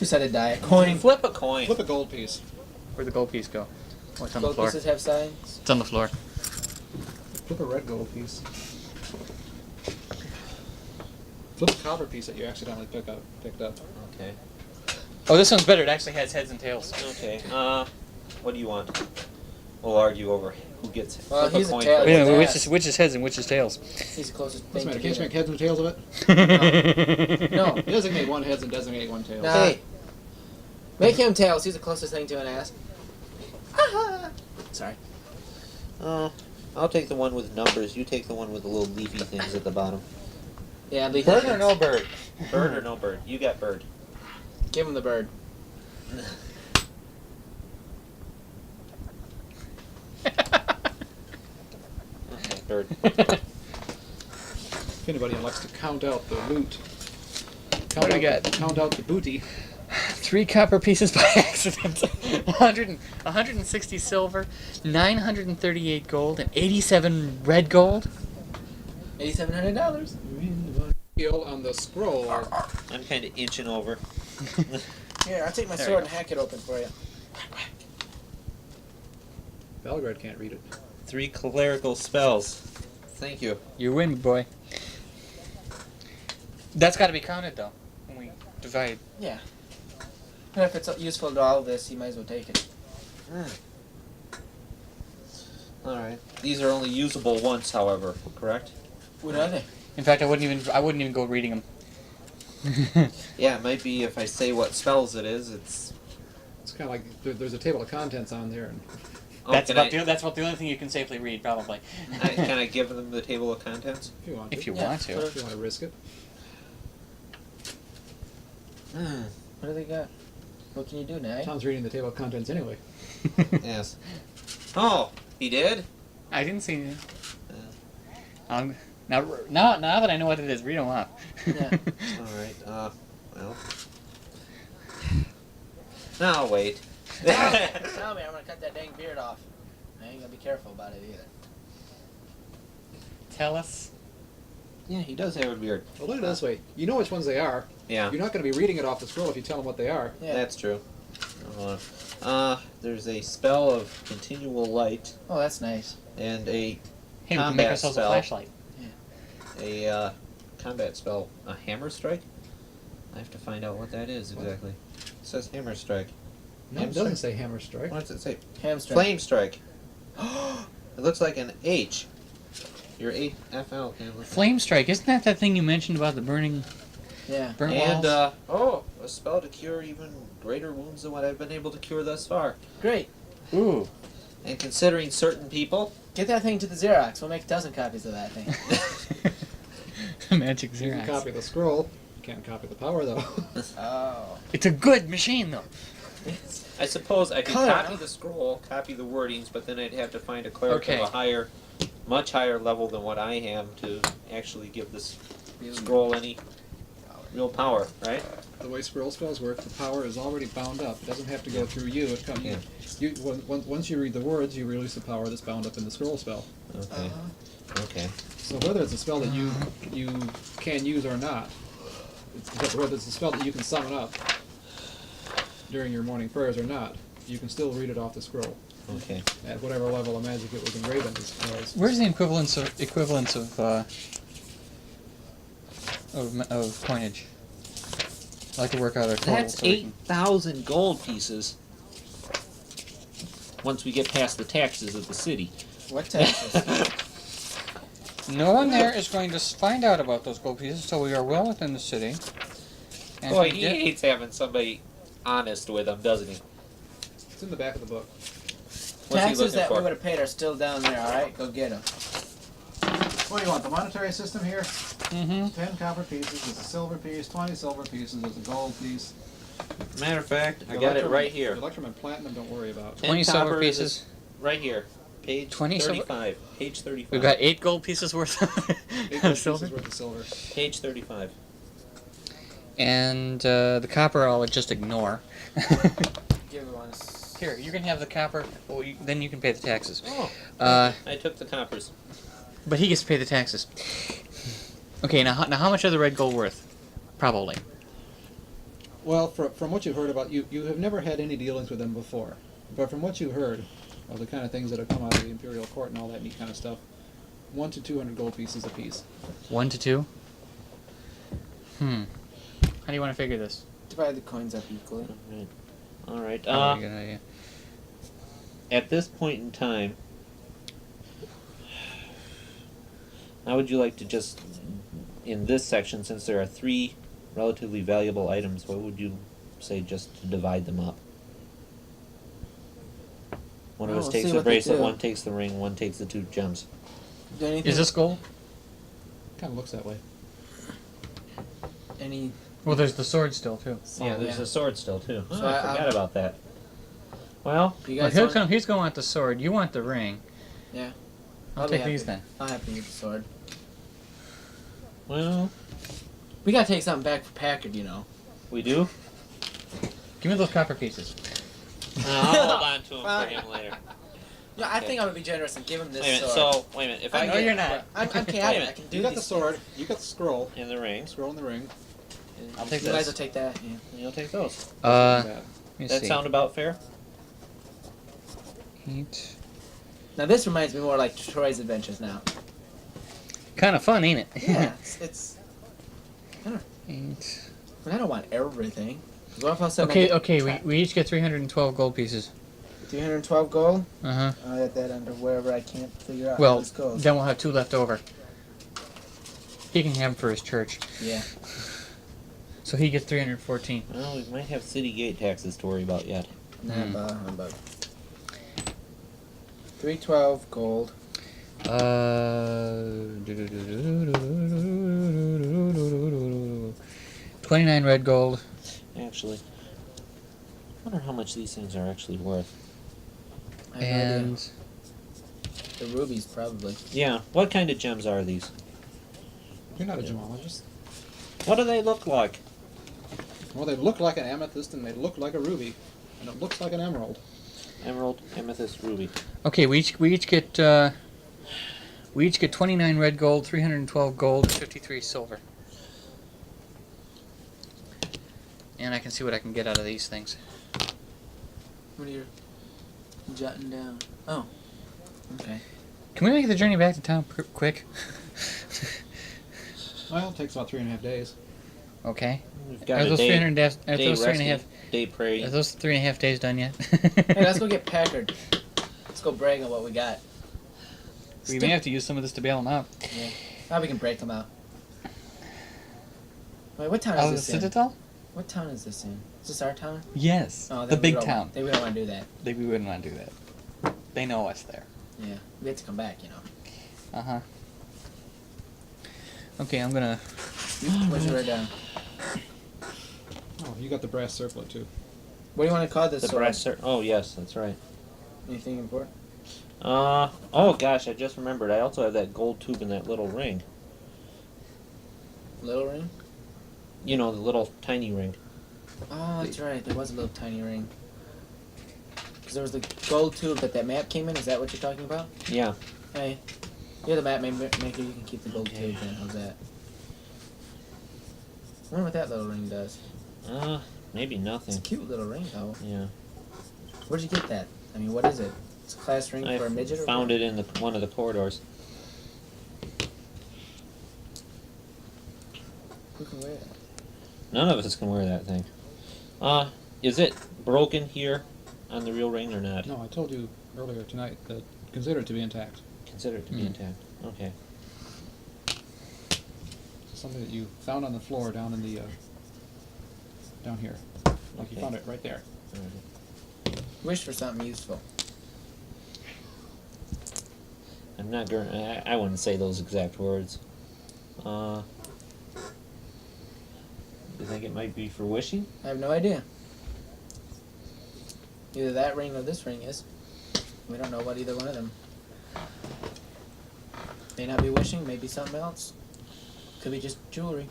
Two-sided die. Coin. Flip a coin. Flip a gold piece. Where'd the gold piece go? Oh, it's on the Both floor. pieces have signs. It's on the floor. Flip a red gold piece. Flip a copper piece that you accidentally picked up. Okay. Oh, this one's better. It actually has heads and tails. Okay. What do you want? We'll argue over who gets it. Well, Flip he's a coin tail. first. Wait a minute, Yes. which is heads and which is tails? He's the closest Doesn't thing matter. to Can't you make get heads and tails of it? No. Designate one heads and designate one tails. Nah. Hey. Make him tails. He's the closest thing to an ass. Sorry. I'll take the one with numbers. You take the one with the little leafy things at the bottom. Yeah, leave Bird him. or no bird? Bird or no bird? You got bird. Give him the bird. Okay, bird. If anybody likes to count out the loot, What do we got? Count out the booty. 3 copper pieces by accident. 160 silver, 938 gold, and 87 red gold. $8,700. Skill on the scroll. I'm kind of inching over. Here, I'll take my There sword you and hack it open for you. Valgrad can't read it. 3 clerical spells. Thank you. You win, boy. That's got to be counted though when we divide. Yeah. And if it's useful to all of this, you might as well take it. Alright. These are only usable once, however, correct? What are they? In fact, I wouldn't even go reading them. Yeah, it might be if I say what spells it is, it's... It's kind of like there's a table of contents on there. And Oh, That's can about the only thing you can safely read, probably. can I give them the table of contents? if you want to. If you Yeah, want to. If you want to risk it. What do they got? What can you do now? Tom's reading the table of contents anyway. Yes. Oh, he did? I didn't see it. Now that I know what it is, read them off. Yeah. Alright, well... No, wait. Tell me, I'm gonna cut that dang beard off. I ain't gonna be careful about it either. Tell us. Yeah, he does have a beard. Well, look at it this way. You know which ones they are. Yeah, You're not going to be reading it off the scroll if you tell them what they are. Yeah. that's true. Hold on. There's a spell of continual light Oh, that's nice. and a Hey, we can make Combat ourselves spell. a flashlight. combat spell, a hammer strike? I have to find out what that is exactly. It says hammer strike. No, Hammer it doesn't strike? say hammer strike. What does it say? Hamstring. Flame strike. It looks like an H. Your FL can look. Flame strike, isn't that thing you mentioned about the burning Yeah. burnt And walls? a spell to cure even greater wounds than what I've been able to cure thus far. Great. Ooh. And considering certain people, Get that thing to the Xerox. We'll make a dozen copies of that thing. Magic You can Xerox. copy the scroll. You can't copy the power, though. Oh. It's a good machine, though. I suppose I could Color, copy huh? the scroll, copy the wordings, but then I'd have to find a cleric Okay. of a much higher level than what I am to actually give this scroll any real power, right? The way scroll spells work, the power is already bound up. It doesn't have to go through you. It comes. Yeah. Once you read the words, you release the power that's bound up in the scroll spell. Okay. Okay. So whether it's a spell that you can use or not, whether it's a spell that you can summon up during your morning prayers or not, you can still read it off the scroll Okay. at whatever level of magic it was engraven. Where's the equivalence of coinage? I like to work out a total. That's so we can- 8,000 gold pieces. Once we get past the taxes of the city. What taxes? No one there is going to find out about those gold pieces, so we are well within the city. And Boy, we he get- hates having somebody honest with him, doesn't he? It's in the back of the book. What's he Taxes looking that we for? would have paid are still down there, alright? Go get them. What do you want? The monetary system here? Mhm. 10 copper pieces, there's a silver piece, 20 silver pieces, there's a gold piece. Matter of fact, I The got it electrum- right here. Electrum and platinum, don't worry about. 10 20 silver copper is pieces. Right here. Page 20 silver- 35. Page 35. We've got 8 gold pieces worth 8 of gold silver. pieces worth of silver. Page 35. And the copper I'll just ignore. Give it one. Here, you can have the copper, well, then you can pay the taxes. Oh, Uh, I took the coppers. but he gets to pay the taxes. Okay, now how much are the red gold worth? Probably. Well, from what you've heard about you have never had any dealings with them before, but from what you've heard of the kind of things that have come out of the Imperial Court and all that neat kind of stuff, 1 to 200 gold pieces apiece. 1 to 2? How do you want to figure this? Divide the coins up equally. All right. Probably a good idea. At this point in time, how would you like to just, in this section, since there are 3 relatively valuable items, what would you say just to divide them up? One of us we'll takes see the what they bracelet, do. one takes the ring, one takes the 2 gems. Do anything? Is this gold? Kind of looks that way. any? Well, there's the sword still, too. Yeah, there's yeah. a sword still, too. So I forgot about that. Well, You Well, guys want? he's going to want the sword. You want the ring. Yeah. I'll I'll be take these happy. then. I'll have to use the sword. well, We gotta take something back for Packard, you know. we do. Give me those copper pieces. I'll hold on to him for him later. No, I Okay. think I would be generous and give him this Wait a minute. sword. So wait a minute. If I No, get you're not. I'm Wait a chaotic. I minute. can do You got the these sword. You got the scroll. in the ring, Scroll in the ring. I'll things. take You guys will this. take that. Yeah. you'll take those. Let me That see. sound about fair? 8. Now this reminds me more like Troy's Adventures now. Kind of fun, ain't it? Yeah, it's 8. but I don't want everything. 'Cause what if all of a sudden I Okay, get okay. trapped? We each get 312 gold pieces. 312 gold. Uh-huh. I'll add that under wherever I can't figure out how Well, this goes. then we'll have 2 left over. He can have them for his church. Yeah. So he gets 314. Well, we might have city gate taxes to worry about yet. Humbug. 312 gold. 29 red gold. Actually, I wonder how much these things are actually worth. I have no idea. And The rubies probably. Yeah, what kind of gems are these? You're not a gemologist. What do they look like? Well, they look like an amethyst and they look like a ruby, and it looks like an emerald. Emerald, amethyst, ruby. okay, we each get 29 red gold, 312 gold, and 53 silver. And I can see what I can get out of these things. What are you jotting down? Oh. Okay. Can we make the journey back to town quick? Well, it takes about 3.5 days. Okay. We've got Are a those day, 300 are day those 3.5 resting, day praying. Are those 3.5 days done yet? Hey, let's go get Packard. Let's go brag on what we got. We may have to use some of this to bail them out. Yeah. Now we can break them out. Wait, what town Out is of the this in? Citadel? What town is this in? Is this our town? Yes. Oh, The then we big don't- town. Then we don't want to do that. We wouldn't want to do that. They know us there. Yeah. We have to come back, you know. Uh-huh. Okay, I'm gonna... What'd you write down? Oh, you got the brass circlet too. What do you want to call this The sword? brass oh yes, that's right. Anything important? Oh gosh, I just remembered. I also have that gold tube in that little ring. Little ring? You know, the little tiny ring. Oh, that's right. There was a little tiny ring. Because there was the gold tube that map came in. Is that what you're talking about? Yeah. Hey, you're the map maker. You can keep the gold tube then. How's that? I wonder what that little ring does. Maybe It's nothing. a cute little ring, though. Yeah. Where'd you get that? I mean, what is it? It's a class ring I for a midget or found what? it in one of the corridors. Who can wear that? None of us can wear that thing. Is it broken here on the real ring or not? No, I told you earlier tonight that consider it to be intact. Consider it to be intact. Okay. It's something that you found on the floor down in the down here. Like you Okay. found it right there. Wish for something useful. I'm not going. I wouldn't say those exact words. You think it might be for wishing? I have no idea. Either that ring or this ring is. We don't know what either one of them. May not be wishing, maybe something else. Could be just jewelry.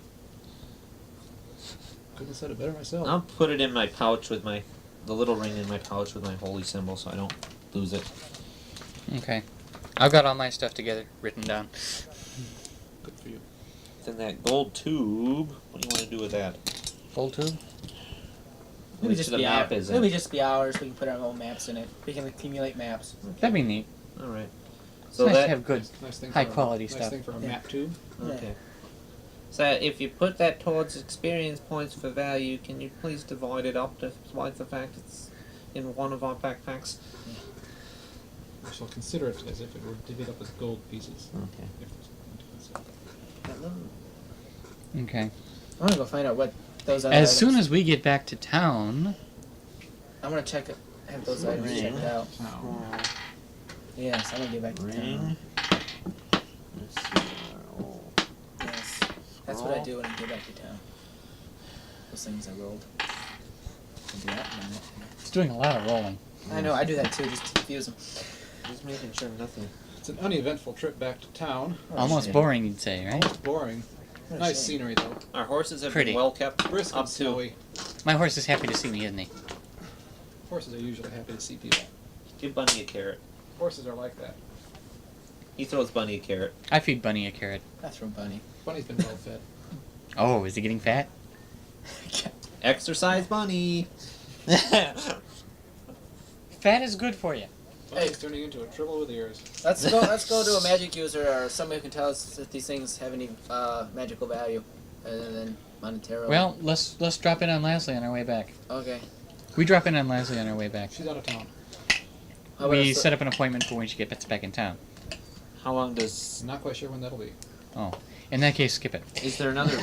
Couldn't have said it better myself. I'll put it in my pouch with the little ring in my pouch with my holy symbol, so I don't lose it. Okay. I've got all my stuff together, written down. Good for you. Then that gold tube. What do you want to do with that? Gold tube? Maybe Which just the be map hours. is in. Maybe just be hours. We can put our own maps in it. We can accumulate maps. That'd be neat. All right. It's So nice that to have good. Nice thing High for quality nice stuff. thing for a Yeah. map tube. okay. So if you put that towards experience points for value, can you please divide it up despite the fact it's in one of our backpacks? We shall consider it as if it were divvied up as gold pieces. Okay. If there's something to consider. Okay. I want to go find out what those other As soon items- as we get back to town, I want to check it. Have those items Ring. checked out. Now, Yes, I'm gonna get back to town. Ring. Let's see. Oh. Yes, that's what I do when I get back to town. Those things I rolled. I'll do that in a minute. it's doing a lot of rolling. I know, I do that too, just to confuse them. Just making sure nothing. it's an uneventful trip back to town. Almost shit. boring, you'd say, right? Almost boring. What a Nice shame. scenery though. Our horses have Pretty. been well kept Brisk up and to. snowy. My horse is happy to see me, isn't he? Horses are usually happy to see people. Give Bunny a carrot. Horses are like that. He throws Bunny a carrot. I feed Bunny a carrot. I throw Bunny. Bunny's been well fed. Oh, is he getting fat? Exercise Bunny. Fat is good for you. Bunny's turning into a tribble with ears. Let's go to a magic user or somebody who can tell us if these things have any magical value other than monetarily. Well, let's drop in on Leslie on our way back. Okay. We drop in on Leslie on our way back. She's out of town. How about We us- set up an appointment for when she gets back in town. How long does? Not quite sure when that'll be. Oh, in that case, skip it. Is there another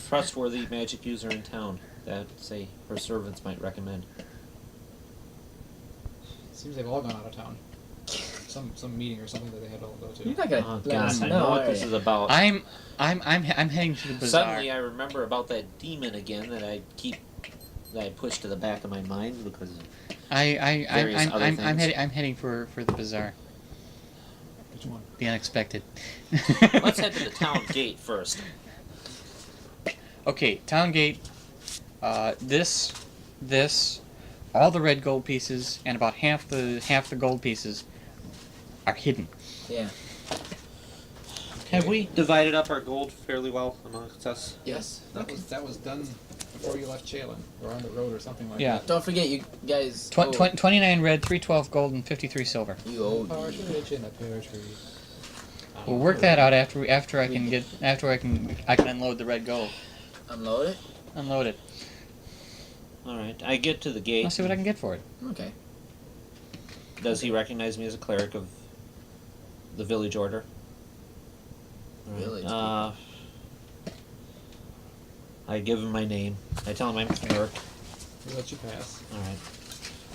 trustworthy magic user in town that, say, her servants might recommend? Seems they've all gone out of town. Some meeting or something that they had to all go to. You're not gonna Oh let God, us I know, know what are this you? is about. I'm heading to the bazaar. Suddenly, I remember about that demon again that I push to the back of my mind because various other I'm things. heading for the bazaar. Which one? The unexpected. let's head to the town gate first. Okay, town gate. This, all the red gold pieces and about half the gold pieces are hidden. Yeah. Have we divided up our gold fairly well amongst us? Yes. That was done before you left Chalon, or on the road or something like Yeah. that. Don't forget, you guys. Tw- 29 red, 312 gold, and 53 silver. You owe. Partridge in a pear tree. We'll work that out after I can unload the red gold. Unload it. Unload it. All right, I get to the gate. I'll see what I can get for it. Okay. Does he recognize me as a cleric of the village order? All right, Village. I give him my name. I tell him I'm a cleric. We let you pass. All right.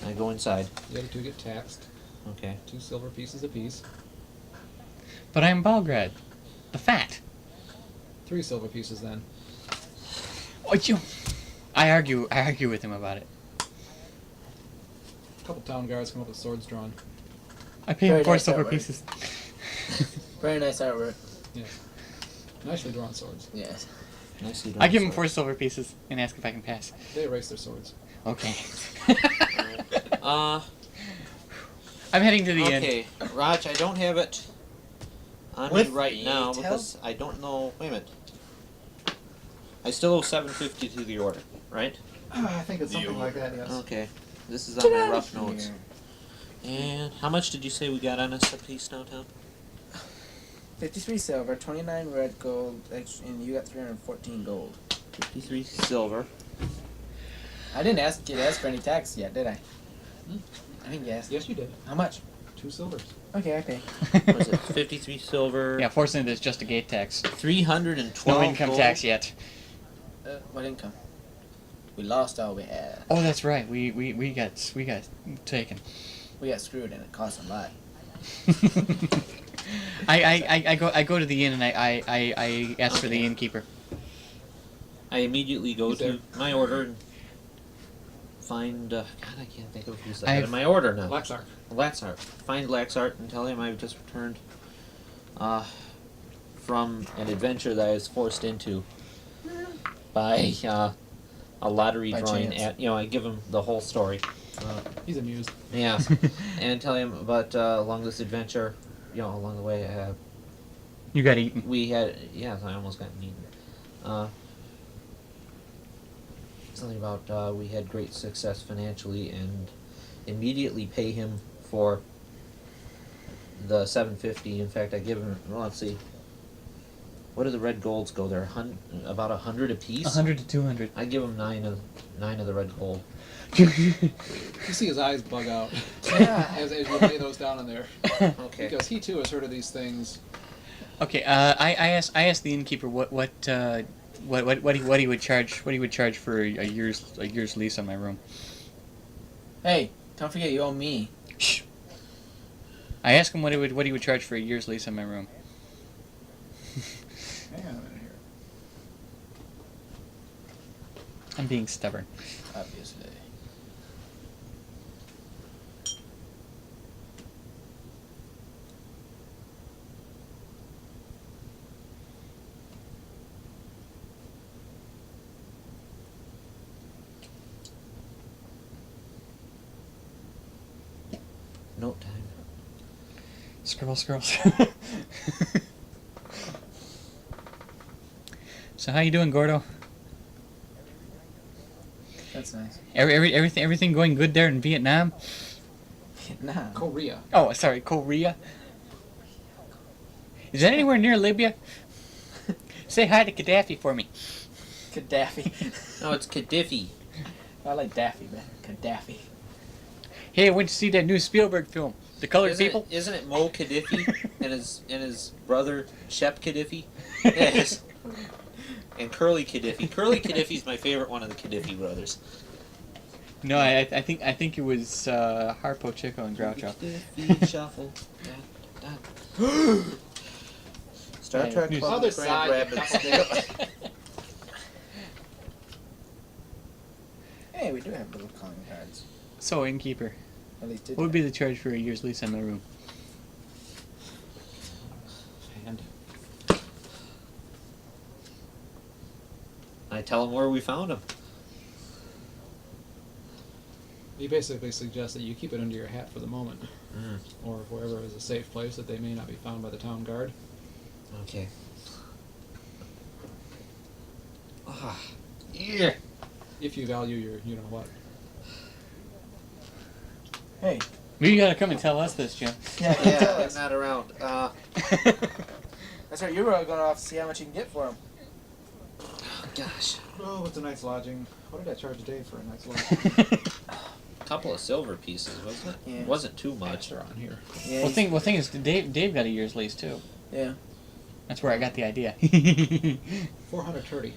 I go inside. The other two get taxed. Okay. 2 silver pieces apiece. But I'm Balgrad, the fat. 3 silver pieces then. What you? I argue with him about it. A couple town guards come up with swords drawn. I pay him Very 4 nice silver artwork. pieces. Very nice artwork. Yes. Nicely drawn swords. Yes. Nicely done. I give him sir. 4 silver pieces and ask if I can pass. They erase their swords. Okay. Uh, I'm heading to the inn. okay, Raj, I don't have it on me With right the now tel- because I don't know. Wait a minute. I still owe $750 to the order, right? I think it's something like that, yes. Okay. This is Get on my out rough of notes. here. And how much did you say we got on us a piece downtown? 53 silver, 29 red gold, and you got 314 gold. 53 silver. I didn't get asked for any tax yet, did I? I didn't guess. Yes, you did. How much? 2 silvers. Okay, I pay. Was it 53 silver? Yeah, fortunately there's just a gate tax. 312 No income gold? tax yet. What income? We lost all we had. Oh, that's right. We got taken. We got screwed and it cost a lot. I go to the inn and I ask for the Okay. innkeeper. I immediately go He's to there. my order and find. God, I can't think of who's I've- in my order now. Laxark. Laxart. Find Laxart and tell him I've just returned from an adventure that I was forced into by a lottery By drawing. chance. I give him the whole story. He's amused. Yeah, and tell him about along this adventure. Along the way, You got eaten. we had. Yeah, I almost got eaten. something about we had great success financially and immediately pay him for the 750. In fact, I give him. Well, let's see. What do the red golds go? They're about 100 apiece. 100 to 200. I give him nine of the red gold. You see his eyes bug out Yeah. as you lay those down in there. Okay. Because he too has heard of these things. Okay, I asked the innkeeper what he would charge for a year's lease on my room. Hey, don't forget you owe me. Shh. I asked him what he would charge for a year's lease on my room. Hang on a minute here. I'm being stubborn. Obviously. Note time. Scribble. So how you doing, Gordo? That's nice. Everything going good there in Vietnam? Vietnam. Korea. Oh, sorry, Korea. Is that anywhere near Libya? Say hi to Gaddafi for me. Gaddafi. No, it's Kaddafi. I like Daffy, man. Gaddafi. Hey, I went to see that new Spielberg film, The Colored People. Isn't it Mo Kaddafi and his brother Shep Kaddafi? Yes. And Curly Kaddafi. Curly Kaddafi's my favorite one of the Kaddafi brothers. No, I think it was Harpo, Chico, and Groucho. Kaddafi shuffle. Star Hey, Trek news. Club Other of Grand side. Rapids. Hey, we do have little calling cards. So, innkeeper, At least did what would be the charge for a year's lease on my room? And I tell him where we found him. he basically suggests that you keep it under your hat for the moment, Mm. or wherever is a safe place that they may not be found by the town guard. Okay. Ah, yeah. If you value your, you know what. Hey. You gotta come and tell us this, Jim. Yeah, tell Yeah, I'm us. not around. That's right. You were going off to see how much you can get for him. Gosh. Oh, what's a night's lodging? What did I charge a day for a night's lodging? Couple of silver pieces, wasn't it? Yeah. Wasn't too much. They're on here. Yeah. Well, thing is, Dave got a year's lease too. Yeah. That's where I got the idea. 430.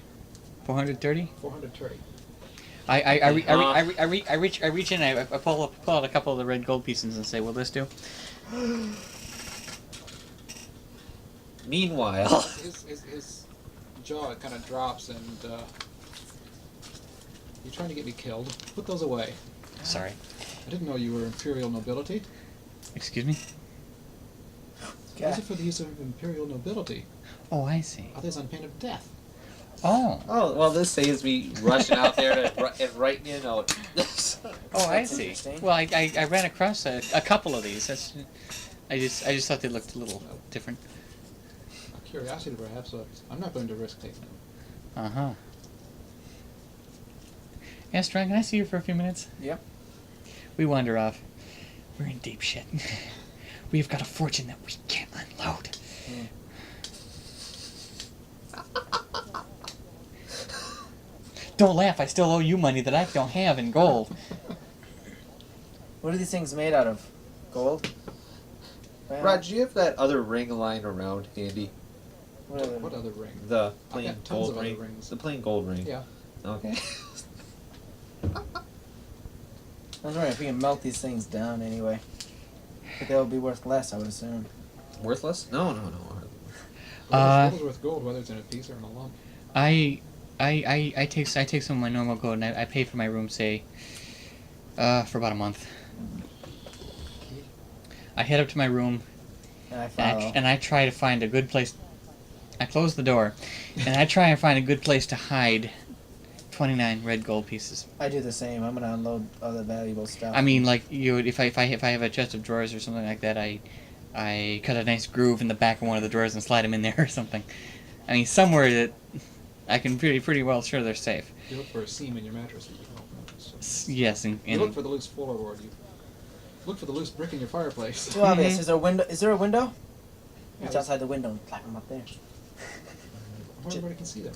430. 430. I reach in, I pull out a couple of the red gold pieces and say, "Will this do?" Meanwhile, His jaw kind of drops and, you're trying to get me killed. Put those away. Sorry. I didn't know you were imperial nobility. Excuse me. Those are for the use of imperial nobility. Oh, I see. Others on pain of death. Oh. oh well, this saves me rushing out there and writing you a note. Oh, I That's see. interesting. Well, I ran across a couple of these. I just thought they looked a little different. Curiosity, perhaps, but I'm not going to risk taking them. Uh-huh. Yeah, Strong, can I see you for a few minutes? Yep. We wander off. We're in deep shit. We've got a fortune that we can't unload. Don't laugh, I still owe you money that I don't have in gold. What are these things made out of? Gold? Well, Rod, do you have that other ring lying around handy? What are What other ring? The I've plain got tons gold of other ring. rings. The plain gold ring. Yeah. Okay. I was wondering if we can melt these things down anyway. But they'll be worth less, I would assume. Worthless? No. Gold is worth gold, whether it's in a piece or in a lump. I take some of my normal gold and I pay for my room, say, for about a month. I head up to my room And I follow. and I try to find a good place. I close the door and I try and find a good place to hide 29 red gold pieces. I do the same. I'm gonna unload all the valuable stuff. I mean, like if I have a chest of drawers or something like that, I cut a nice groove in the back of one of the drawers and slide them in there or something. I mean, somewhere that I can pretty well sure they're safe. You look for a seam in your mattress that you can open up. So. Yes, and You look for the loose floorboard. You look for the loose brick in your fireplace. Too obvious. Is there a window? Is there a window? Yeah, Reach outside the window and clap them up there. Everybody can see them.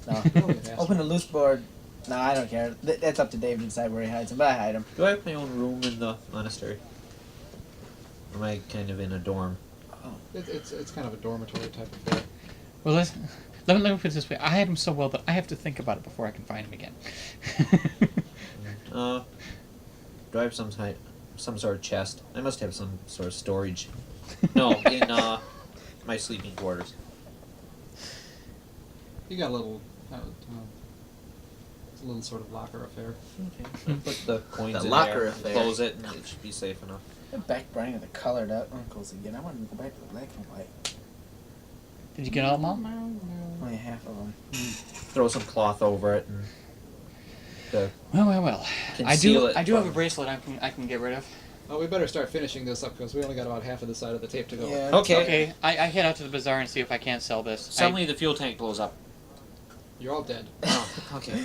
No. Really, Open the loose board. No, I don't care. That's up to Dave to decide where he hides them, but I hide them. Do I have my own room in the monastery? Or am I kind of in a dorm? It's kind of a dormitory type of thing. Well, let me put it this way. I hide them so well that I have to think about it before I can find them again. Do I have some sort of chest? I must have some sort of storage. No, in my sleeping quarters. You got a little, it's a little sort of locker affair. Okay. So put the coins The in locker there, affair. close it, and it should be safe enough. I'm back burning of the colored out uncles again. I want to go back to the black and white. Did you get all of them all? Only half of them. Throw some cloth over it and Well. conceal it. I do have a from- bracelet I can get rid of. Oh, we better start finishing this up because we only got about half of the side of the tape to go. Yeah. Okay. Okay, I head out to the bazaar and see if I can't sell this. Suddenly the fuel tank blows up. You're all dead. Oh, okay.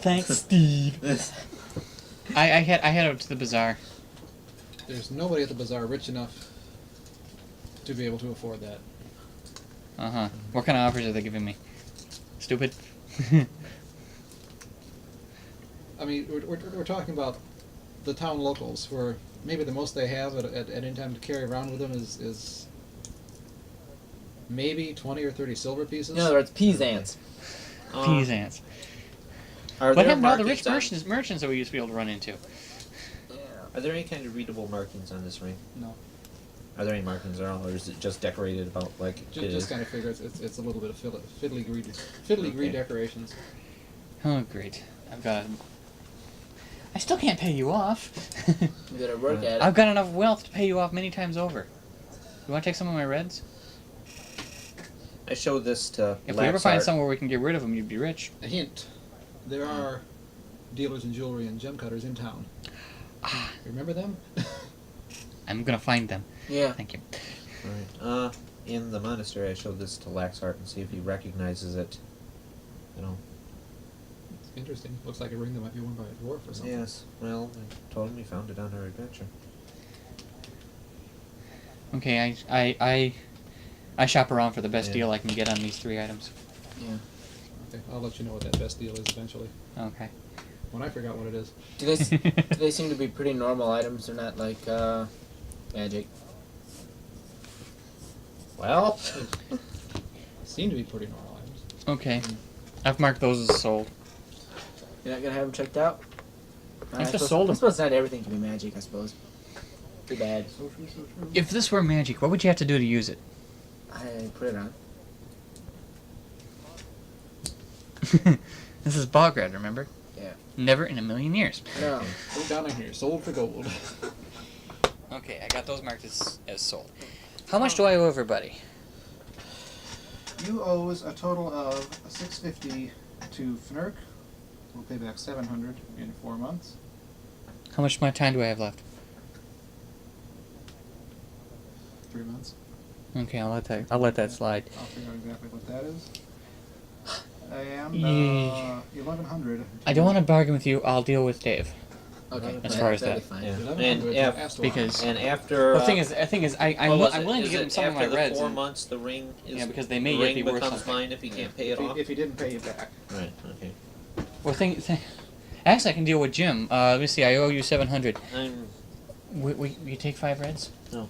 Thanks, Steve. I head out to the bazaar. There's nobody at the bazaar rich enough to be able to afford that. What kind of offers are they giving me? Stupid. I mean, we're talking about the town locals, where maybe the most they have at any time to carry around with them is maybe 20 or 30 silver pieces. In other words, peasants. Peasants. Are What there happened to all the markings rich merchants that we used to be able to run into? Are there any kind of readable markings on this ring? No. Are there any markings at all, or is it just decorated about like it Just is? kind of figure it's a little bit of fiddly-gree Okay. decorations. Oh, great. I still can't pay you off. You better work at it. I've got enough wealth to pay you off many times over. You want to take some of my reds? I showed this to If we ever find Laxart. somewhere we can get rid of them, you'd be rich. A hint: there are dealers in jewelry and gem cutters in town. Remember them? I'm gonna find them. Yeah. Thank you. Right. In the monastery, I showed this to Laxart and see if he recognizes it. You know. It's interesting. Looks like a ring that might be worn by a dwarf or something. Yes. Well, I told him we found it on our adventure. Okay, I shop around for the best Yeah. deal I can get on these 3 items. Yeah. Okay, I'll let you know what that best deal is eventually. Okay. When I forgot what it is. Do they seem to be pretty normal items? They're not like magic. Well, Seem to be pretty normal items. Okay. I've marked those as sold. You're not gonna have them checked out? I just sold I them. suppose not everything can be magic. I suppose. Too bad. So true, so true. If this were magic, what would you have to do to use it? I put it on. This is Bograd, remember? Yeah. Never in a million years. No. Go down in here. Sold for gold. Okay, I got those marked as sold. How much do I owe everybody? You owe us a total of $650 to Fnurk. We'll pay back $700 in 4 months. How much my time do I have left? 3 months. Okay, I'll let that slide. I'll figure out exactly what that is. And Yeah. 1100. I don't want to bargain with you. I'll deal with Dave. Okay. As far as that'd that. be fine. yeah. 1100 And Astor. Because and after the thing is, I'm willing to give him some of my after the reds. 4 and- months, the ring is Yeah, because they may the yet ring be worth becomes something. mine if he can't pay it off. If he didn't pay you back. Right. Okay. Well, actually, I can deal with Jim. Let me see. I owe you 700. I'm You take 5 reds. not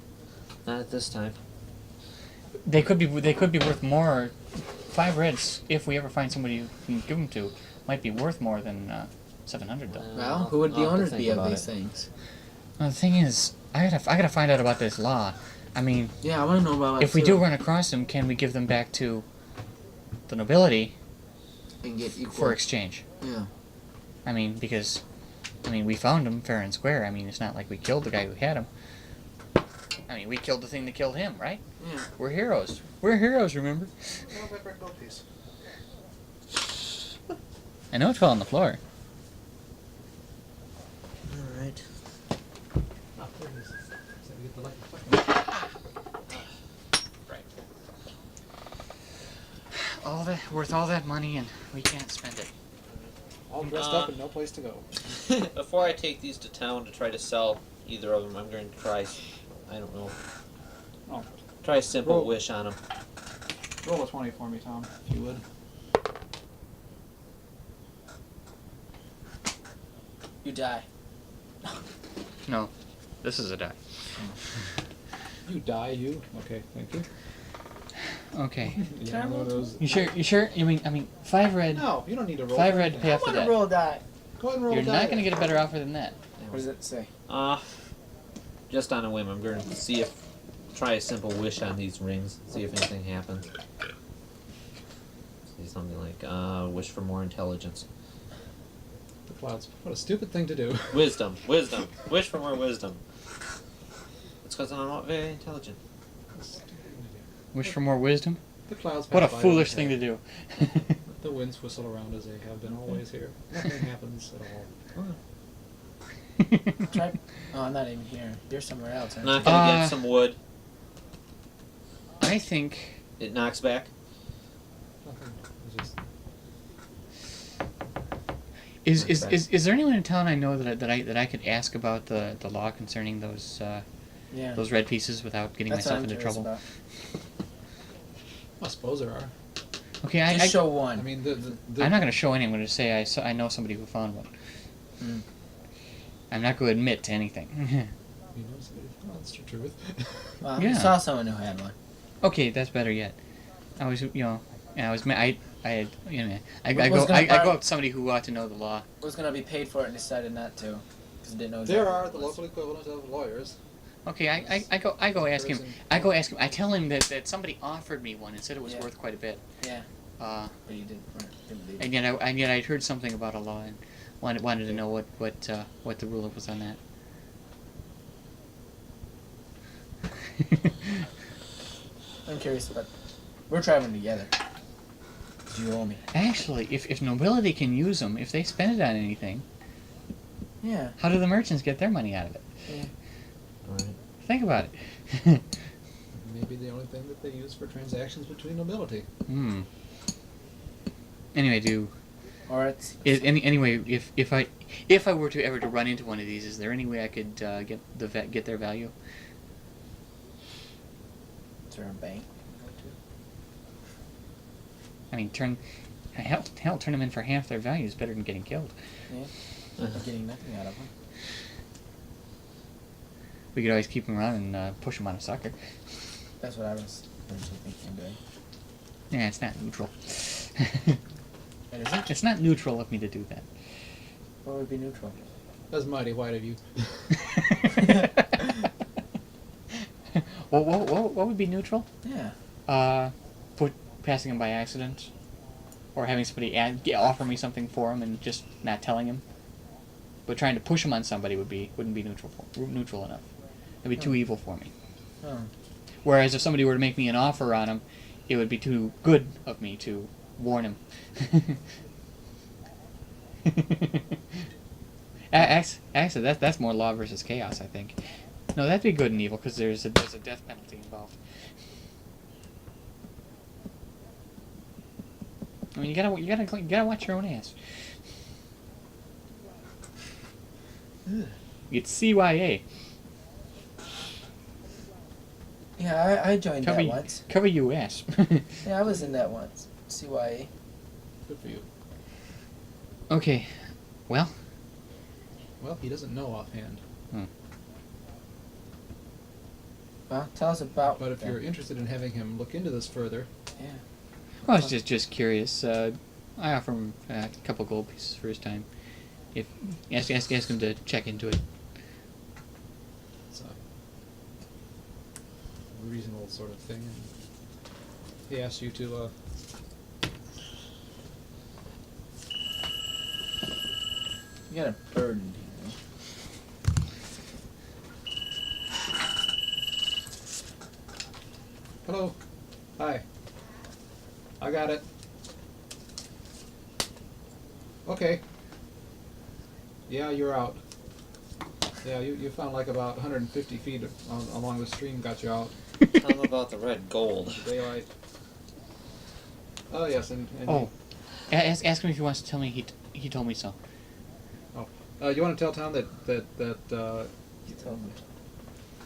at this time. They could be worth more. 5 reds, if we ever find somebody you can give them to, might be worth more than 700 though. Well, who would the I'll have to owners think be of about these it. things? Well, the thing is, I gotta find out about this law. I mean, Yeah, I want to know about. if we do run across them, can we give them back to the nobility and get equal. for exchange? Yeah. I mean, because we found them fair and square. I mean, it's not like we killed the guy who had them. I mean, we killed the thing that killed him, right? Yeah. We're heroes. We're heroes, remember? Oh, that red gold piece. I know it fell on the floor. All right. Ah, there it is. So we get the lucky fucking- All that worth worth all that money and we can't spend it. All dressed up and no place to go. Before I take these to town to try to sell either of them, I'm going to try, I don't know, Oh, try a simple Roll. wish on them. roll a 20 for me, Tom, if you would. You die. No, this is a die. You die, you. Okay, thank you. Okay. You Can I know roll those- You sure? You sure? I mean, 5 red. No, you don't need to roll. 5 for red to anything. pay I off the want to debt. roll a die. Go ahead and roll You're a die not then. going to get a better offer than that. What does it say? Just on a whim, I'm going to see if, try a simple wish on these rings, see if anything happens. Say something like, wish for more intelligence. The clouds. What a stupid thing to do. Wisdom, wisdom, wish for more wisdom. It's because I'm not very intelligent. What a stupid thing to do. Wish for more wisdom? The clouds. What a pass by foolish thing overhead. to do. The winds whistle around as they have been always here. Nothing happens at all. Try. Oh, I'm not even here. You're somewhere else. I'm Aren't not you? going to get some wood. I think It knocks back. Nothing. It's just is there anyone in town I know that I could ask about the law concerning those Yeah. those red pieces without getting That's what myself I'm into curious trouble? about. I suppose there are. Okay, Just show one. I mean, the I'm not going to show any. I'm going to say I know somebody who found one. Mm. I'm not going to admit to anything. You know, somebody. Oh, that's the truth. Well, Yeah. I saw someone who had one. Okay, that's better yet. I was, I had, I Was go gonna buy- up to somebody who ought to know the law. Was gonna be paid for it and decided not to, because didn't know. There exactly are what the it was. local equivalent of lawyers. Okay, I go ask him. Person. I go ask him. I tell him that somebody offered me one and said it was Yeah. worth quite a bit. Yeah, Uh, but you didn't believe. and yet I'd heard something about a law and wanted to know what the rule was on that. I'm curious about. We're traveling together. You owe me. Actually, if nobility can use them, if they spend it on anything, Yeah. how do the merchants get their money out of it? Yeah. Alright. Think about it. Maybe the only thing that they use for transactions between nobility. Hmm. Anyway, Or it's. anyway, if I were to ever to run into one of these, is there any way I could get their value? Is there a bank? I mean, turn them in for half their value is better than getting killed. Yeah. Or getting nothing out of them. We could always keep them around and push them on a sucker. That's what I was originally thinking of doing. Yeah, it's not neutral. And is it? It's not neutral of me to do that. What would be neutral? That's mighty white of you. What would be neutral? Yeah. Passing him by accident, or having somebody offer me something for him and just not telling him. But trying to push him on somebody wouldn't be neutral enough. It'd be too evil for me. Oh. Whereas if somebody were to make me an offer on him, it would be too good of me to warn him. Actually, that's more law versus chaos, I think. No, that'd be good and evil because there's a death penalty involved. I mean, you gotta watch your own ass. It's CYA. Yeah, I joined that once. Cover your ass. Yeah, I was in that once. CYA. Good for you. Okay, well. Well, he doesn't know offhand. Well, tell us about. But if them. you're interested in having him look into this further, Yeah. Well, I was just curious. I offer him a couple gold pieces for his time. If ask him to check into it. it's a reasonable sort of thing. And he asks you to, You got a bird in here. hello, hi, I got it. Okay. Yeah, you're out. Yeah, you found like about 150 feet along the stream, got you out. Tell them about the red gold. Daylight. Oh yes, and Oh, ask him if he wants to tell me he told me so. you want to tell Tom that You told me.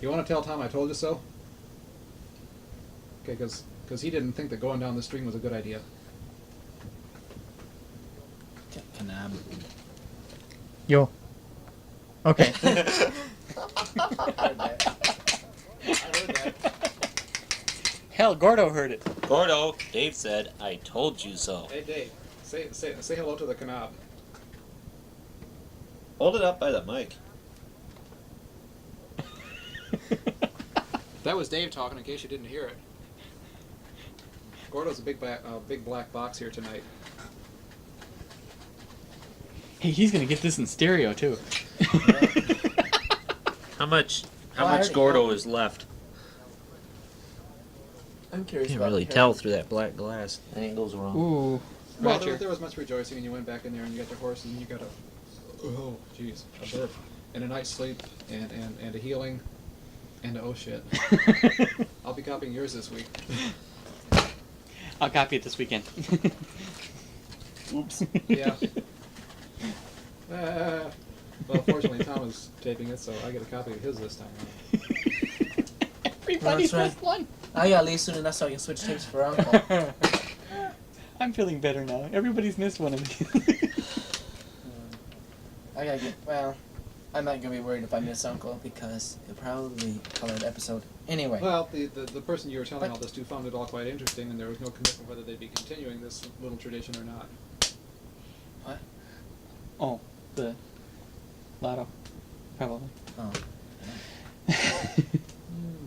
you want to tell Tom I told you so? Okay, because he didn't think that going down the stream was a good idea. Canab. Yo. Okay. I heard that. Hell, Gordo heard it. Gordo, Dave said, I told you so. Hey Dave, say hello to the Canab. Hold it up by the mic. That was Dave talking. In case you didn't hear it. Gordo's a big black box here tonight. Hey, he's gonna get this in stereo too. How much Oh, I heard Gordo it. is left? I'm curious Can't about really the tell through that black glass. Anything goes wrong. Ooh. Well, Roger. there was much rejoicing, and you went back in there, and you got your horses, and you got oh, jeez, a birth, and a night's sleep, and a healing, and a oh shit. I'll be copying yours this week. I'll copy it this weekend. Oops. Yeah. Well, fortunately, Tom is taping it, so I get a copy of his this time around. Everybody's That's missed one. I gotta leave soon enough so I can switch tapes for Uncle. I'm feeling better now. Everybody's missed one of these. I gotta get, well, I'm not gonna be worried if I miss Uncle because he'll probably color the episode. Anyway. Well, the person you were telling all this to found it all quite interesting, and there was no commitment whether they'd be continuing this little tradition or not. What? Oh, the lotto, probably. Oh.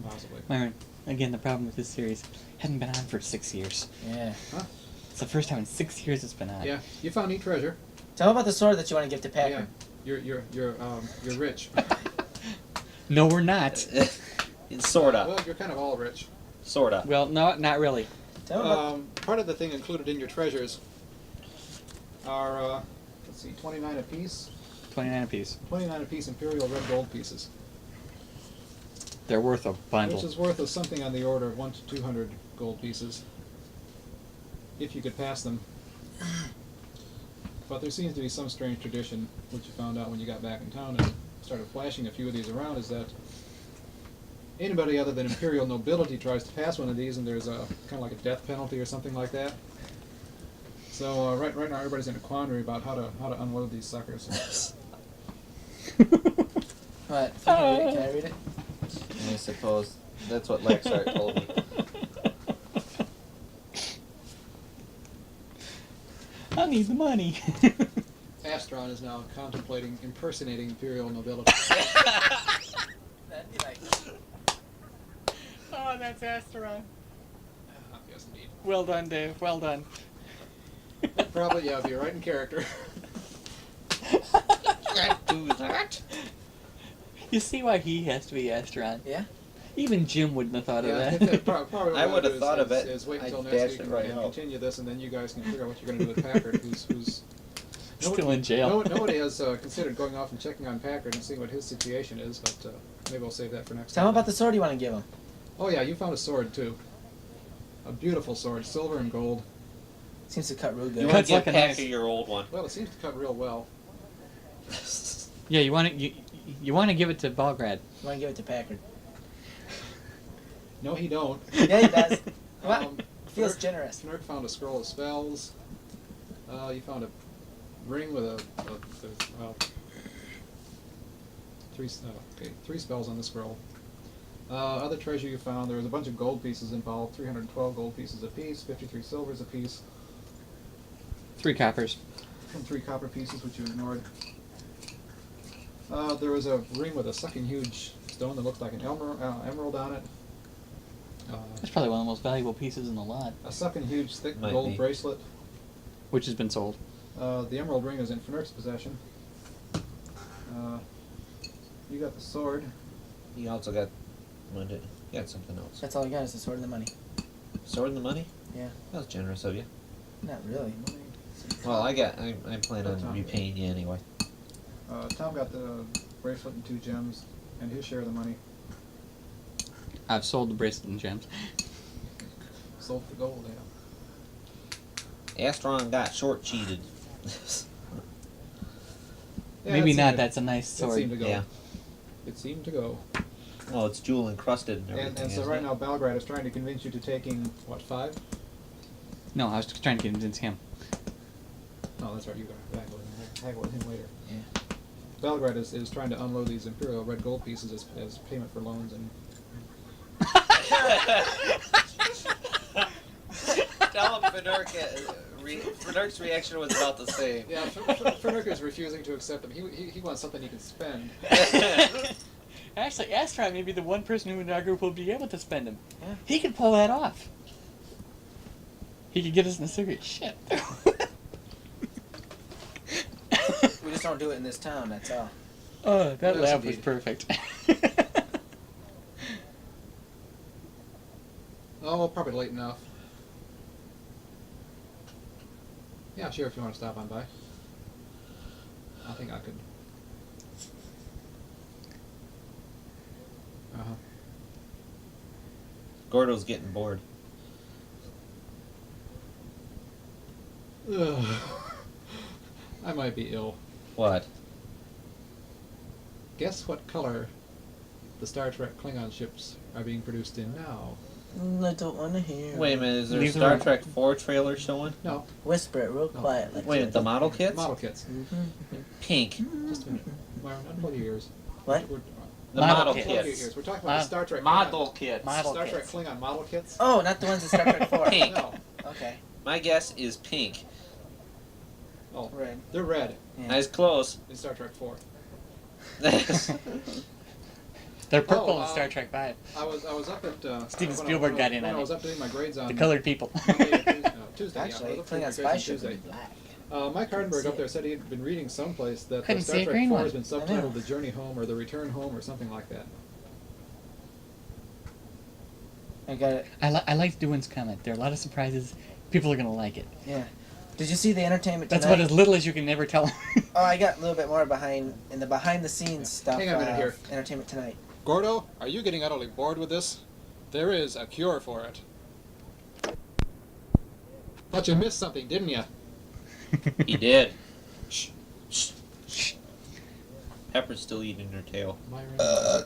Possibly. Myron, again, the problem with this series hadn't been on for 6 years. Yeah. Huh? It's the first time in 6 years it's been on. Yeah, you found neat treasure. Tell me about the sword that you want to give to Packer. Yeah, you're rich. No, we're not. Sorta. Well, you're kind of all rich. Sorta. Well, no, not really. Tell me about, Part of the thing included in your treasures are, let's see, 29 apiece. 29 apiece. 29 apiece imperial red gold pieces, They're worth a bundle. which is worth of something on the order of 100 to 200 gold pieces, if you could pass them. But there seems to be some strange tradition, which you found out when you got back in town and started flashing a few of these around, is that anybody other than imperial nobility tries to pass one of these, and there's a kind of like a death penalty or something like that. So right now everybody's in a quandary about how to unload these suckers. what? If you can read it, can I read it? I suppose that's what Lexart told me. I need the money. Astron is now contemplating impersonating imperial nobility. That'd be like, Oh, that's Asteron. Yes, indeed. Well done, Dave. Well done. Probably, yeah, if you're right in character. Can't do that. You see why he has to be Asteron? yeah? Even Jim wouldn't have thought of Yeah, I that. think that probably what I we'll would do have thought of it. Is wait I until dashed next week it and, right and out. continue this, and then you guys can figure out what you're going to do with Packard, who's Still in jail. Nobody has considered going off and checking on Packard and seeing what his situation is, but maybe we'll save that for next Tell time. me about the sword you want to give him. Oh yeah, you found a sword too. A beautiful sword, silver and gold. Seems to cut real You good. want to Cuts give like a Packer nice- your old one. Well, it seems to cut real well. Yeah, you want to you want to give it to Belgrade. You want to give it to Packard. No, he don't. Yeah, he does. What? Feels Fnurk- generous. Fnurk found a scroll of spells. You found a ring with three spells on the scroll. Other treasure you found, there was a bunch of gold pieces involved, 312 gold pieces apiece, 53 silvers apiece, 3 coppers. and 3 copper pieces, which you ignored. There was a ring with a sucking huge stone that looked like an emerald on it. That's probably one of the most valuable pieces in the lot, A sucking huge thick Might gold be. bracelet. which has been sold. The emerald ring is in Fnurk's possession. You got the sword. You also got you got something else. That's all I got is the sword and the money. Sword and the money? Yeah. That was generous of you. Not really. Well, I plan on Tom. repaying you anyway. Tom got the bracelet and 2 gems, and his share of the money. I've sold the bracelet and gems. Sold for gold, yeah. Astron got short cheated. Yeah, Maybe it not. seemed- That's a nice It sword. seemed to go. Yeah. It seemed to go. Well, it's jewel encrusted and everything. And so isn't right it? now Belgrade is trying to convince you to taking, what, 5? No, I was trying to convince him. No, that's right, you gotta haggle with him later. Yeah. Belgrade is trying to unload these Imperial red gold pieces as payment for loans and... Tell him Fenurk's reaction was about the same. Yeah, Fenurk is refusing to accept them. He wants something he can spend. Actually, Astron may be the one person who in our group will be able to spend him. Yeah. He could pull that off. He could get us in a serious shit. We just don't do it in this town, that's all. Oh, that Yes, laugh was indeed. perfect. Oh, probably late enough. Yeah, sure, if you want to stop on by. I think I could. Uh-huh. Gordo's getting bored. Ugh. I might be ill. What? Guess what color the Star Trek Klingon ships are being produced in now? I don't want to hear. Wait a minute, is there a These Star are- Trek 4 trailer showing? No, Whisper it real No. quietly. Wait, the model kits? model kits. Pink. Just a minute. Myron, unplug your ears. What? We're, The Model model kits. unplug your kits. ears. We're talking about the Star Trek kits. Model Star Trek kits. Klingon model kits. Oh, not the ones in Star Trek 4. Pink. No. Okay. My guess is pink. Oh, Red. they're red Yeah. Nice close. in Star Trek 4. They're purple Oh, in Star Trek 5. I was up at Steven when Spielberg I, got in when on I it. was updating my grades on The colored people. Monday or Tuesday. Actually, yeah, I was updating my Klingon grades spy on ship would Tuesday. be black. Mike Hardenberg see up there it. said he had been reading someplace that Couldn't Star see a Trek green 4 one. has been I know. subtitled The Journey Home or The Return Home or something like that. I got it. I liked Dewin's comment. There are a lot of surprises. People are going to like it. Yeah. Did you see the entertainment That's tonight? about as little as you can never tell. Oh, I got a little bit more behind the scenes stuff. Hang on a minute here. Entertainment Tonight. Gordo, are you getting utterly bored with this? There is a cure for it. Thought you missed something, didn't you? He did. Shh. Shh. Shh. Pepper's still eating her tail. Myron,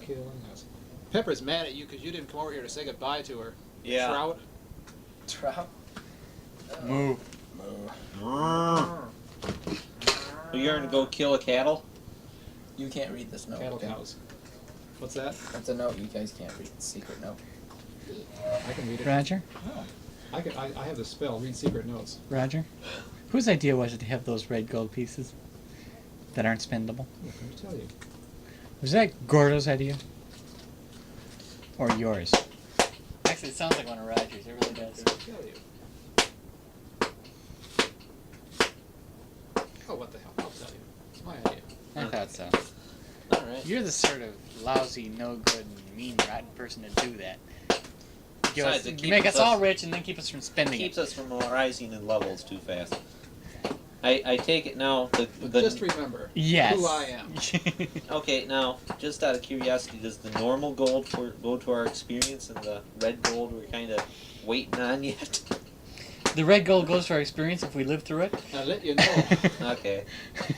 killing us. Pepper's mad at you because you didn't come over here to say goodbye to her. Yeah. Trout. Trout. Move. You're gonna go kill a cattle? You can't read this note. Cattle okay? cows. What's that? That's a note you guys can't read. It's a secret note. I can read it. Roger? I have the spell, read secret notes. Roger? Whose idea was it to have those red gold pieces that aren't spendable? Look, let me tell you. Was that Gordo's idea? Or yours? Actually, it sounds like one of Roger's. It really does. Let me tell you. Oh, what the hell? I'll tell you. It's my idea. I thought so. Alright. You're the sort of lousy, no good, mean, rotten person to do that. Give Besides, us, it you make keeps us all us- rich and then keep us from spending Keeps it. us from rising in levels too fast. I take it now. But just remember Yes. who I am. Okay, now, just out of curiosity, does the normal gold go to our experience and the red gold we're kind of waiting on yet? The red gold goes to our experience if we live through it. I'll let you know. Okay. Okay.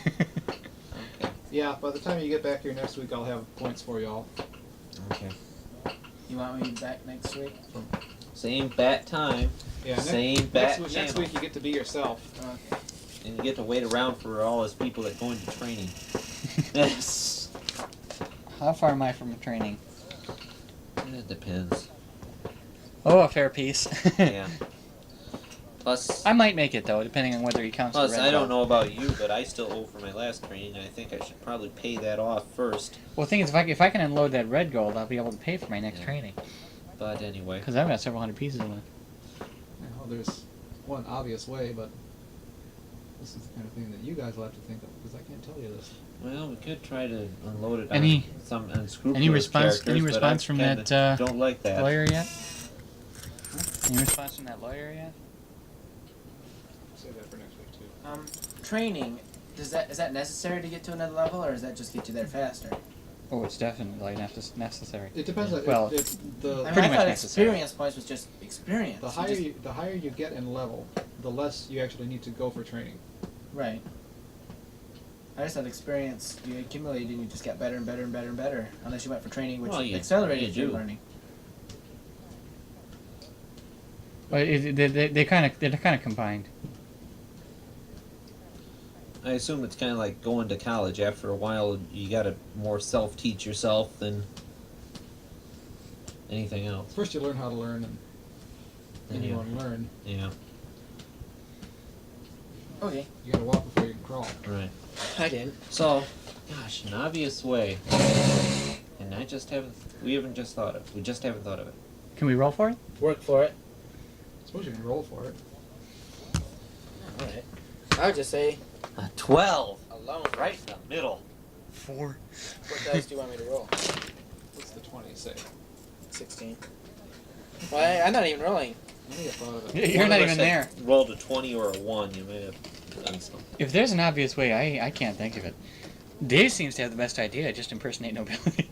Yeah, by the time you get back here next week, I'll have points for y'all. Okay. You want me back next week? Same bat time, Yeah, same bat next channel. week you get to be yourself. Okay. And you get to wait around for all those people that go into training. Yes. How far am I from training? It depends. Oh, a fair piece. Yeah. Plus, I might make it though, depending on whether he counts the red I don't gold. know about you, but I still owe for my last training. And I think I should probably pay that off first. Well, the thing is, if I can unload that red gold, I'll be able to pay for my next Yeah. training. But anyway. Because I've got several hundred pieces of it. Well, there's one obvious way, but this is the kind of thing that you guys will have to think of because I can't tell you this. Well, we could try to unload it Any- on some unscrupulous any response characters, but I from kinda that, don't like that. Lawyer yet? Any response from that lawyer yet? Save that for next week too. Training. Is that necessary to get to another level, or does that just get you there faster? Oh, it's definitely necessary. It depends on Well, the I mean, Pretty I much thought necessary. experience points was just experience. the You higher just- the higher you get in level, the less you actually need to go for training. Right. I just had experience you accumulated and you just got better and better and better and better. Unless you went for training, which Well, you accelerated your do. learning. But they're kind of combined. I assume it's kind of like going to college. After a while, you gotta more self-teach yourself than anything else. First you learn how to learn, and then you Yeah. want to learn. Yeah, Okay. You gotta walk before you can crawl. right. I didn't. So, gosh, an obvious way, and we haven't just thought of. We just haven't thought of it. Can we roll for it? Work for it. I suppose you can roll for it. Alright. I would just say A 12, alone. right in the middle. 4. What dice do you want me to roll? What's the 20 say? 16. Well, I'm not even rolling. I think I thought of it. You're One not of us even had there. Rolled a 20 or a 1, you may have done something. If there's an obvious way, I can't think of it. Dave seems to have the best idea. Just impersonate nobility.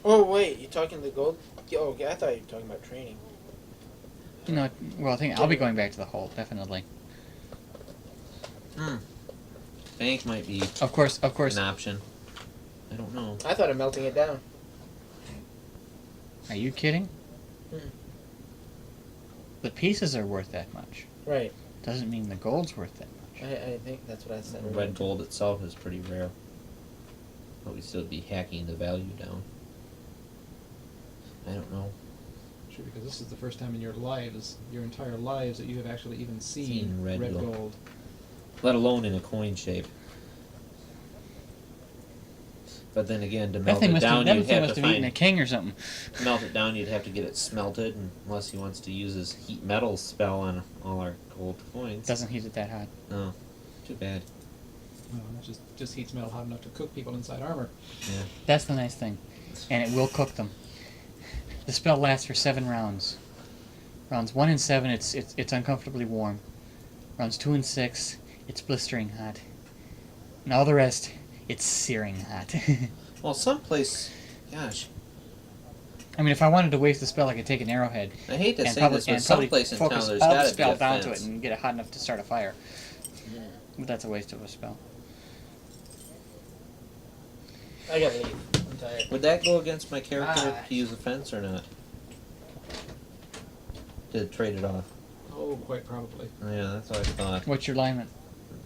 Oh, wait. You talking the gold? Oh, okay. I thought you were talking about training. No, well, I'll be going back to the hole, definitely. Bank might be Of course. an option. I don't know. I thought of melting it down. Are you kidding? Hmm. The pieces are worth that much. Right. Doesn't mean the gold's worth that much. I think that's what I said. Red gold itself is pretty rare. But we'd still be hacking the value down. I don't know. Sure, because this is the first time in your entire lives, that you have actually even seen Seen red gold. gold. Let alone in a coin shape. But then again, to That melt thing it must down, have, you'd that thing have must to have eaten a find... king or something. To melt it down, you'd have to get it smelted, and unless he wants to use his heat metal spell on all our gold coins. Doesn't heat it that hot. No. Too bad. No, it just heats metal hot enough to cook people inside armor. Yeah. That's the nice thing. And it will cook them. The spell lasts for 7 rounds. Rounds 1 and 7, it's uncomfortably warm. Rounds 2 and 6, it's blistering hot. And all the rest, it's searing hot. Well, someplace... Gosh. I mean, if I wanted to waste the spell, I could take an arrowhead I hate to and say probably, this, but and probably someplace in town focus there's all the gotta be spell a down to fence. it and get it hot enough to start a fire. But that's a waste of a spell. I gotta leave. I'm tired. Would that go against my character Ah. to use a fence or not? To trade it off. Oh, quite probably. Yeah, that's what I thought. What's your alignment?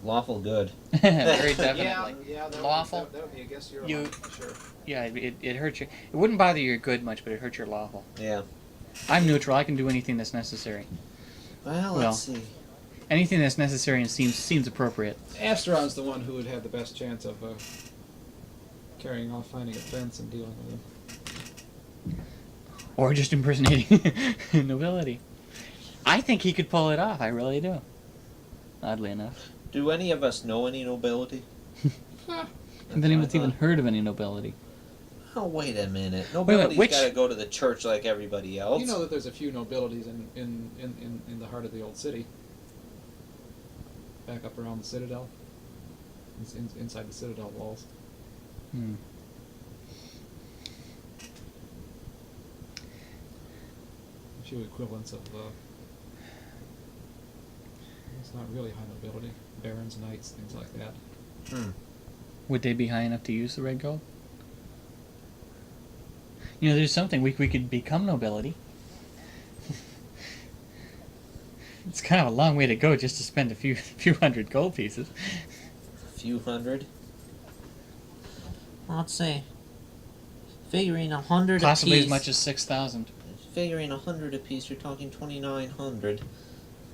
Lawful good. Very definitely. Yeah, that Lawful. Would, that would be against your You- alignment, sure. Yeah, it hurts your... It wouldn't bother your good much, but it hurts your lawful. Yeah. I'm neutral. I can do anything that's necessary. Well, Well. let's see. Anything that's necessary and seems appropriate. Asteron's the one who would have the best chance of carrying off, finding a fence, and dealing with him. Or just impersonating nobility. I think he could pull it off. I really do. Oddly enough. Do any of us know any nobility? Have anyone's even heard of any nobility? Oh, wait a minute. Nobility's which- got to go to the church like everybody else. You know that there's a few nobilities in the heart of the old city. Back up around the Citadel. Inside the Citadel walls. Hmm. A few equivalents of it's not really high nobility. Barons, knights, things like that. Would they be high enough to use the red gold? You know, there's something we could become nobility. It's kind of a long way to go just to spend a few hundred gold pieces. A few hundred. Let's say, figuring 100 Possibly apiece. as much as 6,000. Figuring 100 apiece, you're talking 2,900.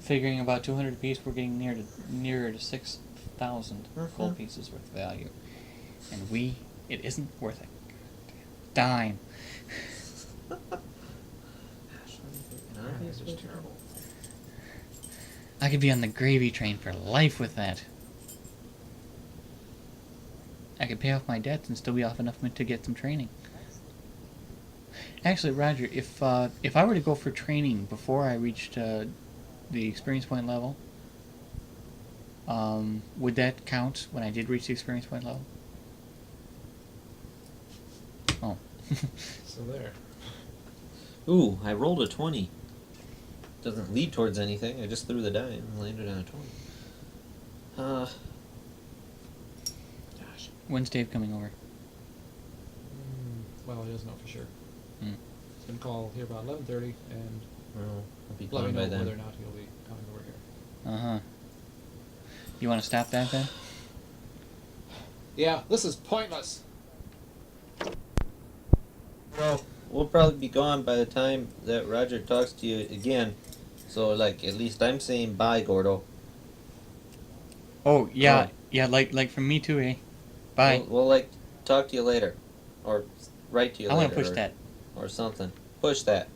Figuring about 200 apiece, we're getting nearer to 6,000 gold Mhm. pieces worth of value. And it isn't worth a dime. It's just terrible. I could be on the gravy train for life with that. I could pay off my debts and still be off enough to get some training. Actually, Roger, if I were to go for training before I reached the experience point level, would that count when I did reach the experience point level? Oh. So there. Ooh, I rolled a 20. doesn't lead towards anything. I just threw the die and landed on a 20. Gosh. When's Dave coming over? Well, he doesn't know for sure. Hmm. He's going to call here about 11:30 and Well, I'll be let me gone know by then. whether or not he'll be coming over here. Uh-huh. You want to stop that then? Yeah, this is pointless. Well, we'll probably be gone by the time that Roger talks to you again. So, like, at least I'm saying bye, Gordo. Oh, yeah. Oh. Yeah, like from me too, eh? Bye. We'll like, talk to you later. Or write to you I later. want to push or, that. Or something. Push that.